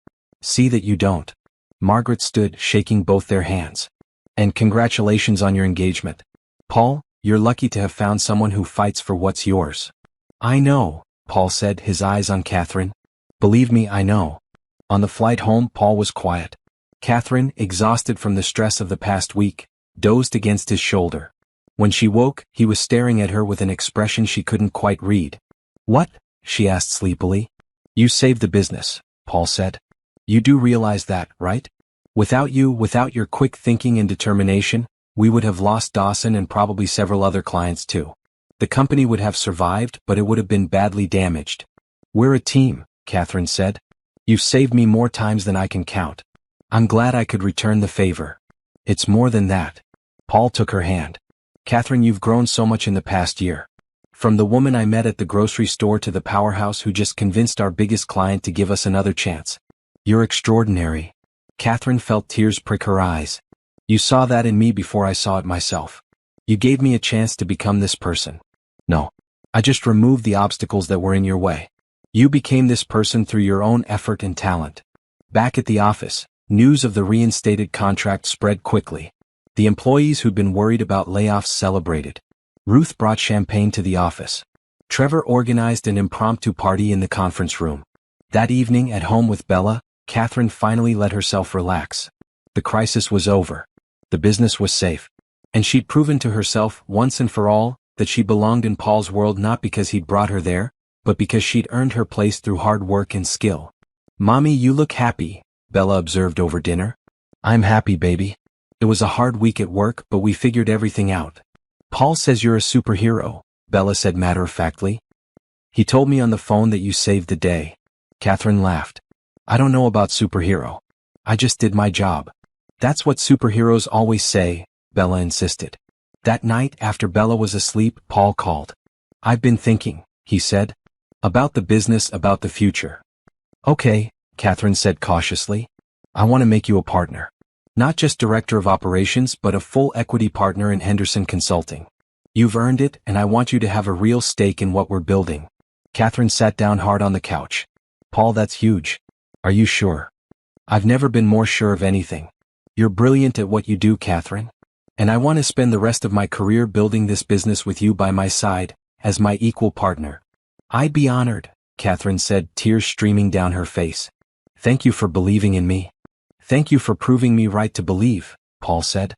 See that you don't. Margaret stood, shaking both their hands. And congratulations on your engagement. Paul, you're lucky to have found someone who fights for what's yours. I know, Paul said, his eyes on Catherine. Believe me, I know. On the flight home, Paul was quiet. Catherine, exhausted from the stress of the past week, dozed against his shoulder. When she woke, he was staring at her with an expression she couldn't quite read. What? She asked sleepily. You saved the business, Paul said. You do realize that, right? Without you, without your quick thinking and determination, we would have lost Dawson and probably several other clients too. The company would have survived, but it would have been badly damaged. We're a team, Catherine said. You've saved me more times than I can count. I'm glad I could return the favor. It's more than that. Paul took her hand. Catherine, you've grown so much in the past year. From the woman I met at the grocery store to the powerhouse who just convinced our biggest client to give us another chance. You're extraordinary. Catherine felt tears prick her eyes. You saw that in me before I saw it myself. You gave me a chance to become this person. No. I just removed the obstacles that were in your way. You became this person through your own effort and talent. Back at the office, news of the reinstated contract spread quickly. The employees who'd been worried about layoffs celebrated. Ruth brought champagne to the office. Trevor organized an impromptu party in the conference room. That evening at home with Bella, Catherine finally let herself relax. The crisis was over. The business was safe. And she'd proven to herself, once and for all, that she belonged in Paul's world not because he'd brought her there, but because she'd earned her place through hard work and skill. Mommy, you look happy, Bella observed over dinner. I'm happy, baby. It was a hard week at work, but we figured everything out. Paul says you're a superhero, Bella said matter-of-factly. He told me on the phone that you saved the day. Catherine laughed. I don't know about superhero. I just did my job. That's what superheroes always say, Bella insisted. That night, after Bella was asleep, Paul called. I've been thinking, he said. About the business, about the future. Okay, Catherine said cautiously. I want to make you a partner. Not just director of operations, but a full equity partner in Henderson Consulting. You've earned it, and I want you to have a real stake in what we're building. Catherine sat down hard on the couch. Paul, that's huge. Are you sure? I've never been more sure of anything. You're brilliant at what you do, Catherine. And I want to spend the rest of my career building this business with you by my side, as my equal partner. I'd be honored, Catherine said, tears streaming down her face. Thank you for believing in me. Thank you for proving me right to believe, Paul said.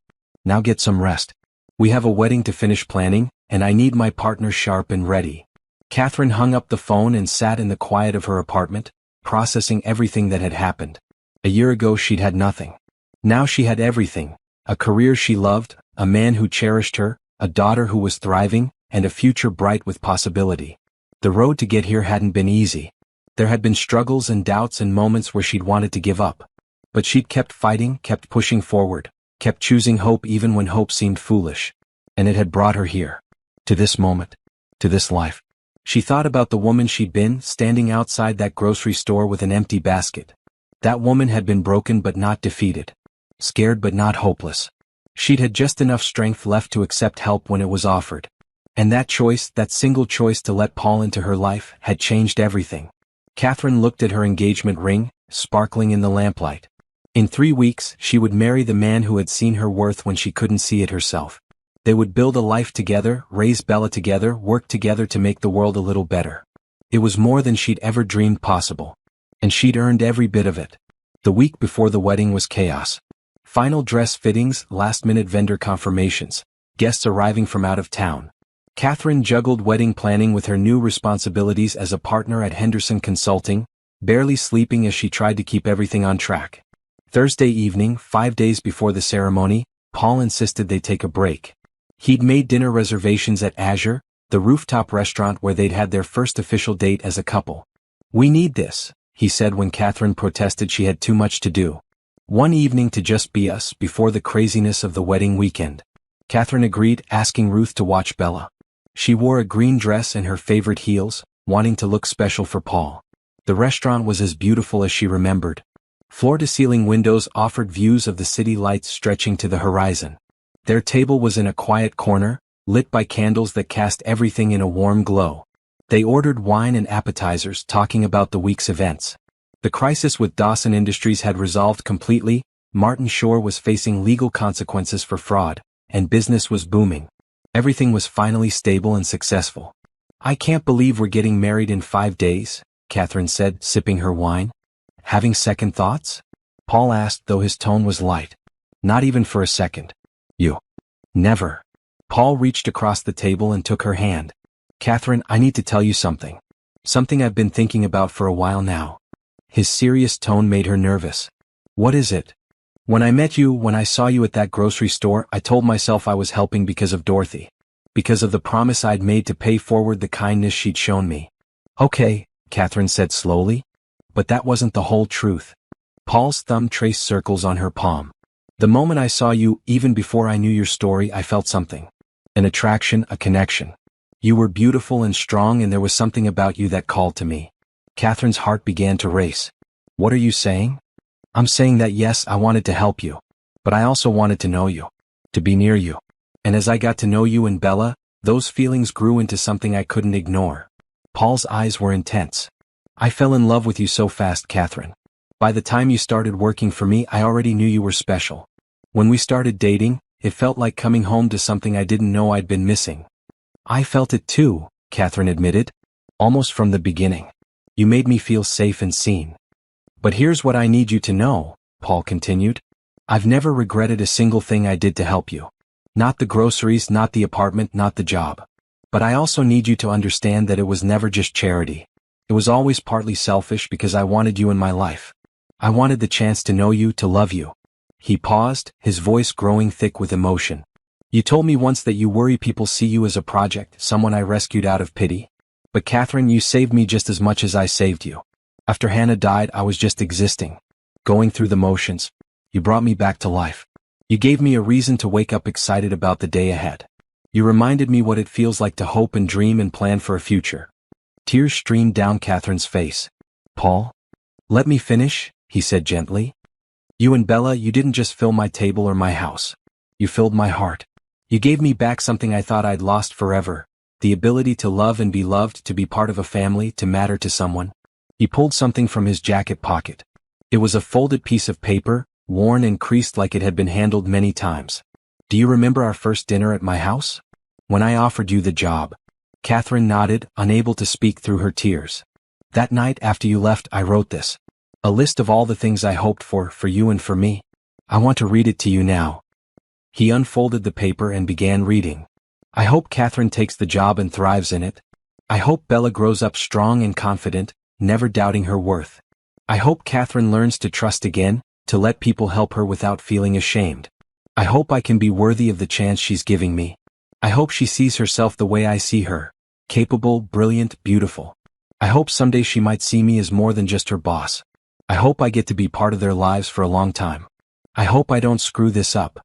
Now get some rest. We have a wedding to finish planning, and I need my partner sharp and ready. Catherine hung up the phone and sat in the quiet of her apartment, processing everything that had happened. A year ago she'd had nothing. Now she had everything. A career she loved, a man who cherished her, a daughter who was thriving, and a future bright with possibility. The road to get here hadn't been easy. There had been struggles and doubts and moments where she'd wanted to give up. But she'd kept fighting, kept pushing forward, kept choosing hope even when hope seemed foolish. And it had brought her here. To this moment. To this life. She thought about the woman she'd been, standing outside that grocery store with an empty basket. That woman had been broken but not defeated. Scared but not hopeless. She'd had just enough strength left to accept help when it was offered. And that choice, that single choice to let Paul into her life, had changed everything. Catherine looked at her engagement ring, sparkling in the lamplight. In 3 weeks, she would marry the man who had seen her worth when she couldn't see it herself. They would build a life together, raise Bella together, work together to make the world a little better. It was more than she'd ever dreamed possible. And she'd earned every bit of it. The week before the wedding was chaos. Final dress fittings, last-minute vendor confirmations, guests arriving from out of town. Catherine juggled wedding planning with her new responsibilities as a partner at Henderson Consulting, barely sleeping as she tried to keep everything on track. Thursday evening, 5 days before the ceremony, Paul insisted they take a break. He'd made dinner reservations at Azure, the rooftop restaurant where they'd had their first official date as a couple. We need this, he said when Catherine protested she had too much to do. One evening to just be us before the craziness of the wedding weekend. Catherine agreed, asking Ruth to watch Bella. She wore a green dress and her favorite heels, wanting to look special for Paul. The restaurant was as beautiful as she remembered. Floor-to-ceiling windows offered views of the city lights stretching to the horizon. Their table was in a quiet corner, lit by candles that cast everything in a warm glow. They ordered wine and appetizers, talking about the week's events. The crisis with Dawson Industries had resolved completely, Martin Shore was facing legal consequences for fraud, and business was booming. Everything was finally stable and successful. "I can't believe we're getting married in 5 days," Catherine said, sipping her wine. "Having second thoughts?" Paul asked, though his tone was light. "Not even for a second." "You? Never." Paul reached across the table and took her hand. "Catherine, I need to tell you something. Something I've been thinking about for a while now." His serious tone made her nervous. "What is it?" "When I saw you at that grocery store, I told myself I was helping because of Dorothy. Because of the promise I'd made to pay forward the kindness she'd shown me." "Okay," Catherine said slowly. "But that wasn't the whole truth." Paul's thumb traced circles on her palm. "The moment I saw you, even before I knew your story, I felt something. An attraction, a connection. You were beautiful and strong, and there was something about you that called to me." Catherine's heart began to race. "What are you saying?" "I'm saying that yes, I wanted to help you. But I also wanted to know you. To be near you. And as I got to know you and Bella, those feelings grew into something I couldn't ignore." Paul's eyes were intense. "I fell in love with you so fast, Catherine. By the time you started working for me, I already knew you were special. When we started dating, it felt like coming home to something I didn't know I'd been missing." "I felt it too," Catherine admitted. "Almost from the beginning. You made me feel safe and seen." "But here's what I need you to know," Paul continued. "I've never regretted a single thing I did to help you. Not the groceries, not the apartment, not the job. But I also need you to understand that it was never just charity. It was always partly selfish because I wanted you in my life. I wanted the chance to know you, to love you." He paused, his voice growing thick with emotion. "You told me once that you worry people see you as a project, someone I rescued out of pity. But Catherine, you saved me just as much as I saved you. After Hannah died, I was just existing. Going through the motions. You brought me back to life. You gave me a reason to wake up excited about the day ahead. You reminded me what it feels like to hope and dream and plan for a future." Tears streamed down Catherine's face. "Paul? Let me finish," he said gently. "You and Bella, you didn't just fill my table or my house. You filled my heart. You gave me back something I thought I'd lost forever, the ability to love and be loved, to be part of a family, to matter to someone." He pulled something from his jacket pocket. It was a folded piece of paper, worn and creased like it had been handled many times. "Do you remember our first dinner at my house? When I offered you the job?" Catherine nodded, unable to speak through her tears. "That night after you left, I wrote this. A list of all the things I hoped for you and for me. I want to read it to you now." He unfolded the paper and began reading. "I hope Catherine takes the job and thrives in it. I hope Bella grows up strong and confident, never doubting her worth. I hope Catherine learns to trust again, to let people help her without feeling ashamed. I hope I can be worthy of the chance she's giving me. I hope she sees herself the way I see her, capable, brilliant, beautiful. I hope someday she might see me as more than just her boss. I hope I get to be part of their lives for a long time. I hope I don't screw this up."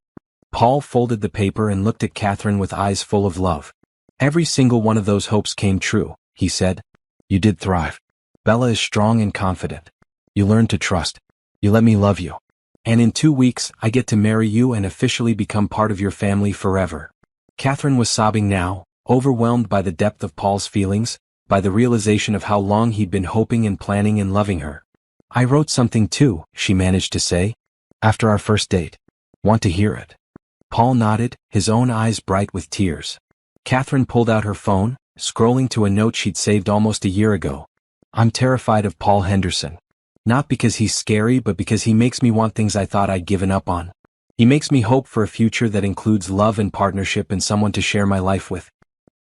Paul folded the paper and looked at Catherine with eyes full of love. "Every single one of those hopes came true," he said. "You did thrive. Bella is strong and confident. You learned to trust. You let me love you. And in 2 weeks, I get to marry you and officially become part of your family forever." Catherine was sobbing now, overwhelmed by the depth of Paul's feelings, by the realization of how long he'd been hoping and planning and loving her. "I wrote something too," she managed to say. "After our first date. Want to hear it?" Paul nodded, his own eyes bright with tears. Catherine pulled out her phone, scrolling to a note she'd saved almost a year ago. "I'm terrified of Paul Henderson. Not because he's scary, but because he makes me want things I thought I'd given up on. He makes me hope for a future that includes love and partnership and someone to share my life with.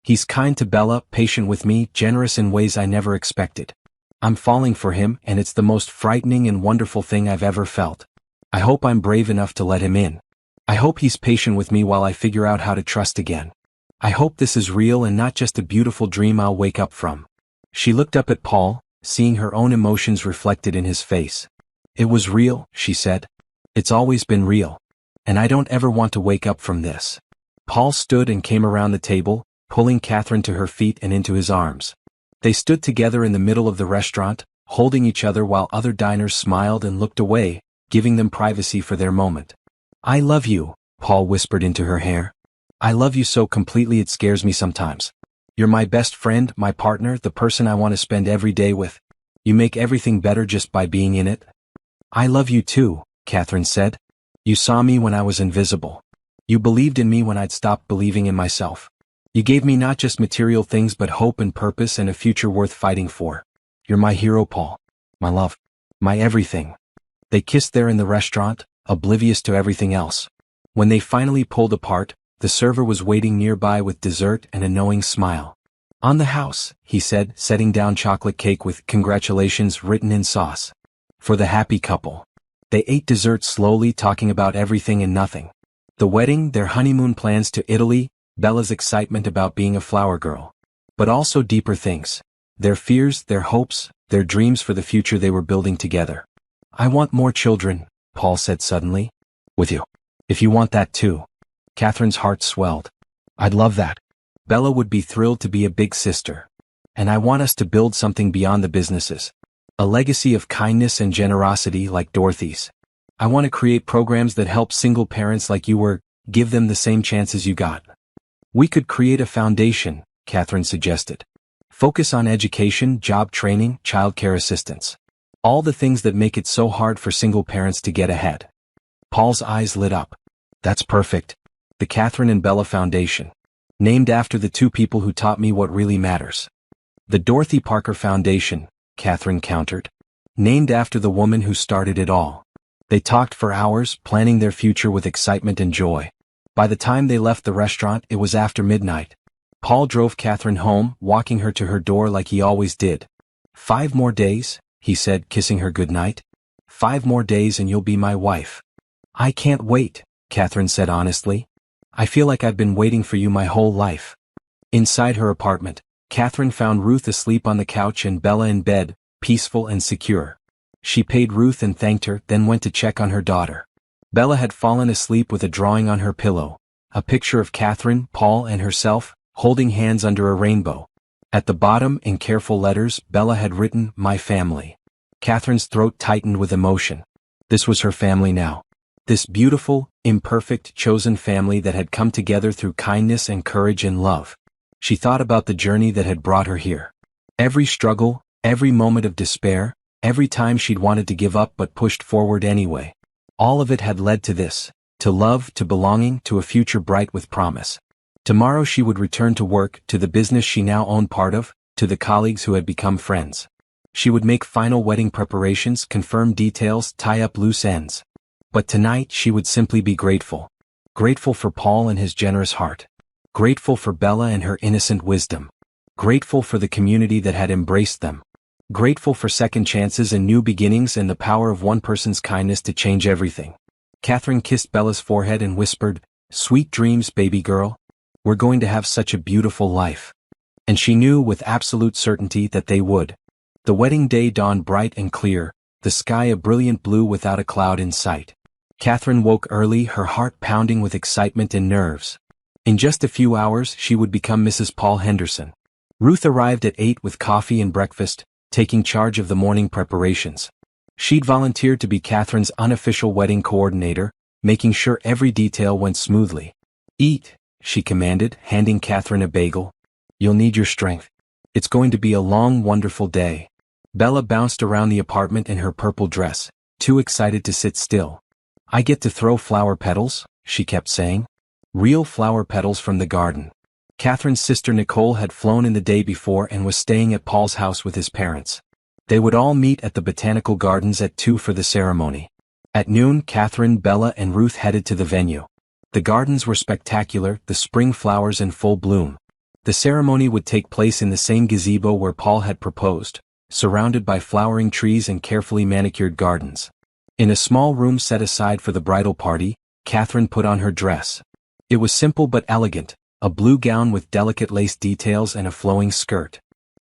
He's kind to Bella, patient with me, generous in ways I never expected. I'm falling for him, and it's the most frightening and wonderful thing I've ever felt. I hope I'm brave enough to let him in. I hope he's patient with me while I figure out how to trust again. I hope this is real and not just a beautiful dream I'll wake up from." She looked up at Paul, seeing her own emotions reflected in his face. "It was real," she said. "It's always been real. And I don't ever want to wake up from this." Paul stood and came around the table, pulling Catherine to her feet and into his arms. They stood together in the middle of the restaurant, holding each other while other diners smiled and looked away, giving them privacy for their moment. "I love you," Paul whispered into her hair. "I love you so completely it scares me sometimes. You're my best friend, my partner, the person I want to spend every day with. You make everything better just by being in it." "I love you too," Catherine said. "You saw me when I was invisible. You believed in me when I'd stopped believing in myself. You gave me not just material things but hope and purpose and a future worth fighting for. You're my hero, Paul. My love. My everything." They kissed there in the restaurant, oblivious to everything else. When they finally pulled apart, the server was waiting nearby with dessert and a knowing smile. "On the house," he said, setting down chocolate cake with "Congratulations" written in sauce. For the happy couple. They ate dessert slowly, talking about everything and nothing. The wedding, their honeymoon plans to Italy, Bella's excitement about being a flower girl. But also deeper things. Their fears, their hopes, their dreams for the future they were building together. "I want more children," Paul said suddenly. "With you. If you want that too." Catherine's heart swelled. "I'd love that. Bella would be thrilled to be a big sister. And I want us to build something beyond the businesses. A legacy of kindness and generosity like Dorothy's. I want to create programs that help single parents like you were, give them the same chances you got." "We could create a foundation," Catherine suggested. "Focus on education, job training, childcare assistance. All the things that make it so hard for single parents to get ahead." Paul's eyes lit up. "That's perfect. The Catherine and Bella Foundation. Named after the two people who taught me what really matters." "The Dorothy Parker Foundation," Catherine countered. "Named after the woman who started it all." They talked for hours, planning their future with excitement and joy. By the time they left the restaurant, it was after midnight. Paul drove Catherine home, walking her to her door like he always did. "5 more days," he said, kissing her goodnight. "5 more days and you'll be my wife." "I can't wait," Catherine said honestly. "I feel like I've been waiting for you my whole life." Inside her apartment, Catherine found Ruth asleep on the couch and Bella in bed, peaceful and secure. She paid Ruth and thanked her, then went to check on her daughter. Bella had fallen asleep with a drawing on her pillow, a picture of Catherine, Paul and herself, holding hands under a rainbow. At the bottom, in careful letters, Bella had written, "My family." Catherine's throat tightened with emotion. This was her family now. This beautiful, imperfect, chosen family that had come together through kindness and courage and love. She thought about the journey that had brought her here. Every struggle, every moment of despair, every time she'd wanted to give up but pushed forward anyway. All of it had led to this, to love, to belonging, to a future bright with promise. Tomorrow she would return to work, to the business she now owned part of, to the colleagues who had become friends. She would make final wedding preparations, confirm details, tie up loose ends. But tonight she would simply be grateful. Grateful for Paul and his generous heart. Grateful for Bella and her innocent wisdom. Grateful for the community that had embraced them. Grateful for second chances and new beginnings and the power of one person's kindness to change everything. Catherine kissed Bella's forehead and whispered, "Sweet dreams, baby girl. We're going to have such a beautiful life." And she knew with absolute certainty that they would. The wedding day dawned bright and clear, the sky a brilliant blue without a cloud in sight. Catherine woke early, her heart pounding with excitement and nerves. In just a few hours she would become Mrs. Paul Henderson. Ruth arrived at 8 with coffee and breakfast, taking charge of the morning preparations. She'd volunteered to be Catherine's unofficial wedding coordinator, making sure every detail went smoothly. "Eat," she commanded, handing Catherine a bagel. "You'll need your strength. It's going to be a long, wonderful day." Bella bounced around the apartment in her purple dress, too excited to sit still. "I get to throw flower petals," she kept saying. Real flower petals from the garden. Catherine's sister Nicole had flown in the day before and was staying at Paul's house with his parents. They would all meet at the Botanical Gardens at 2 for the ceremony. At noon, Catherine, Bella and Ruth headed to the venue. The gardens were spectacular, the spring flowers in full bloom. The ceremony would take place in the same gazebo where Paul had proposed, surrounded by flowering trees and carefully manicured gardens. In a small room set aside for the bridal party, Catherine put on her dress. It was simple but elegant, a blue gown with delicate lace details and a flowing skirt.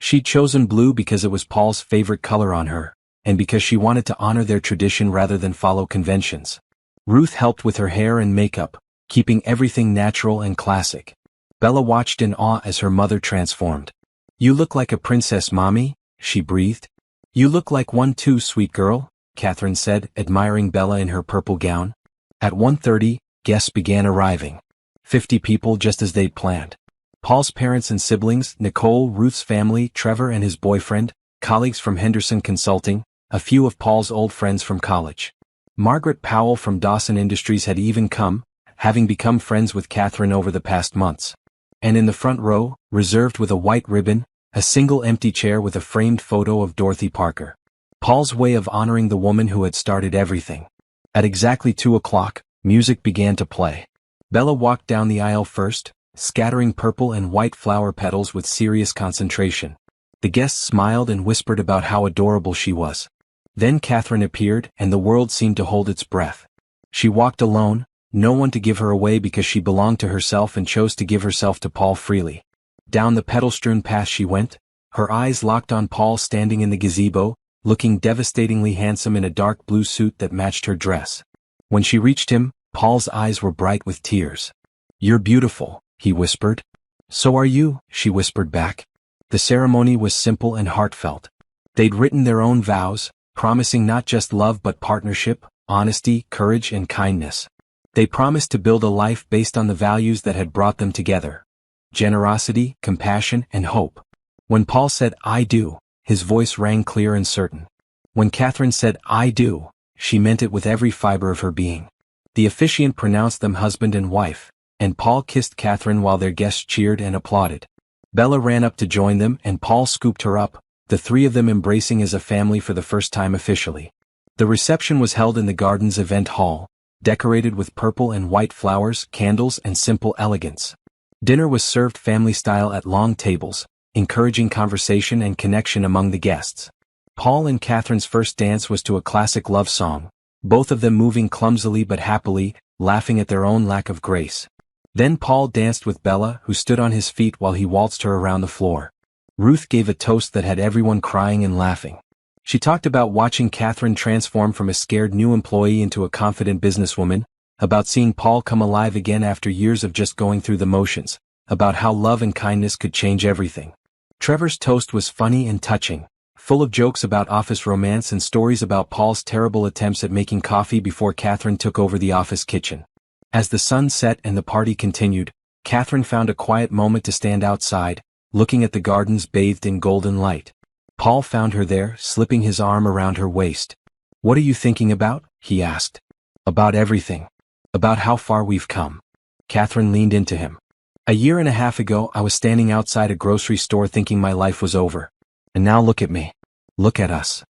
She'd chosen blue because it was Paul's favorite color on her, and because she wanted to honor their tradition rather than follow conventions. Ruth helped with her hair and makeup, keeping everything natural and classic. Bella watched in awe as her mother transformed. "You look like a princess, Mommy," she breathed. "You look like one too, sweet girl," Catherine said, admiring Bella in her purple gown. At 1:30, guests began arriving. 50 people just as they'd planned. Paul's parents and siblings, Nicole, Ruth's family, Trevor and his boyfriend, colleagues from Henderson Consulting, a few of Paul's old friends from college. Margaret Powell from Dawson Industries had even come, having become friends with Catherine over the past months. And in the front row, reserved with a white ribbon, a single empty chair with a framed photo of Dorothy Parker. Paul's way of honoring the woman who had started everything. At exactly 2 o'clock, music began to play. Bella walked down the aisle first, scattering purple and white flower petals with serious concentration. The guests smiled and whispered about how adorable she was. Then Catherine appeared, and the world seemed to hold its breath. She walked alone, no one to give her away because she belonged to herself and chose to give herself to Paul freely. Down the petal-strewn path she went, her eyes locked on Paul standing in the gazebo, looking devastatingly handsome in a dark blue suit that matched her dress. When she reached him, Paul's eyes were bright with tears. "You're beautiful," he whispered. "So are you," she whispered back. The ceremony was simple and heartfelt. They'd written their own vows, promising not just love but partnership, honesty, courage and kindness. They promised to build a life based on the values that had brought them together: generosity, compassion, and hope. When Paul said, "I do," his voice rang clear and certain. When Catherine said, "I do," she meant it with every fiber of her being. The officiant pronounced them husband and wife, and Paul kissed Catherine while their guests cheered and applauded. Bella ran up to join them and Paul scooped her up, the three of them embracing as a family for the first time officially. The reception was held in the garden's event hall, decorated with purple and white flowers, candles, and simple elegance. Dinner was served family-style at long tables, encouraging conversation and connection among the guests. Paul and Catherine's first dance was to a classic love song, both of them moving clumsily but happily, laughing at their own lack of grace. Then Paul danced with Bella, who stood on his feet while he waltzed her around the floor. Ruth gave a toast that had everyone crying and laughing. She talked about watching Catherine transform from a scared new employee into a confident businesswoman, about seeing Paul come alive again after years of just going through the motions, about how love and kindness could change everything. Trevor's toast was funny and touching, full of jokes about office romance and stories about Paul's terrible attempts at making coffee before Catherine took over the office kitchen. As the sun set and the party continued, Catherine found a quiet moment to stand outside, looking at the gardens bathed in golden light. Paul found her there, slipping his arm around her waist. "What are you thinking about?" he asked. "About everything. About how far we've come." Catherine leaned into him. "A year and a half ago I was standing outside a grocery store thinking my life was over. And now look at me. Look at us.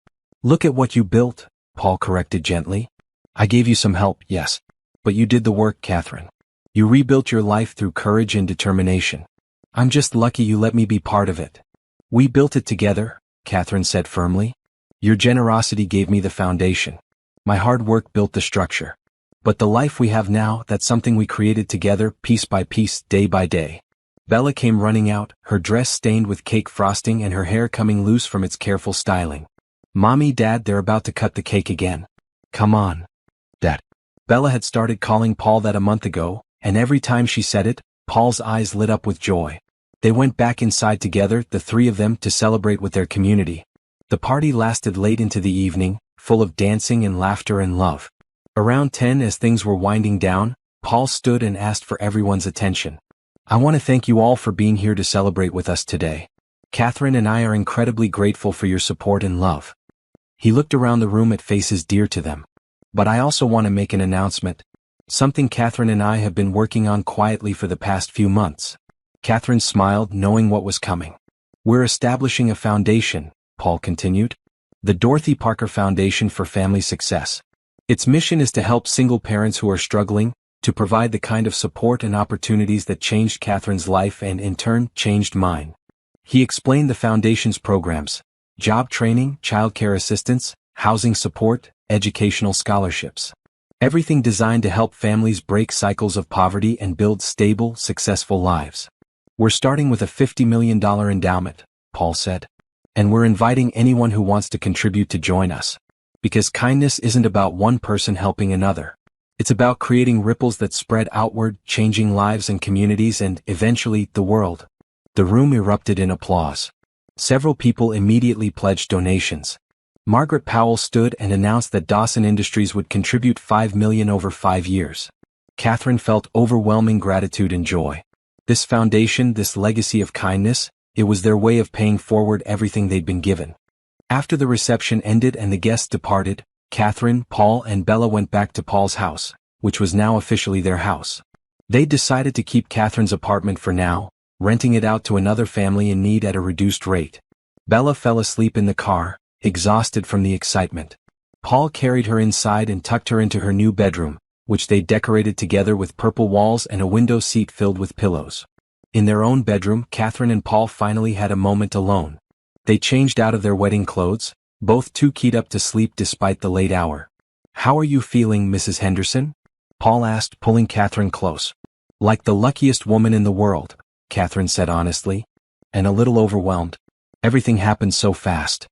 Look at what you built," Paul corrected gently. "I gave you some help, yes. But you did the work, Catherine. You rebuilt your life through courage and determination. I'm just lucky you let me be part of it." "We built it together," Catherine said firmly. "Your generosity gave me the foundation. My hard work built the structure. But the life we have now, that's something we created together, piece by piece, day by day." Bella came running out, her dress stained with cake frosting and her hair coming loose from its careful styling. "Mommy, Dad, they're about to cut the cake again. Come on, Dad." Bella had started calling Paul that a month ago, and every time she said it, Paul's eyes lit up with joy. They went back inside together, the three of them, to celebrate with their community. The party lasted late into the evening, full of dancing and laughter and love. Around 10, as things were winding down, Paul stood and asked for everyone's attention. "I want to thank you all for being here to celebrate with us today. Catherine and I are incredibly grateful for your support and love." He looked around the room at faces dear to them. "But I also want to make an announcement. Something Catherine and I have been working on quietly for the past few months." Catherine smiled, knowing what was coming. "We're establishing a foundation," Paul continued. "The Dorothy Parker Foundation for Family Success. Its mission is to help single parents who are struggling, to provide the kind of support and opportunities that changed Catherine's life and, in turn, changed mine." He explained the foundation's programs: job training, childcare assistance, housing support, educational scholarships. Everything designed to help families break cycles of poverty and build stable, successful lives. "We're starting with a $50 million endowment," Paul said. And we're inviting anyone who wants to contribute to join us. Because kindness isn't about one person helping another. It's about creating ripples that spread outward, changing lives and communities and, eventually, the world. The room erupted in applause. Several people immediately pledged donations. Margaret Powell stood and announced that Dawson Industries would contribute $5 million over 5 years. Catherine felt overwhelming gratitude and joy. This foundation, this legacy of kindness, it was their way of paying forward everything they'd been given. After the reception ended and the guests departed, Catherine, Paul, and Bella went back to Paul's house, which was now officially their house. They decided to keep Catherine's apartment for now, renting it out to another family in need at a reduced rate. Bella fell asleep in the car, exhausted from the excitement. Paul carried her inside and tucked her into her new bedroom, which they decorated together with purple walls and a window seat filled with pillows. In their own bedroom, Catherine and Paul finally had a moment alone. They changed out of their wedding clothes, both too keyed up to sleep despite the late hour. "How are you feeling, Mrs. Henderson?" Paul asked, pulling Catherine close. "Like the luckiest woman in the world," Catherine said honestly. "And a little overwhelmed. Everything happened so fast."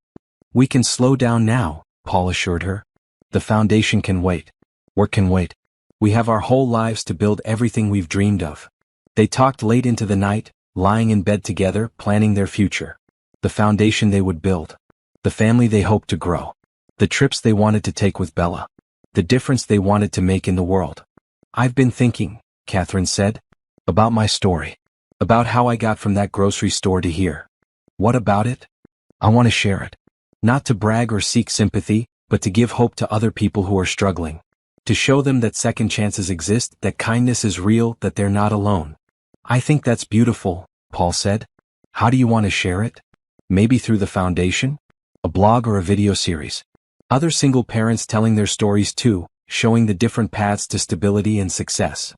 "We can slow down now," Paul assured her. "The foundation can wait. Work can wait. We have our whole lives to build everything we've dreamed of." They talked late into the night, lying in bed together, planning their future. The foundation they would build. The family they hoped to grow. The trips they wanted to take with Bella. The difference they wanted to make in the world. "I've been thinking," Catherine said, "about my story. About how I got from that grocery store to here." "What about it?" "I want to share it. Not to brag or seek sympathy, but to give hope to other people who are struggling. To show them that second chances exist, that kindness is real, that they're not alone." "I think that's beautiful," Paul said. "How do you want to share it? Maybe through the foundation? A blog or a video series? Other single parents telling their stories too, showing the different paths to stability and success."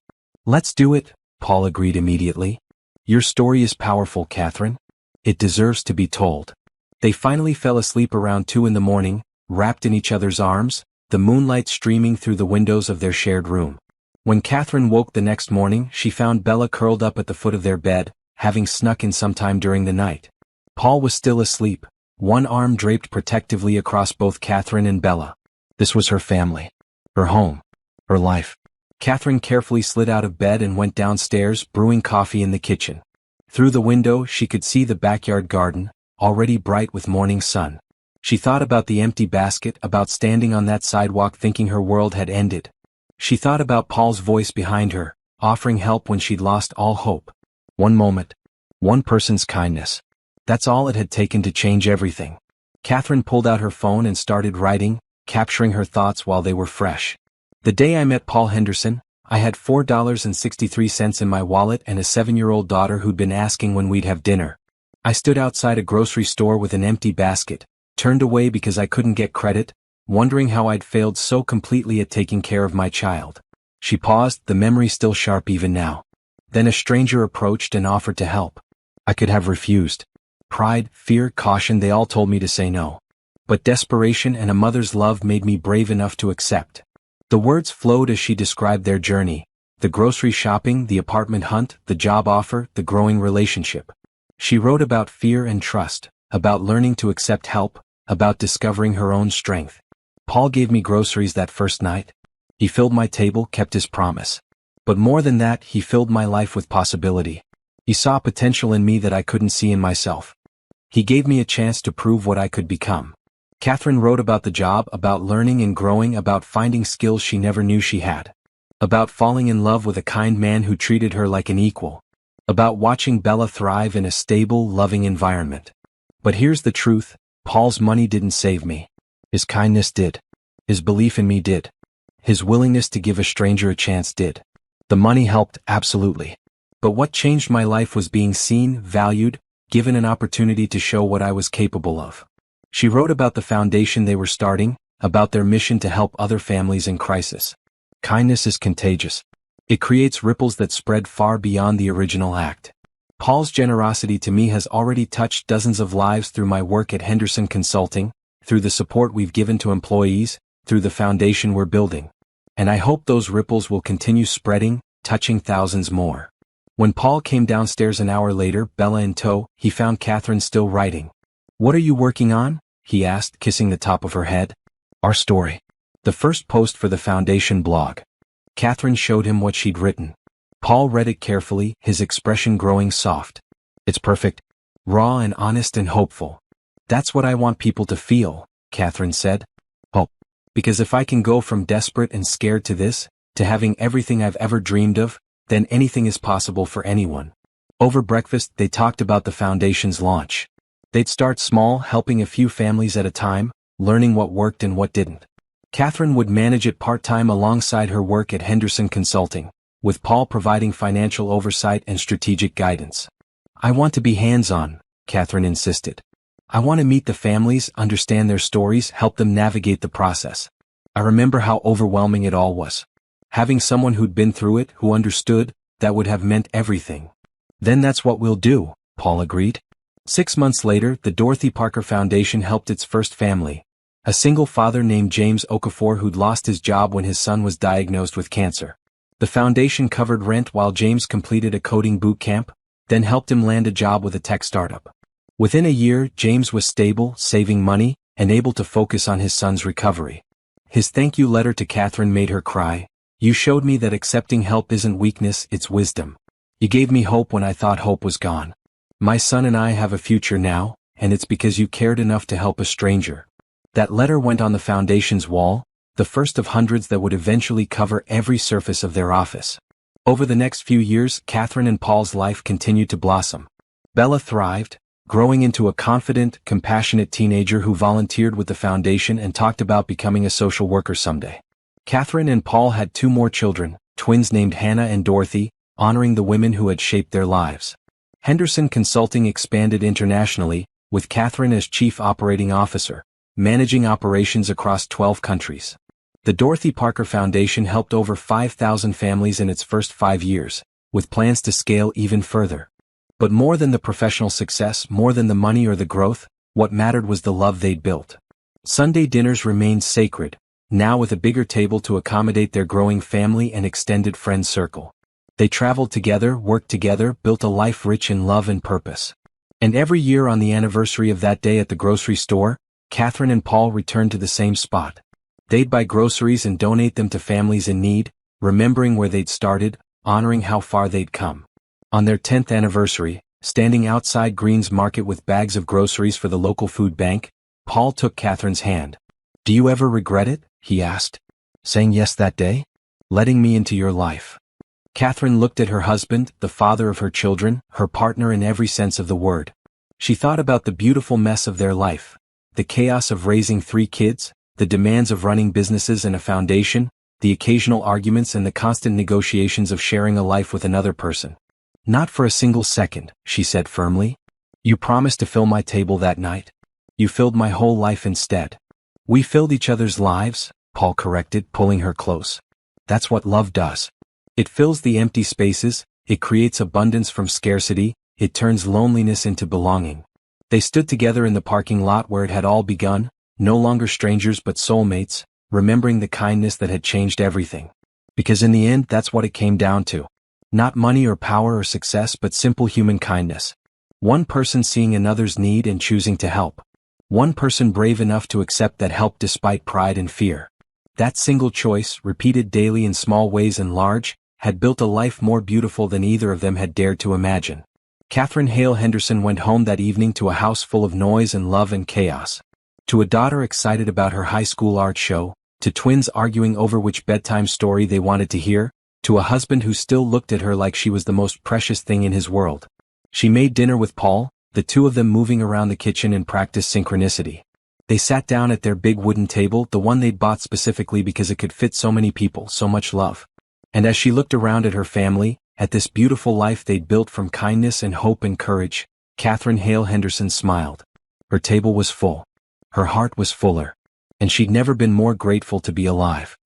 "Let's do it," Paul agreed immediately. "Your story is powerful, Catherine. It deserves to be told." They finally fell asleep around 2 in the morning, wrapped in each other's arms, the moonlight streaming through the windows of their shared room. When Catherine woke the next morning, she found Bella curled up at the foot of their bed, having snuck in sometime during the night. Paul was still asleep, one arm draped protectively across both Catherine and Bella. This was her family. Her home. Her life. Catherine carefully slid out of bed and went downstairs, brewing coffee in the kitchen. Through the window she could see the backyard garden, already bright with morning sun. She thought about the empty basket, about standing on that sidewalk thinking her world had ended. She thought about Paul's voice behind her, offering help when she'd lost all hope. One moment. One person's kindness. That's all it had taken to change everything. Catherine pulled out her phone and started writing, capturing her thoughts while they were fresh. "The day I met Paul Henderson, I had $4.63 in my wallet and a 7-year-old daughter who'd been asking when we'd have dinner. I stood outside a grocery store with an empty basket, turned away because I couldn't get credit, wondering how I'd failed so completely at taking care of my child." She paused, the memory still sharp even now. "Then a stranger approached and offered to help. I could have refused. Pride, fear, caution, they all told me to say no. But desperation and a mother's love made me brave enough to accept." The words flowed as she described their journey. The grocery shopping, the apartment hunt, the job offer, the growing relationship. She wrote about fear and trust, about learning to accept help, about discovering her own strength. "Paul gave me groceries that first night. He filled my table, kept his promise. But more than that, he filled my life with possibility. He saw potential in me that I couldn't see in myself. He gave me a chance to prove what I could become." Catherine wrote about the job, about learning and growing, about finding skills she never knew she had. About falling in love with a kind man who treated her like an equal. About watching Bella thrive in a stable, loving environment. But here's the truth, Paul's money didn't save me. His kindness did. His belief in me did. His willingness to give a stranger a chance did. The money helped, absolutely. But what changed my life was being seen, valued, given an opportunity to show what I was capable of. She wrote about the foundation they were starting, about their mission to help other families in crisis. Kindness is contagious. It creates ripples that spread far beyond the original act. Paul's generosity to me has already touched dozens of lives through my work at Henderson Consulting, through the support we've given to employees, through the foundation we're building. And I hope those ripples will continue spreading, touching thousands more. When Paul came downstairs an hour later, Bella in tow, he found Catherine still writing. "What are you working on?" he asked, kissing the top of her head. "Our story. The first post for the Foundation blog." Catherine showed him what she'd written. Paul read it carefully, his expression growing soft. "It's perfect. Raw and honest and hopeful. That's what I want people to feel," Catherine said. "Hope. Because if I can go from desperate and scared to this, to having everything I've ever dreamed of, then anything is possible for anyone." Over breakfast, they talked about the Foundation's launch. They'd start small, helping a few families at a time, learning what worked and what didn't. Catherine would manage it part-time alongside her work at Henderson Consulting, with Paul providing financial oversight and strategic guidance. "I want to be hands-on," Catherine insisted. "I want to meet the families, understand their stories, help them navigate the process." I remember how overwhelming it all was. Having someone who'd been through it, who understood, that would have meant everything. "Then that's what we'll do," Paul agreed. 6 months later, the Dorothy Parker Foundation helped its first family, a single father named James Okafor who'd lost his job when his son was diagnosed with cancer. The foundation covered rent while James completed a coding boot camp, then helped him land a job with a tech startup. Within a year, James was stable, saving money, and able to focus on his son's recovery. His thank you letter to Catherine made her cry. "You showed me that accepting help isn't weakness, it's wisdom. You gave me hope when I thought hope was gone. My son and I have a future now, and it's because you cared enough to help a stranger." That letter went on the Foundation's wall, the first of hundreds that would eventually cover every surface of their office. Over the next few years, Catherine and Paul's life continued to blossom. Bella thrived, growing into a confident, compassionate teenager who volunteered with the Foundation and talked about becoming a social worker someday. Catherine and Paul had 2 more children, twins named Hannah and Dorothy, honoring the women who had shaped their lives. Henderson Consulting expanded internationally, with Catherine as Chief Operating Officer, managing operations across 12 countries. The Dorothy Parker Foundation helped over 5,000 families in its first 5 years, with plans to scale even further. But more than the professional success, more than the money or the growth, what mattered was the love they'd built. Sunday dinners remained sacred, now with a bigger table to accommodate their growing family and extended friend circle. They traveled together, worked together, built a life rich in love and purpose. And every year on the anniversary of that day at the grocery store, Catherine and Paul returned to the same spot. They'd buy groceries and donate them to families in need, remembering where they'd started, honoring how far they'd come. On their 10th anniversary, standing outside Green's Market with bags of groceries for the local food bank, Paul took Catherine's hand. "Do you ever regret it?" he asked. "Saying yes that day? Letting me into your life?" Catherine looked at her husband, the father of her children, her partner in every sense of the word. She thought about the beautiful mess of their life, the chaos of raising 3 kids, the demands of running businesses and a foundation, the occasional arguments and the constant negotiations of sharing a life with another person. "Not for a single second," she said firmly. "You promised to fill my table that night. You filled my whole life instead." "We filled each other's lives," Paul corrected, pulling her close. "That's what love does. It fills the empty spaces, it creates abundance from scarcity, it turns loneliness into belonging." They stood together in the parking lot where it had all begun, no longer strangers but soulmates, remembering the kindness that had changed everything. Because in the end, that's what it came down to. Not money or power or success but simple human kindness. One person seeing another's need and choosing to help. One person brave enough to accept that help despite pride and fear. That single choice, repeated daily in small ways and large, had built a life more beautiful than either of them had dared to imagine. Catherine Hale Henderson went home that evening to a house full of noise and love and chaos. To a daughter excited about her high school art show, to twins arguing over which bedtime story they wanted to hear, to a husband who still looked at her like she was the most precious thing in his world. She made dinner with Paul, the 2 of them moving around the kitchen in practiced synchronicity. They sat down at their big wooden table, the one they'd bought specifically because it could fit so many people, so much love. And as she looked around at her family, at this beautiful life they'd built from kindness and hope and courage, Catherine Hale Henderson smiled. Her table was full. Her heart was fuller. And she'd never been more grateful to be alive.